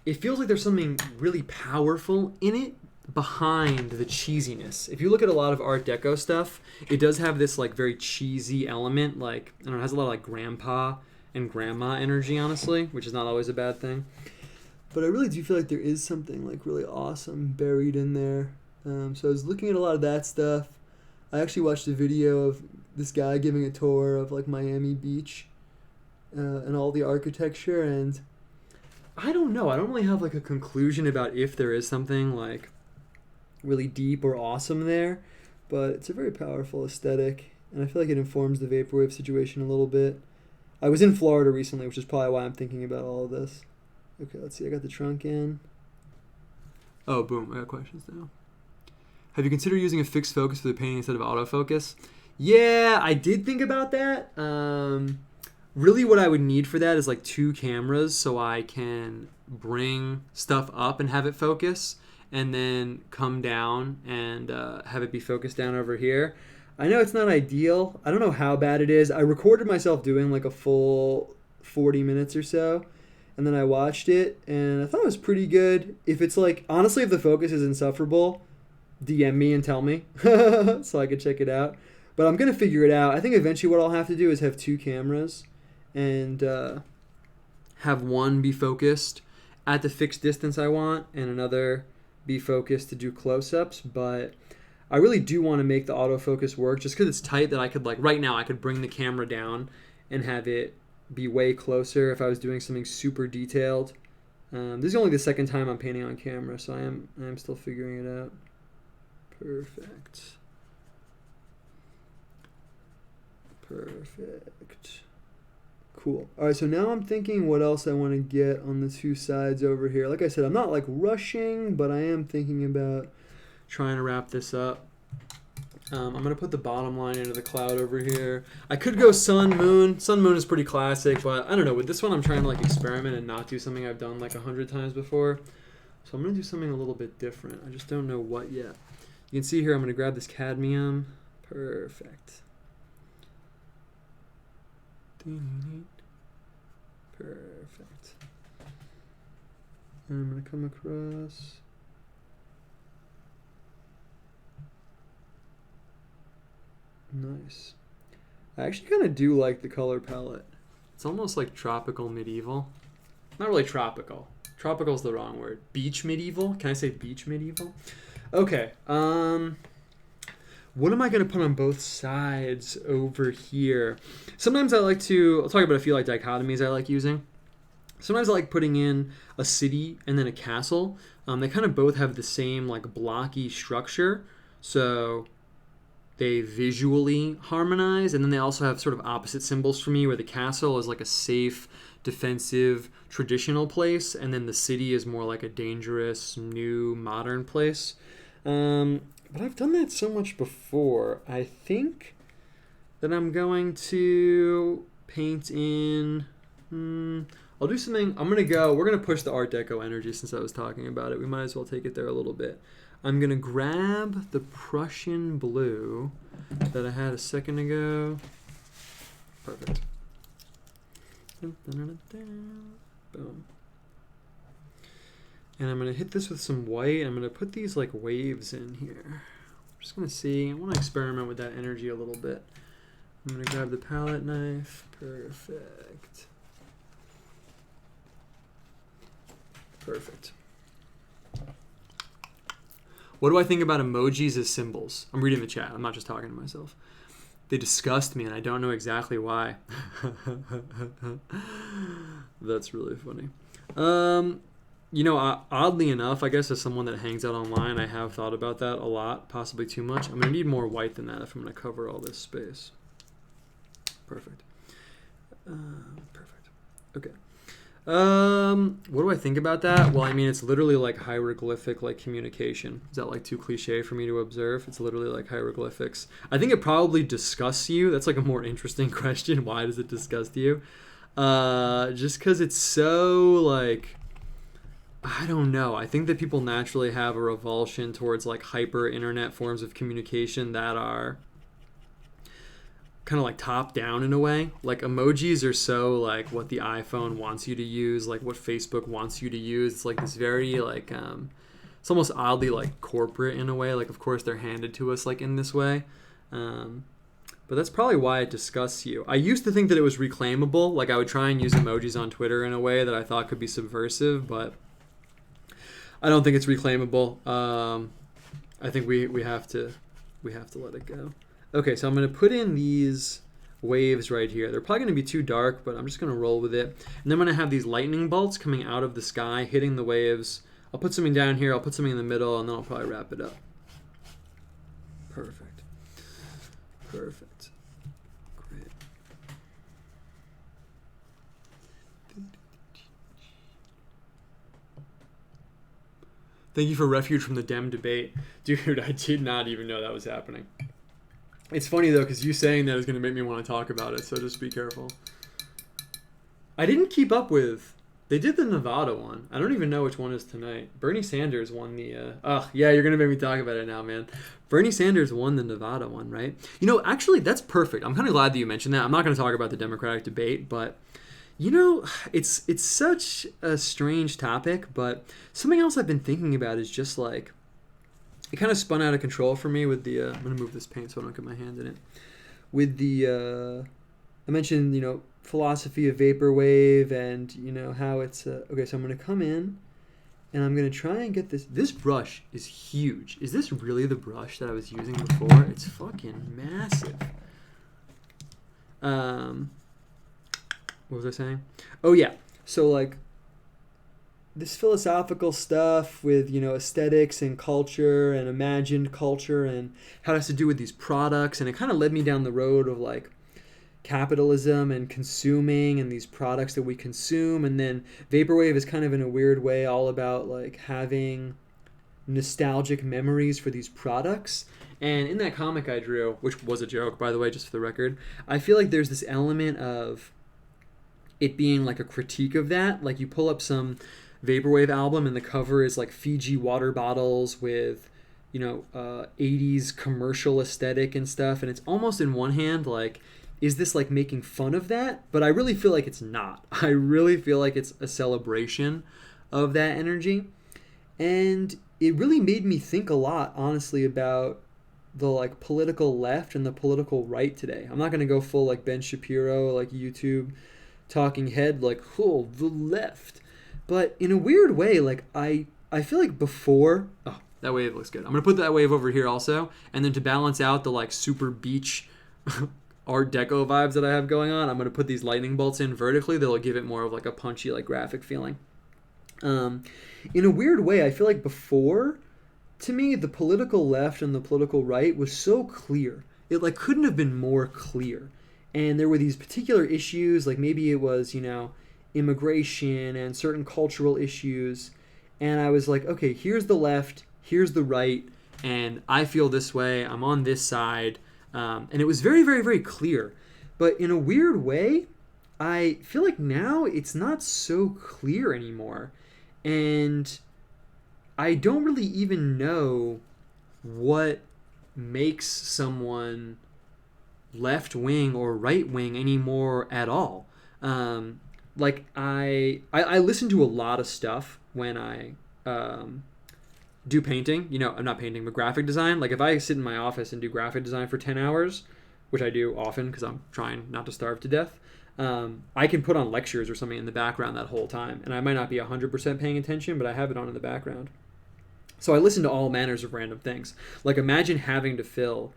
It feels like there's something really powerful in it behind the cheesiness. If you look at a lot of Art Deco stuff, it does have this like very cheesy element, like, I don't know, it has a lot of like grandpa and grandma energy, honestly, which is not always a bad thing. But I really do feel like there is something like really awesome buried in there. So I was looking at a lot of that stuff. I actually watched a video of this guy giving a tour of like Miami Beach and all the architecture, and I don't know. I don't really have like a conclusion about if there is something like really deep or awesome there, but it's a very powerful aesthetic, and I feel like it informs the Vaporwave situation a little bit. I was in Florida recently, which is probably why I'm thinking about all of this. Okay, let's see. I got the trunk in. Oh, boom. I got questions now. Have you considered using a fixed focus for the painting instead of autofocus? Yeah, I did think about that. Really what I would need for that is like 2 cameras so I can bring stuff up and have it focus, and then come down and have it be focused down over here. I know it's not ideal. I don't know how bad it is. I recorded myself doing like a full 40 minutes or so, and then I watched it, and I thought it was pretty good. If it's like, honestly, if the focus is insufferable, DM me and tell me so I could check it out. But I'm going to figure it out. I think eventually what I'll have to do is have 2 cameras and have one be focused at the fixed distance I want and another be focused to do close-ups. But I really do want to make the autofocus work just because it's tight that I could, like, right now I could bring the camera down and have it be way closer if I was doing something super detailed. This is only the second time I'm painting on camera, so I am still figuring it out. Perfect. Cool. All right, so now I'm thinking what else I want to get on the 2 sides over here. Like I said, I'm not like rushing, but I am thinking about trying to wrap this up. I'm going to put the bottom line into the cloud over here. I could go sun, moon. Sun, moon is pretty classic, but I don't know. With this one, I'm trying to like experiment and not do something I've done like 100 times before. So I'm going to do something a little bit different. I just don't know what yet. You can see here, I'm going to grab this cadmium. Perfect. Perfect. And I'm going to come across. Nice. I actually kind of do like the color palette. It's almost like tropical medieval. Not really tropical. Tropical is the wrong word. Beach medieval? Can I say beach medieval? Okay. What am I going to put on both sides over here? Sometimes I like to, I'll talk about a few like dichotomies I like using. Sometimes I like putting in a city and then a castle. They kind of both have the same like blocky structure. So they visually harmonize, and then they also have sort of opposite symbols for me, where the castle is like a safe, defensive, traditional place, and then the city is more like a dangerous, new, modern place. But I've done that so much before. I think that I'm going to paint in... I'll do something... we're going to push the Art Deco energy since I was talking about it. We might as well take it there a little bit. I'm going to grab the Prussian blue that I had a second ago. Perfect. Boom. And I'm going to hit this with some white. I'm going to put these like waves in here. I'm just going to see. I want to experiment with that energy a little bit. I'm going to grab the palette knife. Perfect. Perfect. What do I think about emojis as symbols? I'm reading the chat. I'm not just talking to myself. They disgust me, and I don't know exactly why. That's really funny. You know, oddly enough, I guess as someone that hangs out online, I have thought about that a lot, possibly too much. I'm going to need more white than that if I'm going to cover all this space. Perfect. Perfect. Okay. What do I think about that? Well, I mean, it's literally like hieroglyphic, like communication. Is that like too cliche for me to observe? It's literally like hieroglyphics. I think it probably disgusts you. That's like a more interesting question. Why does it disgust you? Just because it's so like, I don't know. I think that people naturally have a revulsion towards like hyper internet forms of communication that are kind of like top down in a way. Like emojis are so like what the iPhone wants you to use, like what Facebook wants you to use. It's like this very like it's almost oddly like corporate in a way. Like of course they're handed to us like in this way. But that's probably why it disgusts you. I used to think that it was reclaimable. Like I would try and use emojis on Twitter in a way that I thought could be subversive, but I don't think it's reclaimable. I think we have to let it go. Okay, so I'm going to put in these waves right here. They're probably going to be too dark, but I'm just going to roll with it. And then I'm going to have these lightning bolts coming out of the sky, hitting the waves. I'll put something down here, I'll put something in the middle, and then I'll probably wrap it up. Perfect. Perfect. Great. Thank you for refuge from the Dem debate. Dude, I did not even know that was happening. It's funny, though, because you saying that is going to make me want to talk about it, so just be careful. I didn't keep up with... They did the Nevada one. I don't even know which one is tonight. Bernie Sanders won the... yeah, you're going to make me talk about it now, man. Bernie Sanders won the Nevada one, right? You know, actually, that's perfect. I'm kind of glad that you mentioned that. I'm not going to talk about the Democratic debate, but... You know, it's such a strange topic, but something else I've been thinking about is just like... it kind of spun out of control for me with the. I'm gonna move this paint so I don't get my hand in it. With the, I mentioned philosophy of vaporwave and how it's okay. So I'm gonna come in, and I'm gonna try and get this. This brush is huge. Is this really the brush that I was using before? It's fucking massive. What was I saying? Oh yeah. So like this philosophical stuff with aesthetics and culture and imagined culture and how it has to do with these products, and it kind of led me down the road of like capitalism and consuming and these products that we consume. And then vaporwave is kind of in a weird way all about like having nostalgic memories for these products. And in that comic I drew, which was a joke by the way, just for the record, I feel like there's this element of it being like a critique of that. Like you pull up some vaporwave album and the cover is like Fiji water bottles with 80s commercial aesthetic and stuff, and it's almost in one hand like, is this like making fun of that? But I really feel like it's not. I really feel like it's a celebration of that energy. And it really made me think a lot, honestly, about the like political left and the political right today. I'm not going to go full like Ben Shapiro, like YouTube talking head, like, oh, the left. But in a weird way, like I feel like before, oh, that wave looks good. I'm going to put that wave over here also. And then to balance out the like super beach Art Deco vibes that I have going on, I'm going to put these lightning bolts in vertically. That'll give it more of like a punchy, like graphic feeling. In a weird way, I feel like before, to me, the political left and the political right was so clear. It like couldn't have been more clear. And there were these particular issues, like maybe it was, immigration and certain cultural issues. And I was like, okay, here's the left, here's the right, and I feel this way, I'm on this side. And it was very, very, very clear. But in a weird way, I feel like now it's not so clear anymore. And I don't really even know what makes someone left wing or right wing anymore at all. Like I listen to a lot of stuff when I do painting. I'm not painting, but graphic design. Like if I sit in my office and do graphic design for 10 hours, which I do often because I'm trying not to starve to death, I can put on lectures or something in the background that whole time. And I might not be 100% paying attention, but I have it on in the background. So I listen to all manners of random things. Like imagine having to fill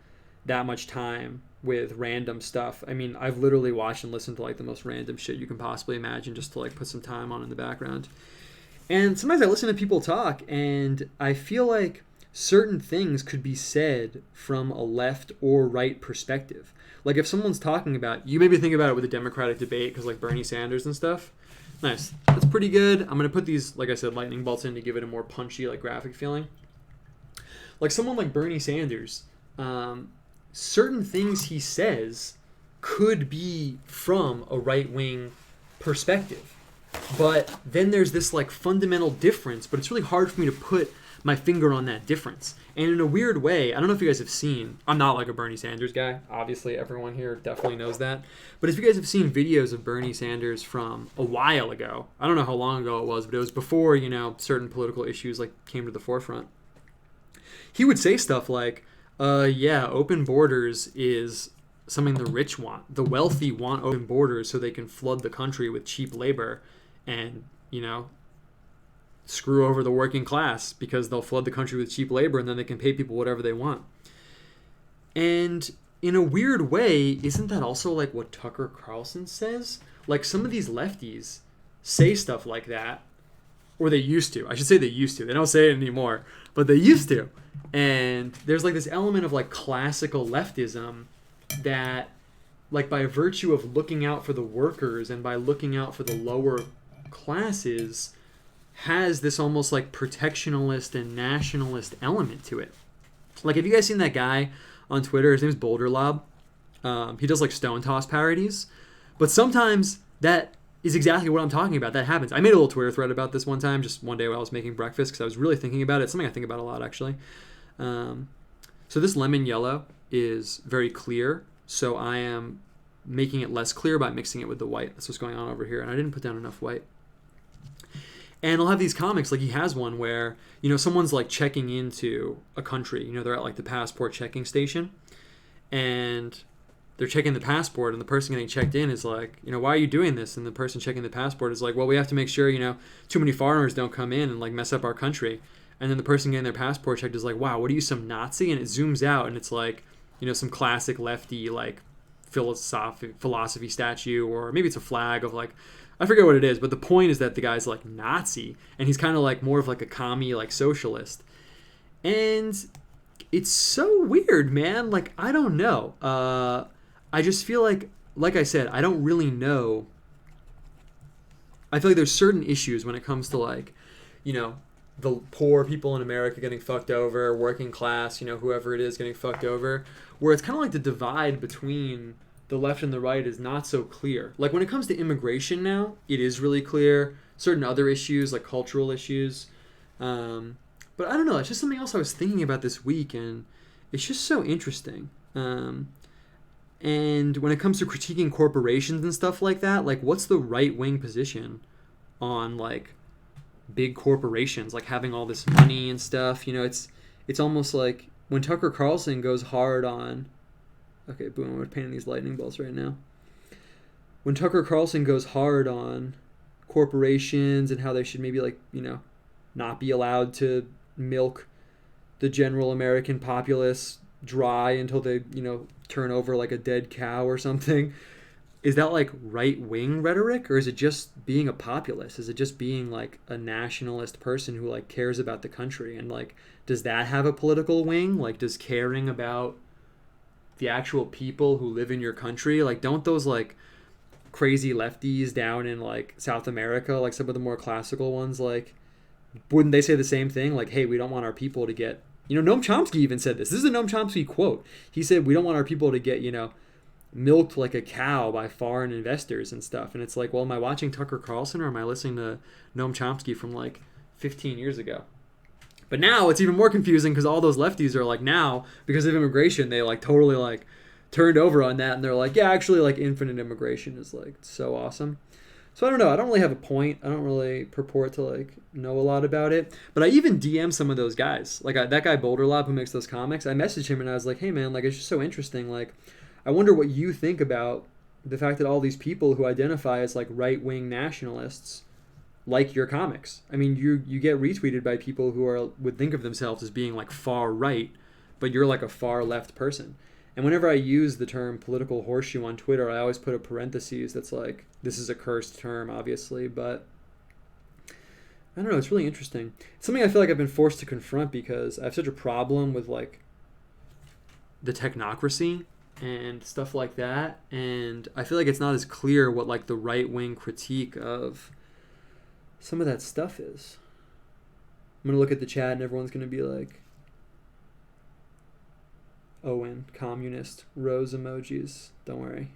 that much time with random stuff. I mean, I've literally watched and listened to like the most random shit you can possibly imagine just to like put some time on in the background. And sometimes I listen to people talk and I feel like certain things could be said from a left or right perspective. Like if someone's talking about, you maybe think about it with a Democratic debate because like Bernie Sanders and stuff. Nice. That's pretty good. I'm going to put these, like I said, lightning bolts in to give it a more punchy, like graphic feeling. Like someone like Bernie Sanders, certain things he says could be from a right-wing perspective. But then there's this like fundamental difference, but it's really hard for me to put my finger on that difference. And in a weird way, I don't know if you guys have seen, I'm not like a Bernie Sanders guy. Obviously, everyone here definitely knows that. But if you guys have seen videos of Bernie Sanders from a while ago, I don't know how long ago it was, but it was before, certain political issues like came to the forefront. He would say stuff like, yeah, open borders is something the rich want. The wealthy want open borders so they can flood the country with cheap labor and, screw over the working class because they'll flood the country with cheap labor and then they can pay people whatever they want. And in a weird way, isn't that also like what Tucker Carlson says? Like some of these lefties say stuff like that, or they used to. I should say they used to. They don't say it anymore, but they used to. And there's like this element of like classical leftism that, like by virtue of looking out for the workers and by looking out for the lower classes, has this almost like protectionist and nationalist element to it. Like, have you guys seen that guy on Twitter? His name's Boulder Lob. He does like stone toss parodies, but sometimes that is exactly what I'm talking about. That happens. I made a little Twitter thread about this one time, just one day while I was making breakfast, because I was really thinking about it. It's something I think about a lot, actually. So this lemon yellow is very clear, so I am making it less clear by mixing it with the white. That's what's going on over here, and I didn't put down enough white. And he'll have these comics, like he has one where, someone's like checking into a country. They're at like the passport checking station, and they're checking the passport, and the person getting checked in is like, why are you doing this? And the person checking the passport is like, well, we have to make sure, too many foreigners don't come in and like mess up our country. And then the person getting their passport checked is like, wow, what are you, some Nazi? And it zooms out, and it's like, some classic lefty like philosophy statue, or maybe it's a flag of like, I forget what it is, but the point is that the guy's like Nazi, and he's kind of like more of like a commie, like socialist. And it's so weird, man. Like, I don't know. I just feel like I said, I don't really know. I feel like there's certain issues when it comes to like, the poor people in America getting fucked over, working class, whoever it is getting fucked over, where it's kind of like the divide between the left and the right is not so clear. Like when it comes to immigration now, it is really clear. Certain other issues, like cultural issues. But I don't know, it's just something else I was thinking about this week, and it's just so interesting. And when it comes to critiquing corporations and stuff like that, like what's the right-wing position on like big corporations, like having all this money and stuff? It's almost like when Tucker Carlson goes hard on, okay, boom, we're painting these lightning bolts right now. When Tucker Carlson goes hard on corporations and how they should maybe like, not be allowed to milk the general American populace dry until they, turn over like a dead cow or something. Is that like right-wing rhetoric, or is it just being a populist? Is it just being like a nationalist person who like cares about the country? And like, does that have a political wing? Like, does caring about the actual people who live in your country, like, don't those like crazy lefties down in like South America, like some of the more classical ones, like, wouldn't they say the same thing? Like, hey, we don't want our people to get, Noam Chomsky even said this. This is a Noam Chomsky quote. He said, we don't want our people to get, milked like a cow by foreign investors and stuff. And it's like, well, am I watching Tucker Carlson, or am I listening to Noam Chomsky from like 15 years ago? But now it's even more confusing because all those lefties are like, now, because of immigration, they like totally like turned over on that. And they're like, yeah, actually like infinite immigration is like so awesome. So I don't know. I don't really have a point. I don't really purport to like know a lot about it. But I even DM some of those guys. Like that guy Boulder Lob who makes those comics. I messaged him and I was like, hey man, like it's just so interesting. Like I wonder what you think about the fact that all these people who identify as like right-wing nationalists like your comics. I mean, you get retweeted by people who would think of themselves as being like far right, but you're like a far left person. And whenever I use the term political horseshoe on Twitter, I always put a parentheses that's like, this is a cursed term, obviously, but I don't know, it's really interesting. It's something I feel like I've been forced to confront because I have such a problem with like the technocracy and stuff like that, and I feel like it's not as clear what like the right-wing critique of some of that stuff is. I'm going to look at the chat and everyone's going to be like, Owen, communist, rose emojis. Don't worry,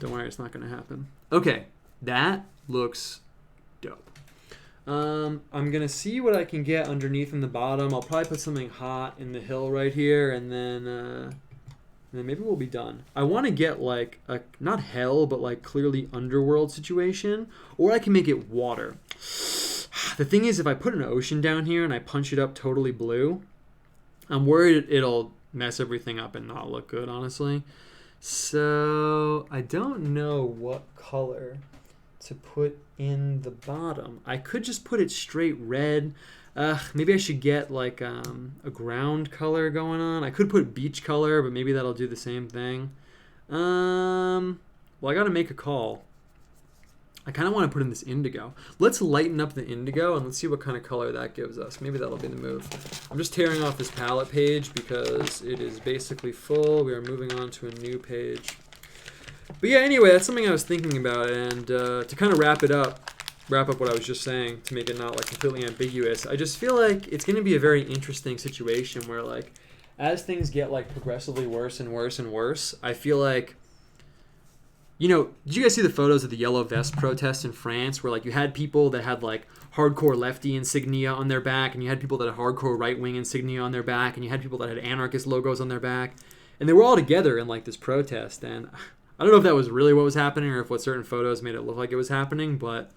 it's not going to happen. Okay, that looks dope. I'm going to see what I can get underneath in the bottom. I'll probably put something hot in the hill right here, and then maybe we'll be done. I want to get like a, not hell, but like clearly underworld situation, or I can make it water. The thing is, if I put an ocean down here and I punch it up totally blue, I'm worried it'll mess everything up and not look good, honestly. So I don't know what color to put in the bottom. I could just put it straight red. Maybe I should get like a ground color going on. I could put beach color, but maybe that'll do the same thing. Well, I gotta make a call. I kind of want to put in this indigo. Let's lighten up the indigo and let's see what kind of color that gives us. Maybe that'll be the move. I'm just tearing off this palette page because it is basically full. We are moving on to a new page. But yeah, anyway, that's something I was thinking about. And to kind of wrap up what I was just saying, to make it not like completely ambiguous, I just feel like it's going to be a very interesting situation where like as things get like progressively worse and worse and worse, I feel like, you know, did you guys see the photos of the yellow vest protests in France where like you had people that had like hardcore lefty insignia on their back, and you had people that had hardcore right-wing insignia on their back, and you had people that had anarchist logos on their back, and they were all together in like this protest. And I don't know if that was really what was happening or if what certain photos made it look like it was happening, but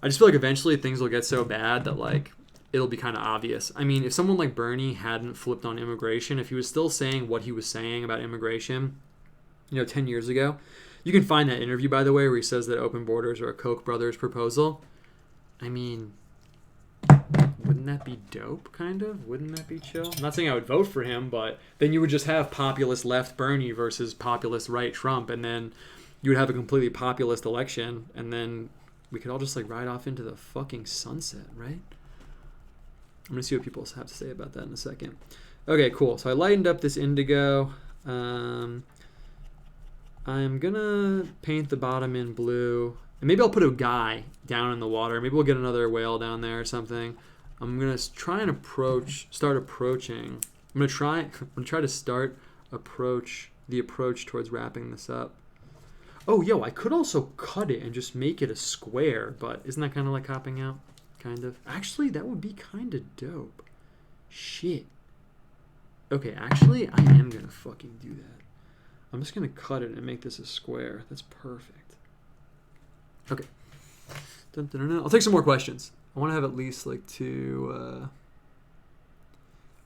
I just feel like eventually things will get so bad that like it'll be kind of obvious. I mean, if someone like Bernie hadn't flipped on immigration, if he was still saying what he was saying about immigration, 10 years ago, you can find that interview, by the way, where he says that open borders are a Koch brothers proposal. I mean, wouldn't that be dope, kind of? Wouldn't that be chill? I'm not saying I would vote for him, but then you would just have populist left Bernie versus populist right Trump, and then you would have a completely populist election, and then we could all just like ride off into the fucking sunset, right? I'm going to see what people have to say about that in a second. Okay, cool. So I lightened up this indigo. I'm going to paint the bottom in blue. And maybe I'll put a guy down in the water. Maybe we'll get another whale down there or something. I'm going to try and start approaching. I'm going to try to start the approach towards wrapping this up. Oh, yo, I could also cut it and just make it a square, but isn't that kind of like copping out? Kind of. Actually, that would be kind of dope. Shit. Okay, actually, I am going to fucking do that. I'm just going to cut it and make this a square. That's perfect. Okay. Dun, dun, dun, dun. I'll take some more questions. I want to have at least like two.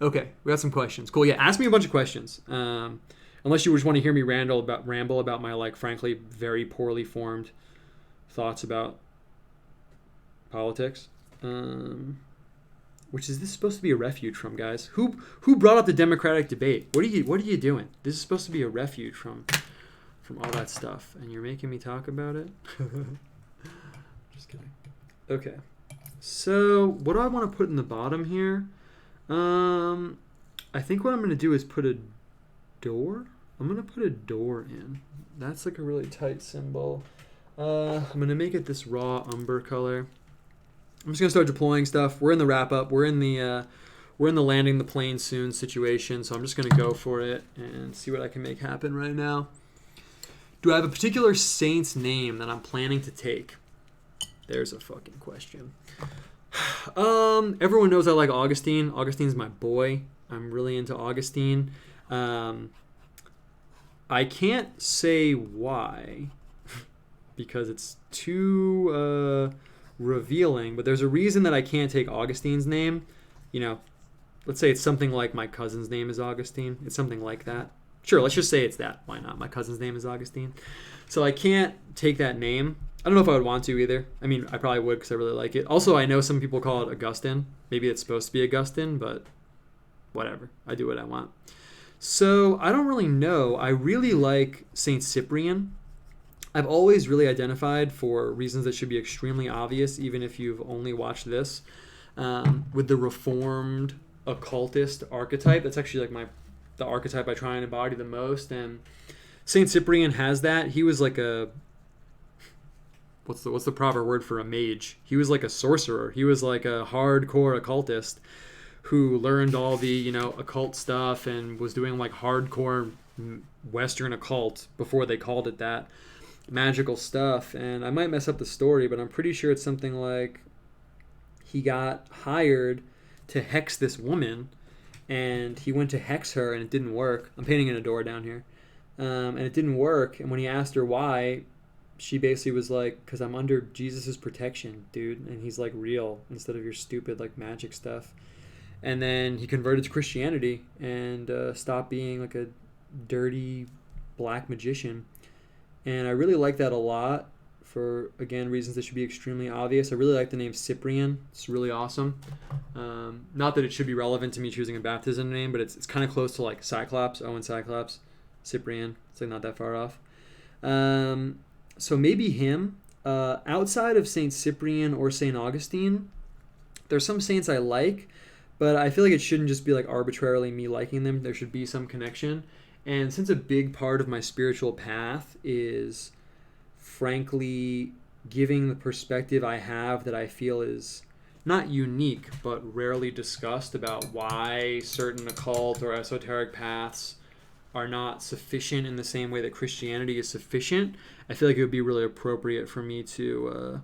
Okay, we got some questions. Cool. Yeah, ask me a bunch of questions. Unless you just want to hear me ramble about my like frankly very poorly formed thoughts about politics. Which is this supposed to be a refuge from, guys? Who brought up the Democratic debate? What are you doing? This is supposed to be a refuge from all that stuff, and you're making me talk about it. Just kidding. Okay. So what do I want to put in the bottom here? I think what I'm going to do is put a door. I'm going to put a door in. That's like a really tight symbol. I'm going to make it this raw umber color. I'm just going to start deploying stuff. We're in the wrap up. We're in the landing the plane soon situation. So I'm just going to go for it and see what I can make happen right now. Do I have a particular saint's name that I'm planning to take? There's a fucking question. Everyone knows I like Augustine. Augustine's my boy. I'm really into Augustine. I can't say why because it's too revealing, but there's a reason that I can't take Augustine's name. Let's say it's something like my cousin's name is Augustine. It's something like that. Sure, let's just say it's that. Why not? My cousin's name is Augustine. So I can't take that name. I don't know if I would want to either. I mean, I probably would because I really like it. Also, I know some people call it Augustine. Maybe it's supposed to be Augustine, but whatever. I do what I want. So I don't really know. I really like Saint Cyprian. I've always really identified, for reasons that should be extremely obvious, even if you've only watched this, with the reformed occultist archetype. That's actually like the archetype I try and embody the most. And Saint Cyprian has that. He was like a... What's the proper word for a mage? He was like a sorcerer. He was like a hardcore occultist who learned all the, occult stuff and was doing like hardcore Western occult before they called it that. Magical stuff. And I might mess up the story, but I'm pretty sure it's something like he got hired to hex this woman, and he went to hex her and it didn't work. I'm painting in a door down here. And it didn't work. And when he asked her why, she basically was like, because I'm under Jesus's protection, dude, and he's like real instead of your stupid like magic stuff. And then he converted to Christianity and stopped being like a dirty black magician. And I really like that a lot for, again, reasons that should be extremely obvious. I really like the name Cyprian. It's really awesome. Not that it should be relevant to me choosing a baptism name, but it's kind of close to like Cyclops, Owen Cyclops, Cyprian. It's like not that far off. So maybe him. Outside of Saint Cyprian or Saint Augustine, there's some saints I like, but I feel like it shouldn't just be like arbitrarily me liking them. There should be some connection. And since a big part of my spiritual path is frankly giving the perspective I have that I feel is not unique, but rarely discussed about why certain occult or esoteric paths are not sufficient in the same way that Christianity is sufficient, I feel like it would be really appropriate for me to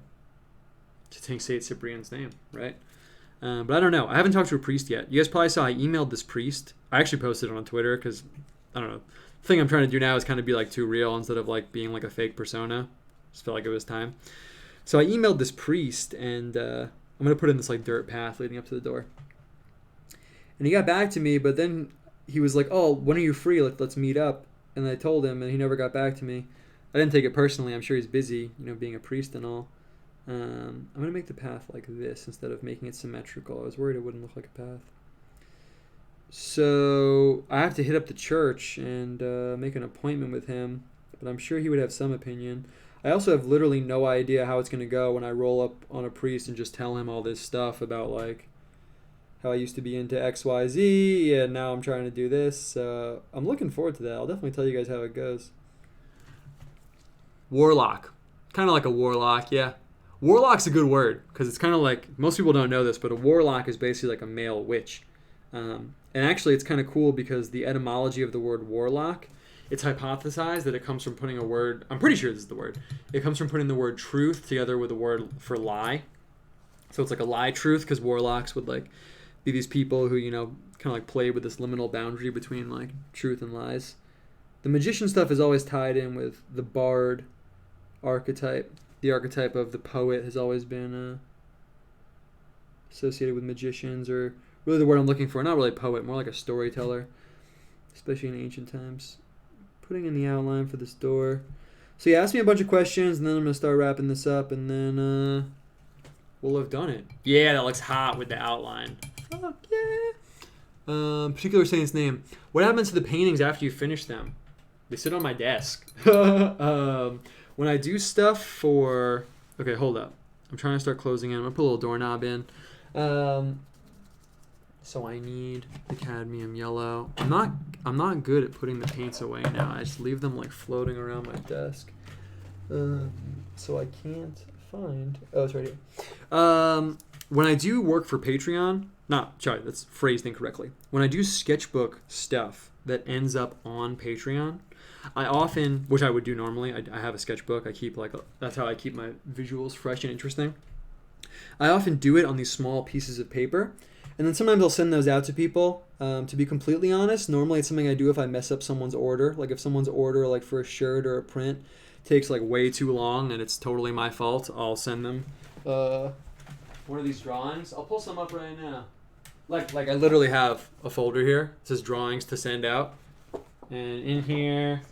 take Saint Cyprian's name, right? But I don't know. I haven't talked to a priest yet. You guys probably saw I emailed this priest. I actually posted it on Twitter because, I don't know. The thing I'm trying to do now is kind of be like too real instead of like being like a fake persona. Just felt like it was time. So I emailed this priest, and I'm going to put in this like dirt path leading up to the door. And he got back to me, but then he was like, oh, when are you free? Let's meet up. And I told him, and he never got back to me. I didn't take it personally. I'm sure he's busy, being a priest and all. I'm going to make the path like this instead of making it symmetrical. I was worried it wouldn't look like a path. So I have to hit up the church and make an appointment with him, but I'm sure he would have some opinion. I also have literally no idea how it's going to go when I roll up on a priest and just tell him all this stuff about like how I used to be into XYZ and now I'm trying to do this. I'm looking forward to that. I'll definitely tell you guys how it goes. Warlock. Kind of like a warlock, yeah. Warlock's a good word because it's kind of like, most people don't know this, but a warlock is basically like a male witch. And actually it's kind of cool because the etymology of the word warlock, it's hypothesized that it comes from putting a word, I'm pretty sure this is the word, it comes from putting the word truth together with the word for lie. So it's like a lie truth because warlocks would like be these people who, kind of like play with this liminal boundary between like truth and lies. The magician stuff is always tied in with the bard archetype. The archetype of the poet has always been associated with magicians, or really the word I'm looking for, not really poet, more like a storyteller, especially in ancient times. Putting in the outline for this door. So yeah, ask me a bunch of questions, and then I'm going to start wrapping this up, and then we'll have done it. Yeah, that looks hot with the outline. Fuck yeah. Particular saint's name. What happens to the paintings after you finish them? They sit on my desk. When I do stuff for... Okay, hold up. I'm trying to start closing in. I'm going to put a little doorknob in. So I need the cadmium yellow. I'm not good at putting the paints away now. I just leave them like floating around my desk. So I can't find... Oh, it's right here. When I do work for Patreon... Sorry, that's phrased incorrectly. When I do sketchbook stuff that ends up on Patreon... I often, which I would do normally, I have a sketchbook. I keep that's how I keep my visuals fresh and interesting. I often do it on these small pieces of paper, and then sometimes I'll send those out to people. To be completely honest, normally it's something I do if I mess up someone's order. Like if someone's order, like for a shirt or a print, takes like way too long and it's totally my fault, I'll send them one of these drawings. I'll pull some up right now. Like I literally have a folder here. It says drawings to send out. And in here,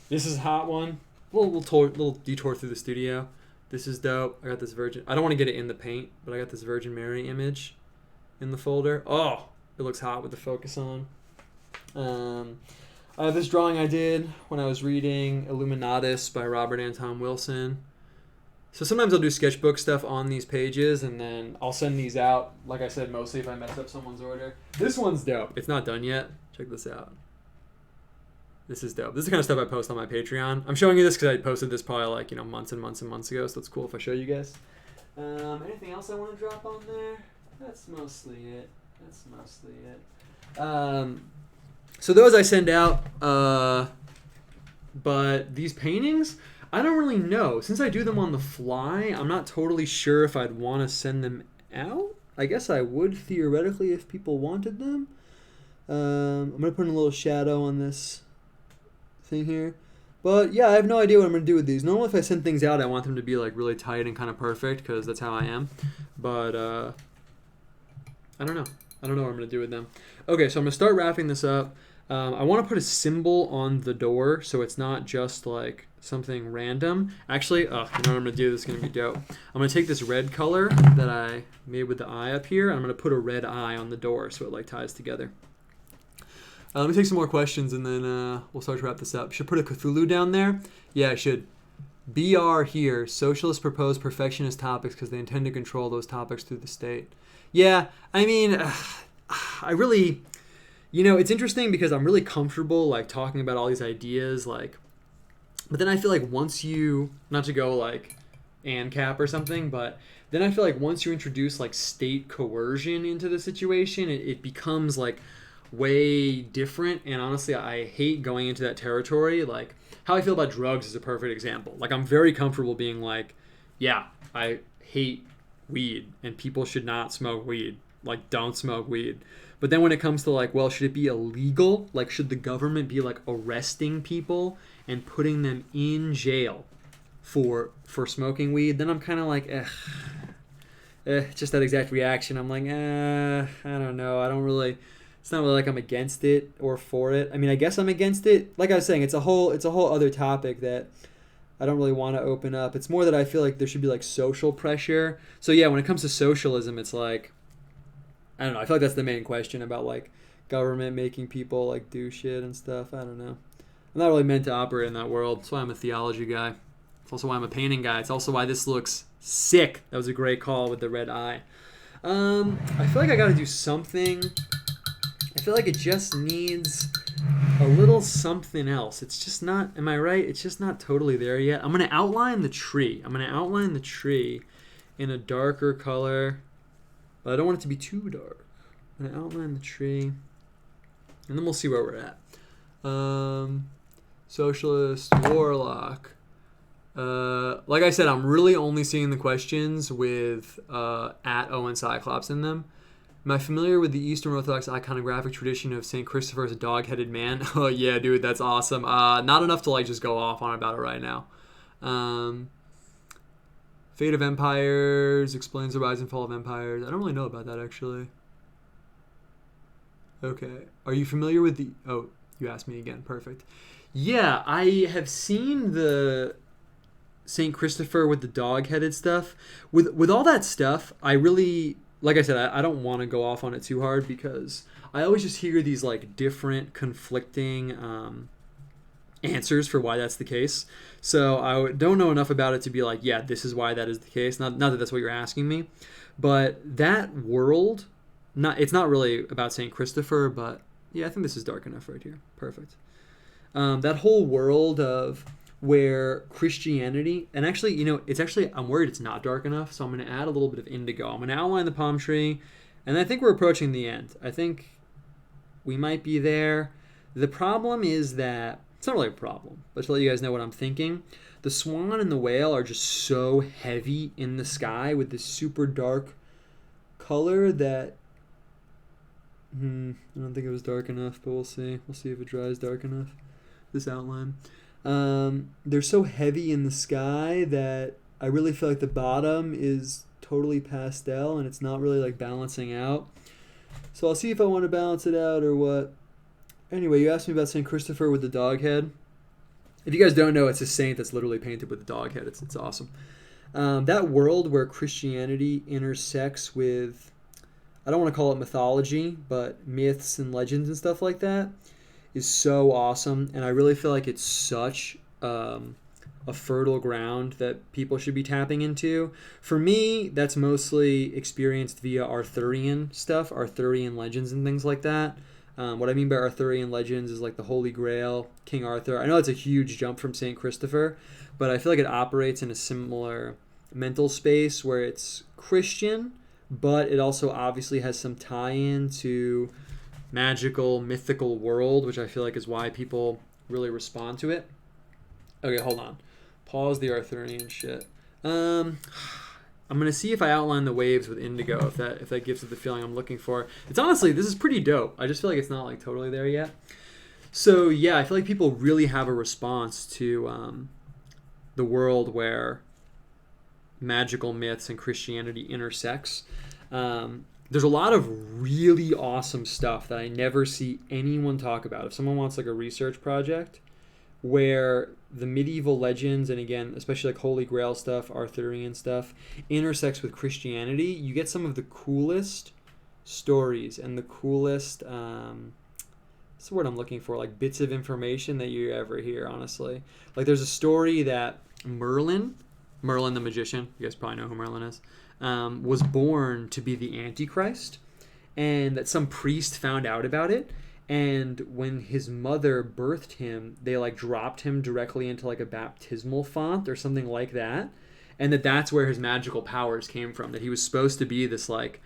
this is a hot one. Little detour through the studio. This is dope. I got this I don't want to get it in the paint, but I got this Virgin Mary image in the folder. Oh, it looks hot with the focus on. I have this drawing I did when I was reading Illuminatus by Robert Anton Wilson. So sometimes I'll do sketchbook stuff on these pages, and then I'll send these out, like I said, mostly if I mess up someone's order. This one's dope. It's not done yet. Check this out. This is dope. This is the kind of stuff I post on my Patreon. I'm showing you this because I posted this probably like, months and months and months ago, so it's cool if I show you guys. Anything else I want to drop on there? That's mostly it. So those I send out, but these paintings, I don't really know. Since I do them on the fly, I'm not totally sure if I'd want to send them out. I guess I would theoretically if people wanted them. I'm going to put in a little shadow on this thing here. But yeah, I have no idea what I'm going to do with these. Normally if I send things out, I want them to be like really tight and kind of perfect because that's how I am. But I don't know. I don't know what I'm going to do with them. Okay, so I'm going to start wrapping this up. I want to put a symbol on the door so it's not just like something random. Actually, you know what I'm going to do? This is going to be dope. I'm going to take this red color that I made with the eye up here, and I'm going to put a red eye on the door so it like ties together. Let me take some more questions, and then we'll start to wrap this up. Should put a Cthulhu down there? Yeah, I should. BR here. Socialists propose perfectionist topics because they intend to control those topics through the state. Yeah, I mean, I really... it's interesting because I'm really comfortable, like, talking about all these ideas, like... But then I feel like once you... Not to go, like, ANCAP or something, but... Then I feel like once you introduce, like, state coercion into the situation, it becomes, like... way different, and honestly I hate going into that territory. Like how I feel about drugs is a perfect example. Like I'm very comfortable being like, yeah, I hate weed and people should not smoke weed, like don't smoke weed. But then when it comes to like, well, should it be illegal? Like should the government be like arresting people and putting them in jail for smoking weed, then I'm kind of like, just that exact reaction. I'm like, I don't know. I don't really. It's not really like I'm against it or for it. I mean, I guess I'm against it. Like I was saying, it's a whole other topic that I don't really want to open up. It's more that I feel like there should be like social pressure. So yeah, when it comes to socialism, it's like, I don't know. I feel like that's the main question about like government making people like do shit and stuff. I don't know. I'm not really meant to operate in that world. That's why I'm a theology guy. It's also why I'm a painting guy. It's also why this looks sick. That was a great call with the red eye. I feel like I got to do something. I feel like it just needs a little something else. It's just not, am I right? It's just not totally there yet. I'm going to outline the tree. I'm going to outline the tree in a darker color, but I don't want it to be too dark. I'm going to outline the tree, and then we'll see where we're at. Socialist, warlock. Like I said, I'm really only seeing the questions with at Owen Cyclops in them. Am I familiar with the Eastern Orthodox iconographic tradition of St. Christopher as a dog-headed man? Oh, yeah, dude, that's awesome. Not enough to, like, just go off on about it right now. Fate of Empires explains the rise and fall of empires. I don't really know about that, actually. Okay. Are you familiar with the... Oh, you asked me again. Perfect. Yeah, I have seen the St. Christopher with the dog-headed stuff. With all that stuff, I really... Like I said, I don't want to go off on it too hard because I always just hear these like different conflicting answers for why that's the case. So I don't know enough about it to be like, yeah, this is why that is the case. Not that that's what you're asking me, but that world, it's not really about St. Christopher, but yeah, I think this is dark enough right here. Perfect. That whole world of where Christianity, and actually, I'm worried it's not dark enough, so I'm going to add a little bit of indigo. I'm going to outline the palm tree, and I think we're approaching the end. I think we might be there. The problem is that, it's not really a problem, but to let you guys know what I'm thinking, the swan and the whale are just so heavy in the sky with this super dark color that, I don't think it was dark enough, but we'll see. We'll see if it dries dark enough, this outline. They're so heavy in the sky that I really feel like the bottom is totally pastel and it's not really like balancing out. So I'll see if I want to balance it out or what. Anyway, you asked me about St. Christopher with the dog head. If you guys don't know, it's a saint that's literally painted with the dog head. It's awesome. That world where Christianity intersects with, I don't want to call it mythology, but myths and legends and stuff like that, is so awesome, and I really feel like it's such a fertile ground that people should be tapping into. For me, that's mostly experienced via Arthurian stuff, Arthurian legends and things like that. What I mean by Arthurian legends is like the Holy Grail, King Arthur. I know it's a huge jump from St. Christopher, but I feel like it operates in a similar mental space where it's Christian, but it also obviously has some tie-in to magical, mythical world, which I feel like is why people really respond to it. Okay, hold on. Pause the Arthurian shit. I'm gonna see if I outline the waves with indigo, if that gives it the feeling I'm looking for. It's honestly, this is pretty dope. I just feel like it's not like totally there yet. So yeah, I feel like people really have a response to the world where magical myths and Christianity intersects. There's a lot of really awesome stuff that I never see anyone talk about. If someone wants like a research project where the medieval legends, and again, especially like Holy Grail stuff, Arthurian stuff, intersects with Christianity, you get some of the coolest stories and the coolest, what's the word I'm looking for, like bits of information that you ever hear, honestly. Like there's a story that Merlin the magician, you guys probably know who Merlin is, was born to be the Antichrist, and that some priest found out about it, and when his mother birthed him, they like dropped him directly into like a baptismal font or something like that, and that's where his magical powers came from, that he was supposed to be this like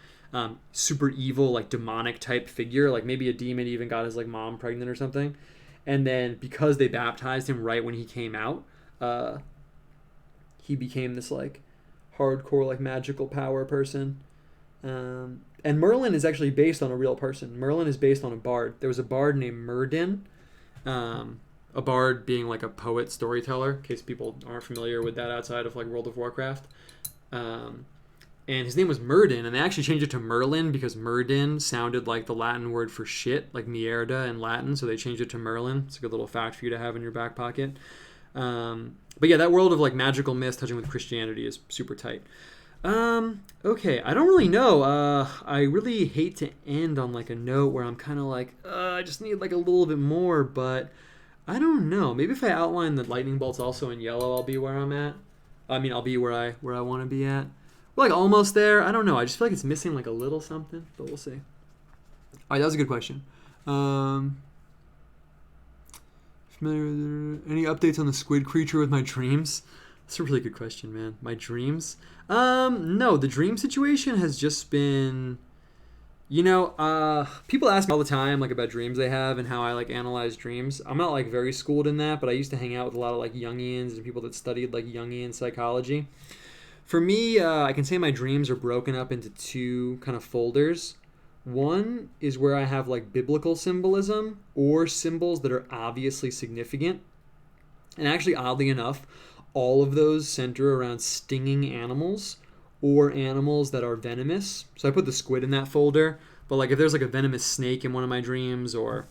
super evil, like demonic type figure, like maybe a demon even got his like mom pregnant or something, and then because they baptized him right when he came out, he became this like hardcore like magical power person. And Merlin is actually based on a real person. Merlin is based on a bard. There was a bard named Merdin. a bard being like a poet storyteller, in case people aren't familiar with that outside of like World of Warcraft. And his name was Myrddin, and they actually changed it to Merlin because Myrddin sounded like the Latin word for shit, like mierda in Latin, so they changed it to Merlin. It's a good little fact for you to have in your back pocket. But yeah, that world of like magical myths touching with Christianity is super tight. Okay, I don't really know. I really hate to end on like a note where I'm kind of like, I just need like a little bit more, but I don't know. Maybe if I outline the lightning bolts also in yellow, I'll be where I'm at. I mean, I'll be where I want to be at. We're like almost there. I don't know. I just feel like it's missing like a little something, but we'll see. All right, that was a good question. Familiar with any updates on the squid creature with my dreams? That's a really good question, man. My dreams? No, the dream situation has just been, people ask me all the time like about dreams they have and how I like analyze dreams. I'm not like very schooled in that, but I used to hang out with a lot of like Jungians and people that studied like Jungian psychology. For me, I can say my dreams are broken up into two kind of folders. One is where I have like biblical symbolism or symbols that are obviously significant. And actually, oddly enough, all of those center around stinging animals or animals that are venomous. So I put the squid in that folder. But like if there's like a venomous snake in one of my dreams or,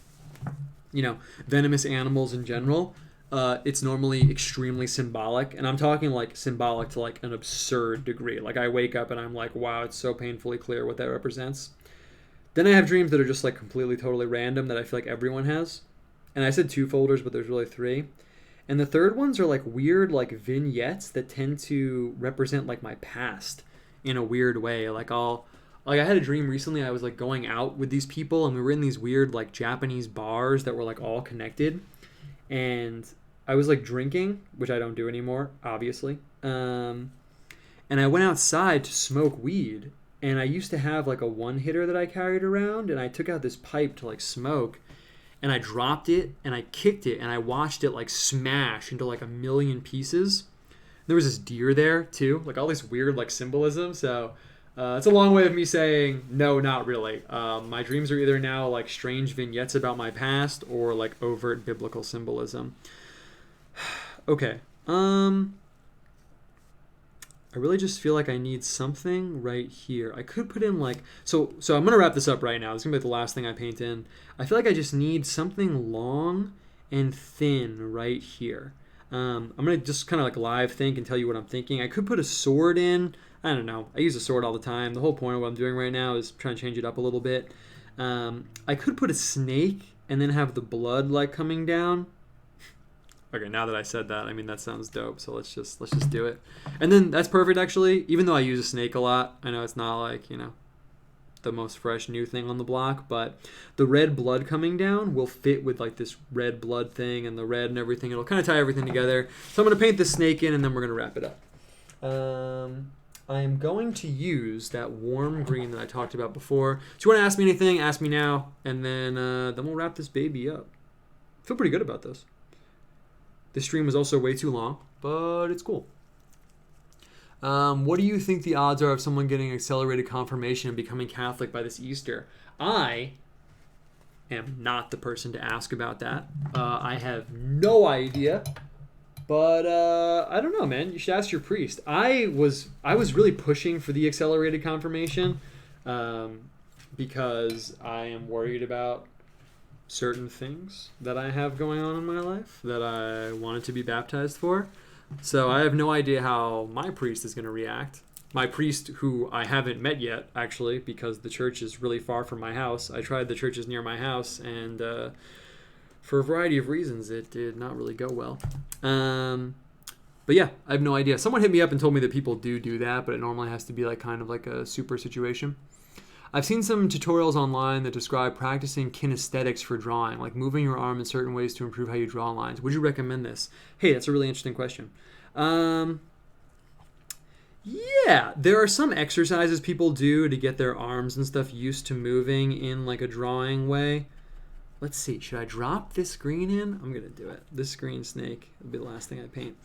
venomous animals in general, it's normally extremely symbolic. And I'm talking like symbolic to like an absurd degree. Like I wake up and I'm like, wow, it's so painfully clear what that represents. Then I have dreams that are just like completely, totally random that I feel like everyone has. And I said two folders, but there's really three. And the third ones are like weird like vignettes that tend to represent like my past in a weird way. I had a dream recently. I was like going out with these people and we were in these weird like Japanese bars that were like all connected. And I was like drinking, which I don't do anymore, obviously. And I went outside to smoke weed. And I used to have like a one hitter that I carried around. And I took out this pipe to like smoke. And I dropped it and I kicked it. And I watched it like smash into like a million pieces. There was this deer there too. Like all this weird like symbolism. So it's a long way of me saying, no, not really. My dreams are either now like strange vignettes about my past or like overt biblical symbolism. Okay. I really just feel like I need something right here. I could put in like, so I'm going to wrap this up right now. This is going to be the last thing I paint in. I feel like I just need something long and thin right here. I'm going to just kind of like live think and tell you what I'm thinking. I could put a sword in. I don't know. I use a sword all the time. The whole point of what I'm doing right now is trying to change it up a little bit. I could put a snake and then have the blood like coming down. Okay, now that I said that, I mean, that sounds dope. So let's just do it. And then that's perfect, actually. Even though I use a snake a lot, I know it's not like, the most fresh new thing on the block, but the red blood coming down will fit with like this red blood thing and the red and everything. It'll kind of tie everything together. So I'm going to paint the snake in and then we're going to wrap it up. I am going to use that warm green that I talked about before. So you want to ask me anything, ask me now, and then we'll wrap this baby up. I feel pretty good about this. This stream was also way too long, but it's cool. What do you think the odds are of someone getting accelerated confirmation and becoming Catholic by this Easter? I am not the person to ask about that. I have no idea. But I don't know, man. You should ask your priest. I was really pushing for the accelerated confirmation because I am worried about certain things that I have going on in my life that I wanted to be baptized for. So I have no idea how my priest is going to react. My priest, who I haven't met yet, actually, because the church is really far from my house. I tried the churches near my house, and for a variety of reasons, it did not really go well. But yeah, I have no idea. Someone hit me up and told me that people do that, but it normally has to be like kind of like a super situation. I've seen some tutorials online that describe practicing kinesthetics for drawing, like moving your arm in certain ways to improve how you draw lines. Would you recommend this? Hey, that's a really interesting question. Yeah, there are some exercises people do to get their arms and stuff used to moving in like a drawing way. Let's see, should I drop this green in? I'm going to do it. This green snake will be the last thing I paint.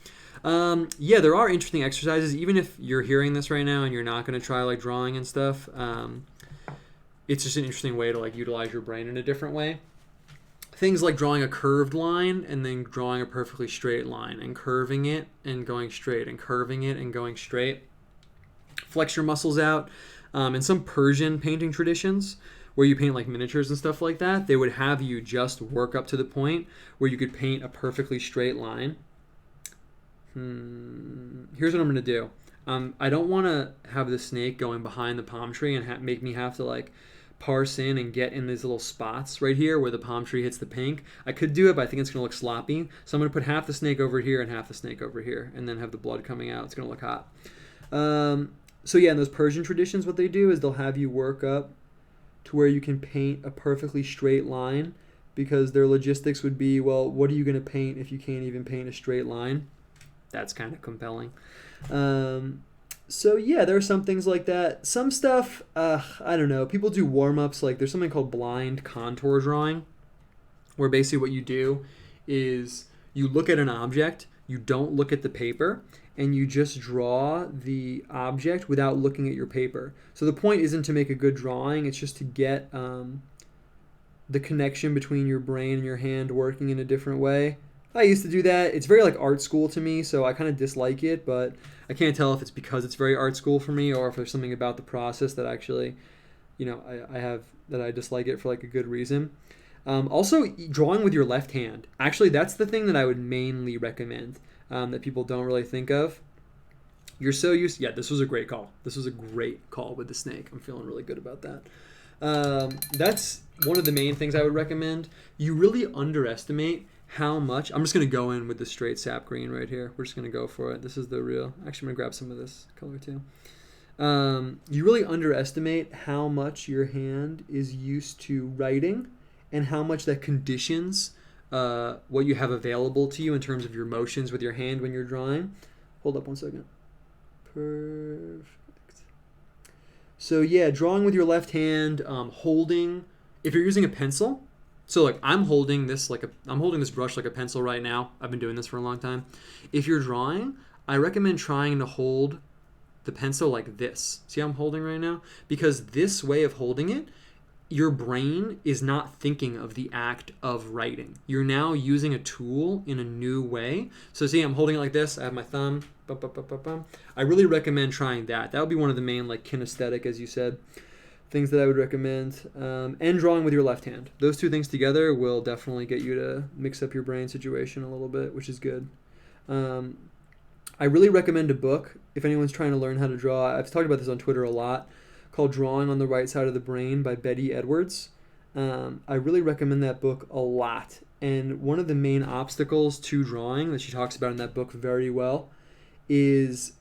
Yeah, there are interesting exercises, even if you're hearing this right now and you're not going to try like drawing and stuff. It's just an interesting way to like utilize your brain in a different way. things like drawing a curved line and then drawing a perfectly straight line and curving it and going straight and curving it and going straight. Flex your muscles out. In some Persian painting traditions, where you paint like miniatures and stuff like that, they would have you just work up to the point where you could paint a perfectly straight line. Here's what I'm going to do. I don't want to have the snake going behind the palm tree and make me have to like parse in and get in these little spots right here where the palm tree hits the pink. I could do it, but I think it's going to look sloppy. So I'm going to put half the snake over here and half the snake over here, and then have the blood coming out. It's going to look hot. So yeah, in those Persian traditions, what they do is they'll have you work up to where you can paint a perfectly straight line, because their logistics would be, well, what are you going to paint if you can't even paint a straight line? That's kind of compelling. So yeah, there are some things like that. Some stuff, I don't know. People do warm-ups. Like there's something called blind contour drawing, where basically what you do is you look at an object, you don't look at the paper, and you just draw the object without looking at your paper. So the point isn't to make a good drawing, it's just to get the connection between your brain and your hand working in a different way. I used to do that. It's very like art school to me, so I kind of dislike it, but I can't tell if it's because it's very art school for me or if there's something about the process that actually, I dislike it for like a good reason. Also, drawing with your left hand. Actually, that's the thing that I would mainly recommend. That people don't really think of. You're so used. Yeah, this was a great call. This was a great call with the snake. I'm feeling really good about that. That's one of the main things I would recommend. You really underestimate how much. I'm just going to go in with the straight sap green right here. We're just going to go for it. This is the real. Actually, I'm going to grab some of this color too. You really underestimate how much your hand is used to writing and how much that conditions what you have available to you in terms of your motions with your hand when you're drawing. Hold up one second. Perfect. So yeah, drawing with your left hand, holding, if you're using a pencil, so like I'm holding this brush like a pencil right now. I've been doing this for a long time. If you're drawing, I recommend trying to hold the pencil like this. See how I'm holding right now? Because this way of holding it, your brain is not thinking of the act of writing. You're now using a tool in a new way. So see, I'm holding it like this. I have my thumb. I really recommend trying that. That would be one of the main like kinesthetic, as you said, things that I would recommend. And drawing with your left hand. Those two things together will definitely get you to mix up your brain situation a little bit, which is good. I really recommend a book if anyone's trying to learn how to draw. I've talked about this on Twitter a lot, called Drawing on the Right Side of the Brain by Betty Edwards. I really recommend that book a lot. And one of the main obstacles to drawing that she talks about in that book very well is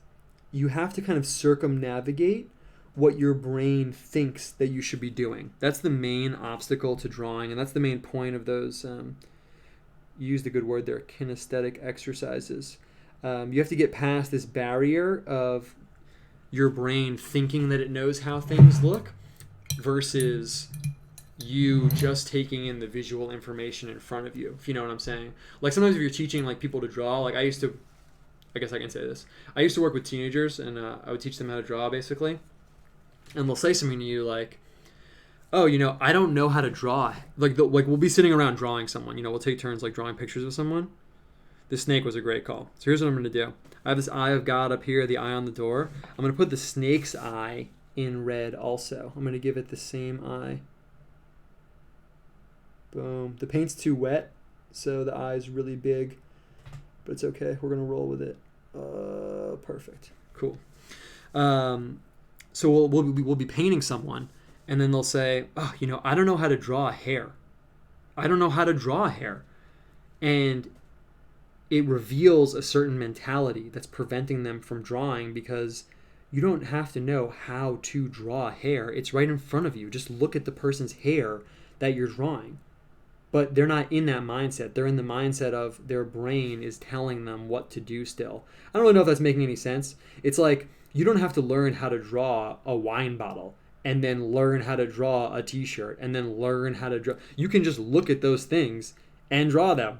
you have to kind of circumnavigate what your brain thinks that you should be doing. That's the main obstacle to drawing, and that's the main point of those, you used a good word there, kinesthetic exercises. You have to get past this barrier of your brain thinking that it knows how things look versus you just taking in the visual information in front of you, if you know what I'm saying. Like sometimes if you're teaching like people to draw, like I guess I can say this. I used to work with teenagers, and I would teach them how to draw basically. And they'll say something to you like, oh, I don't know how to draw. Like we'll be sitting around drawing someone, we'll take turns like drawing pictures of someone. The snake was a great call. So here's what I'm going to do. I have this eye of God up here, the eye on the door. I'm going to put the snake's eye in red also. I'm going to give it the same eye. Boom. The paint's too wet, so the eye's really big. But it's okay. We're going to roll with it. Perfect. Cool. So we'll be painting someone, and then they'll say, oh, I don't know how to draw a hair. I don't know how to draw a hair. And it reveals a certain mentality that's preventing them from drawing, because you don't have to know how to draw hair. It's right in front of you. Just look at the person's hair that you're drawing. But they're not in that mindset. They're in the mindset of their brain is telling them what to do still. I don't really know if that's making any sense. It's like you don't have to learn how to draw a wine bottle and then learn how to draw a t-shirt and then learn how to draw. You can just look at those things and draw them.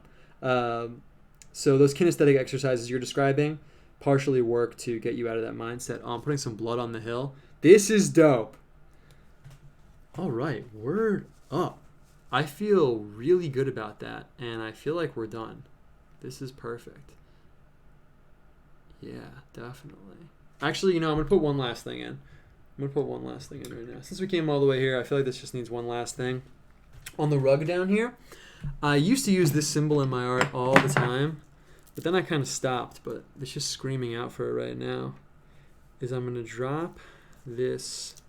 So those kinesthetic exercises you're describing partially work to get you out of that mindset. Oh, I'm putting some blood on the hill. This is dope. All right, word up. I feel really good about that, and I feel like we're done. This is perfect. Yeah, definitely. Actually, I'm going to put one last thing in. Right now. Since we came all the way here, I feel like this just needs one last thing. On the rug down here, I used to use this symbol in my art all the time, but then I kind of stopped, but it's just screaming out for it right now. Is I'm going to drop this,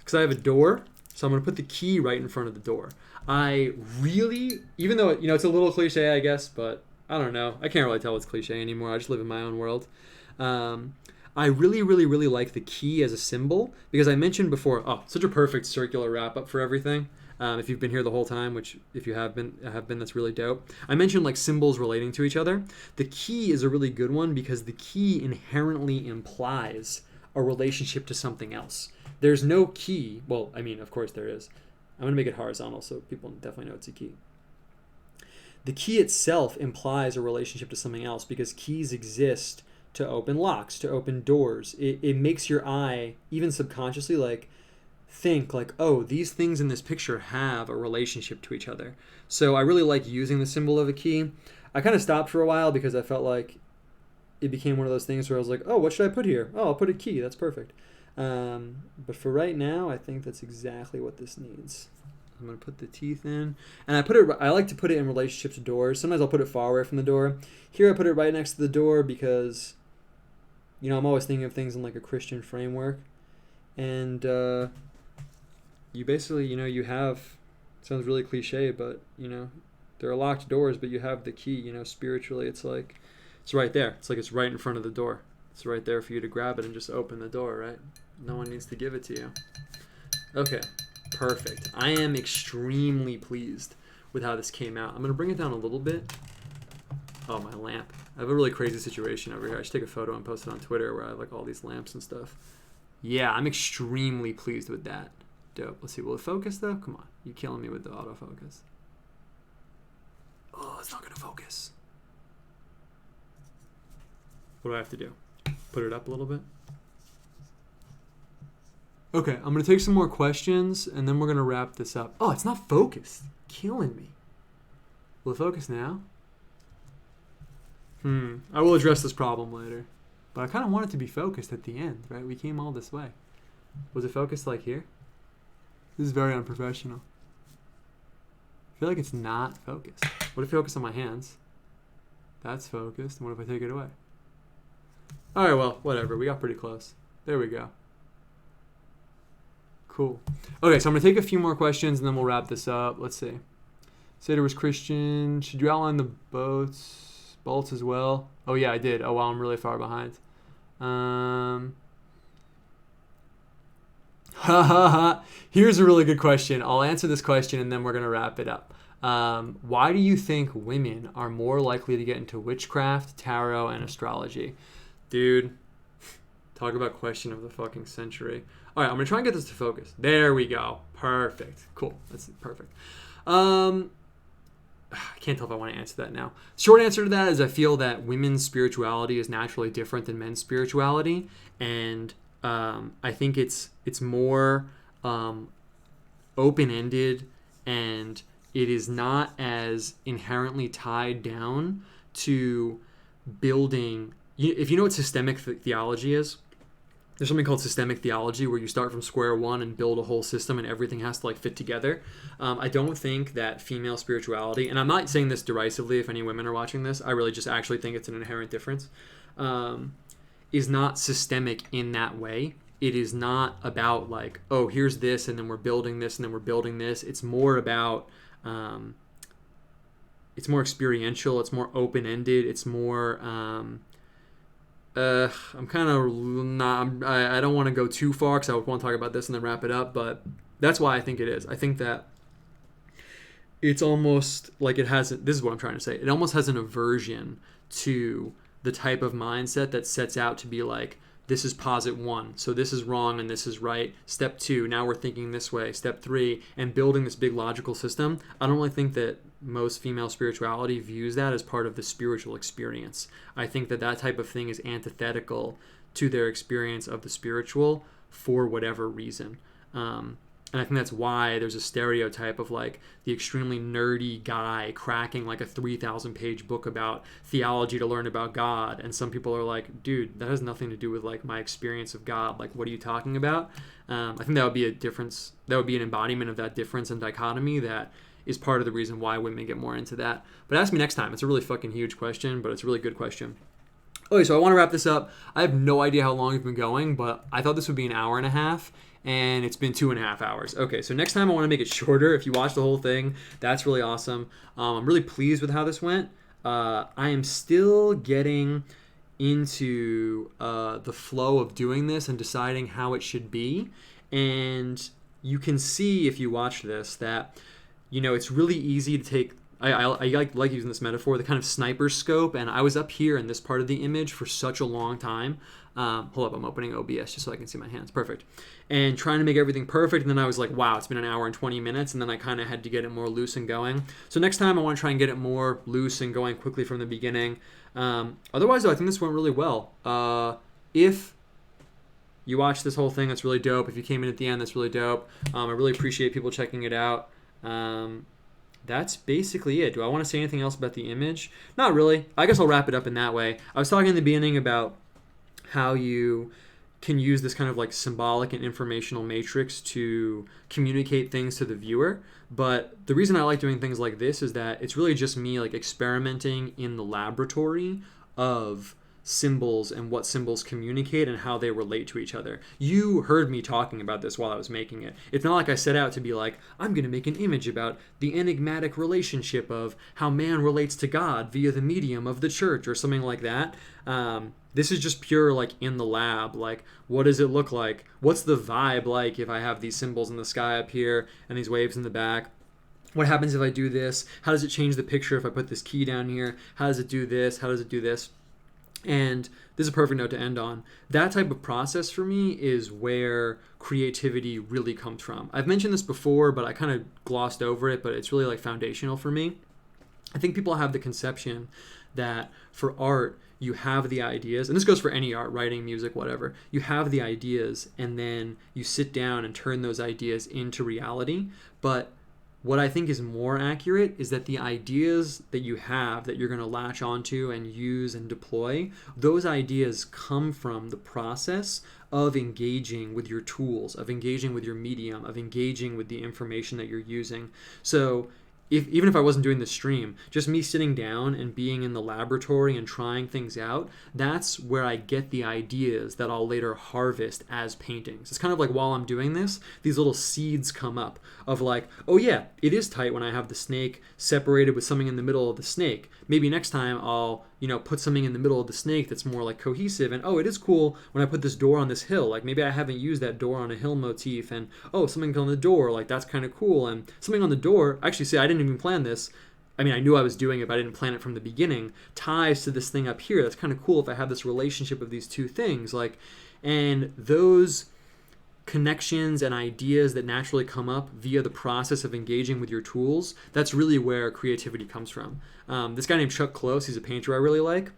because I have a door, so I'm going to put the key right in front of the door. I really, even though, it's a little cliche, I guess, but I don't know. I can't really tell what's cliche anymore. I just live in my own world. I really, really, really like the key as a symbol because I mentioned before, such a perfect circular wrap up for everything. If you've been here the whole time, which if you have been, that's really dope. I mentioned like symbols relating to each other. The key is a really good one because the key inherently implies a relationship to something else. There's no key. Well, I mean, of course there is. I'm going to make it horizontal so people definitely know it's a key. The key itself implies a relationship to something else because keys exist to open locks, to open doors. It makes your eye, even subconsciously, like think like, oh, these things in this picture have a relationship to each other. So I really like using the symbol of a key. I kind of stopped for a while because I felt like it became one of those things where I was like, oh, what should I put here? Oh, I'll put a key. That's perfect. But for right now, I think that's exactly what this needs. I'm going to put the teeth in. And I like to put it in relationship to doors. Sometimes I'll put it far away from the door. Here I put it right next to the door because, I'm always thinking of things in like a Christian framework. And you basically, you have, sounds really cliche, but, there are locked doors, but you have the key, spiritually. It's like, it's right there. It's like it's right in front of the door. It's right there for you to grab it and just open the door, right? No one needs to give it to you. Okay, perfect. I am extremely pleased with how this came out. I'm going to bring it down a little bit. Oh, my lamp. I have a really crazy situation over here. I should take a photo and post it on Twitter where I have like all these lamps and stuff. Yeah, I'm extremely pleased with that. Dope. Let's see. Will it focus though? Come on. You're killing me with the autofocus. Oh, it's not going to focus. What do I have to do? Put it up a little bit? Okay, I'm going to take some more questions and then we're going to wrap this up. Oh, it's not focused. Killing me. Will it focus now? I will address this problem later. But I kind of want it to be focused at the end, right? We came all this way. Was it focused like here? This is very unprofessional. I feel like it's not focused. What if I focus on my hands? That's focused. And what if I take it away? All right, well, whatever. We got pretty close. There we go. Cool. Okay, so I'm going to take a few more questions and then we'll wrap this up. Let's see. Seder was Christian. Should you outline the bolts as well? Oh, yeah, I did. Oh, wow, I'm really far behind. Here's a really good question. I'll answer this question and then we're going to wrap it up. Why do you think women are more likely to get into witchcraft, tarot, and astrology? Dude, talk about question of the fucking century. All right, I'm going to try and get this to focus. There we go. Perfect. Cool. That's perfect. I can't tell if I want to answer that now. Short answer to that is I feel that women's spirituality is naturally different than men's spirituality. And I think it's more open-ended and it is not as inherently tied down to building. If you know what systemic theology is, there's something called systemic theology where you start from square one and build a whole system and everything has to like fit together. I don't think that female spirituality, and I'm not saying this derisively if any women are watching this, I really just actually think it's an inherent difference, is not systemic in that way. It is not about like, oh, here's this and then we're building this and then we're building this. It's more about, it's more experiential. It's more open-ended. It's more, I'm kind of not, I don't want to go too far because I would want to talk about this and then wrap it up, but that's why I think it is. I think that it's almost like it has, this is what I'm trying to say. It almost has an aversion to the type of mindset that sets out to be like, this is posit one, so this is wrong and this is right. Step two, now we're thinking this way. Step three, and building this big logical system. I don't really think that most female spirituality views that as part of the spiritual experience. I think that that type of thing is antithetical to their experience of the spiritual for whatever reason. And I think that's why there's a stereotype of like the extremely nerdy guy cracking like a 3,000 page book about theology to learn about God. And some people are like, dude, that has nothing to do with like my experience of God. Like, what are you talking about? I think that would be a difference. That would be an embodiment of that difference and dichotomy that is part of the reason why women get more into that. But ask me next time. It's a really fucking huge question, but it's a really good question. Okay, so I want to wrap this up. I have no idea how long we've been going, but I thought this would be an hour and a half, and it's been 2.5 hours. Okay, so next time I want to make it shorter. If you watch the whole thing, that's really awesome. I'm really pleased with how this went. I am still getting into the flow of doing this and deciding how it should be. And you can see if you watch this that, it's really easy to take. I like using this metaphor, the kind of sniper scope, and I was up here in this part of the image for such a long time. Hold up, I'm opening OBS just so I can see my hands. Perfect. And trying to make everything perfect, and then I was like, wow, it's been an hour and 20 minutes, and then I kind of had to get it more loose and going. So next time I want to try and get it more loose and going quickly from the beginning. Otherwise, though, I think this went really well. If you watch this whole thing, that's really dope. If you came in at the end, that's really dope. I really appreciate people checking it out. That's basically it. Do I want to say anything else about the image? Not really. I guess I'll wrap it up in that way. I was talking in the beginning about how you can use this kind of like symbolic and informational matrix to communicate things to the viewer. But the reason I like doing things like this is that it's really just me like experimenting in the laboratory of symbols and what symbols communicate and how they relate to each other. You heard me talking about this while I was making it. It's not like I set out to be like, I'm going to make an image about the enigmatic relationship of how man relates to God via the medium of the church or something like that. This is just pure like in the lab, like what does it look like? What's the vibe like if I have these symbols in the sky up here and these waves in the back? What happens if I do this? How does it change the picture if I put this key down here? How does it do this? How does it do this? And this is a perfect note to end on. That type of process for me is where creativity really comes from. I've mentioned this before, but I kind of glossed over it, but it's really like foundational for me. I think people have the conception that for art, you have the ideas, and this goes for any art, writing, music, whatever. You have the ideas, and then you sit down and turn those ideas into reality. But what I think is more accurate is that the ideas that you have that you're going to latch onto and use and deploy, those ideas come from the process of engaging with your tools, of engaging with your medium, of engaging with the information that you're using. So even if I wasn't doing the stream, just me sitting down and being in the laboratory and trying things out, that's where I get the ideas that I'll later harvest as paintings. It's kind of like while I'm doing this, these little seeds come up of like, oh yeah, it is tight when I have the snake separated with something in the middle of the snake. Maybe next time I'll, put something in the middle of the snake that's more like cohesive, and oh, it is cool when I put this door on this hill. Like maybe I haven't used that door on a hill motif, and oh, something on the door, like that's kind of cool. And something on the door, actually, see, I didn't even plan this. I mean, I knew I was doing it, but I didn't plan it from the beginning. Ties to this thing up here. That's kind of cool if I have this relationship of these two things. And those connections and ideas that naturally come up via the process of engaging with your tools, that's really where creativity comes from. This guy named Chuck Close, he's a painter I really like.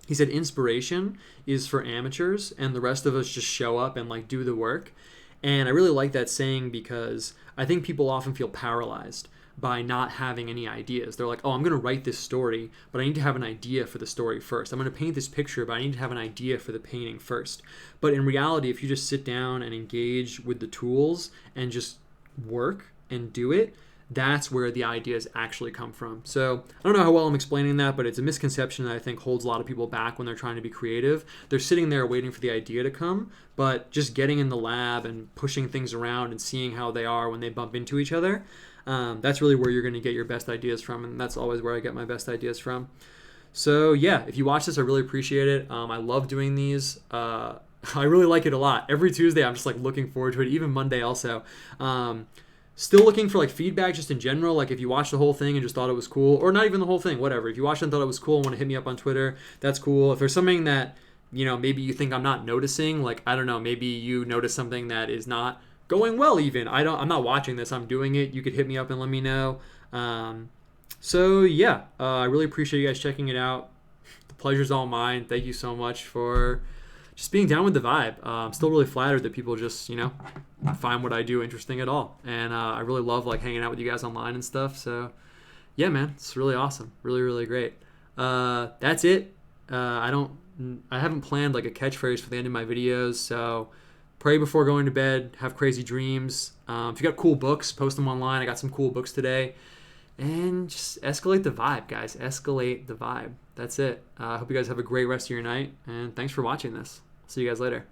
He said inspiration is for amateurs and the rest of us just show up and do the work. And I really like that saying because I think people often feel paralyzed by not having any ideas. They're like, oh, I'm going to write this story, but I need to have an idea for the story first. I'm going to paint this picture, but I need to have an idea for the painting first. But in reality, if you just sit down and engage with the tools and just work and do it, that's where the ideas actually come from. So I don't know how well I'm explaining that, but it's a misconception that I think holds a lot of people back when they're trying to be creative. They're sitting there waiting for the idea to come, but just getting in the lab and pushing things around and seeing how they are when they bump into each other, that's really where you're going to get your best ideas from, and that's always where I get my best ideas from. So yeah, if you watch this, I really appreciate it. I love doing these. I really like it a lot. Every Tuesday, I'm just looking forward to it. Even Monday also. Still looking for feedback just in general. If you watched the whole thing and just thought it was cool, or not even the whole thing, whatever. If you watched it and thought it was cool and want to hit me up on Twitter, that's cool. If there's something that maybe you think I'm not noticing, I don't know, maybe you notice something that is not going well even. I'm not watching this, I'm doing it. You could hit me up and let me know. So yeah, I really appreciate you guys checking it out. The pleasure's all mine. Thank you so much for just being down with the vibe. I'm still really flattered that people just, find what I do interesting at all. And I really love like hanging out with you guys online and stuff. So yeah, man, it's really awesome. Really, really great. That's it. I haven't planned like a catchphrase for the end of my videos. So pray before going to bed, have crazy dreams. If you got cool books, post them online. I got some cool books today. And just escalate the vibe, guys. Escalate the vibe. That's it. I hope you guys have a great rest of your night. And thanks for watching this. See you guys later.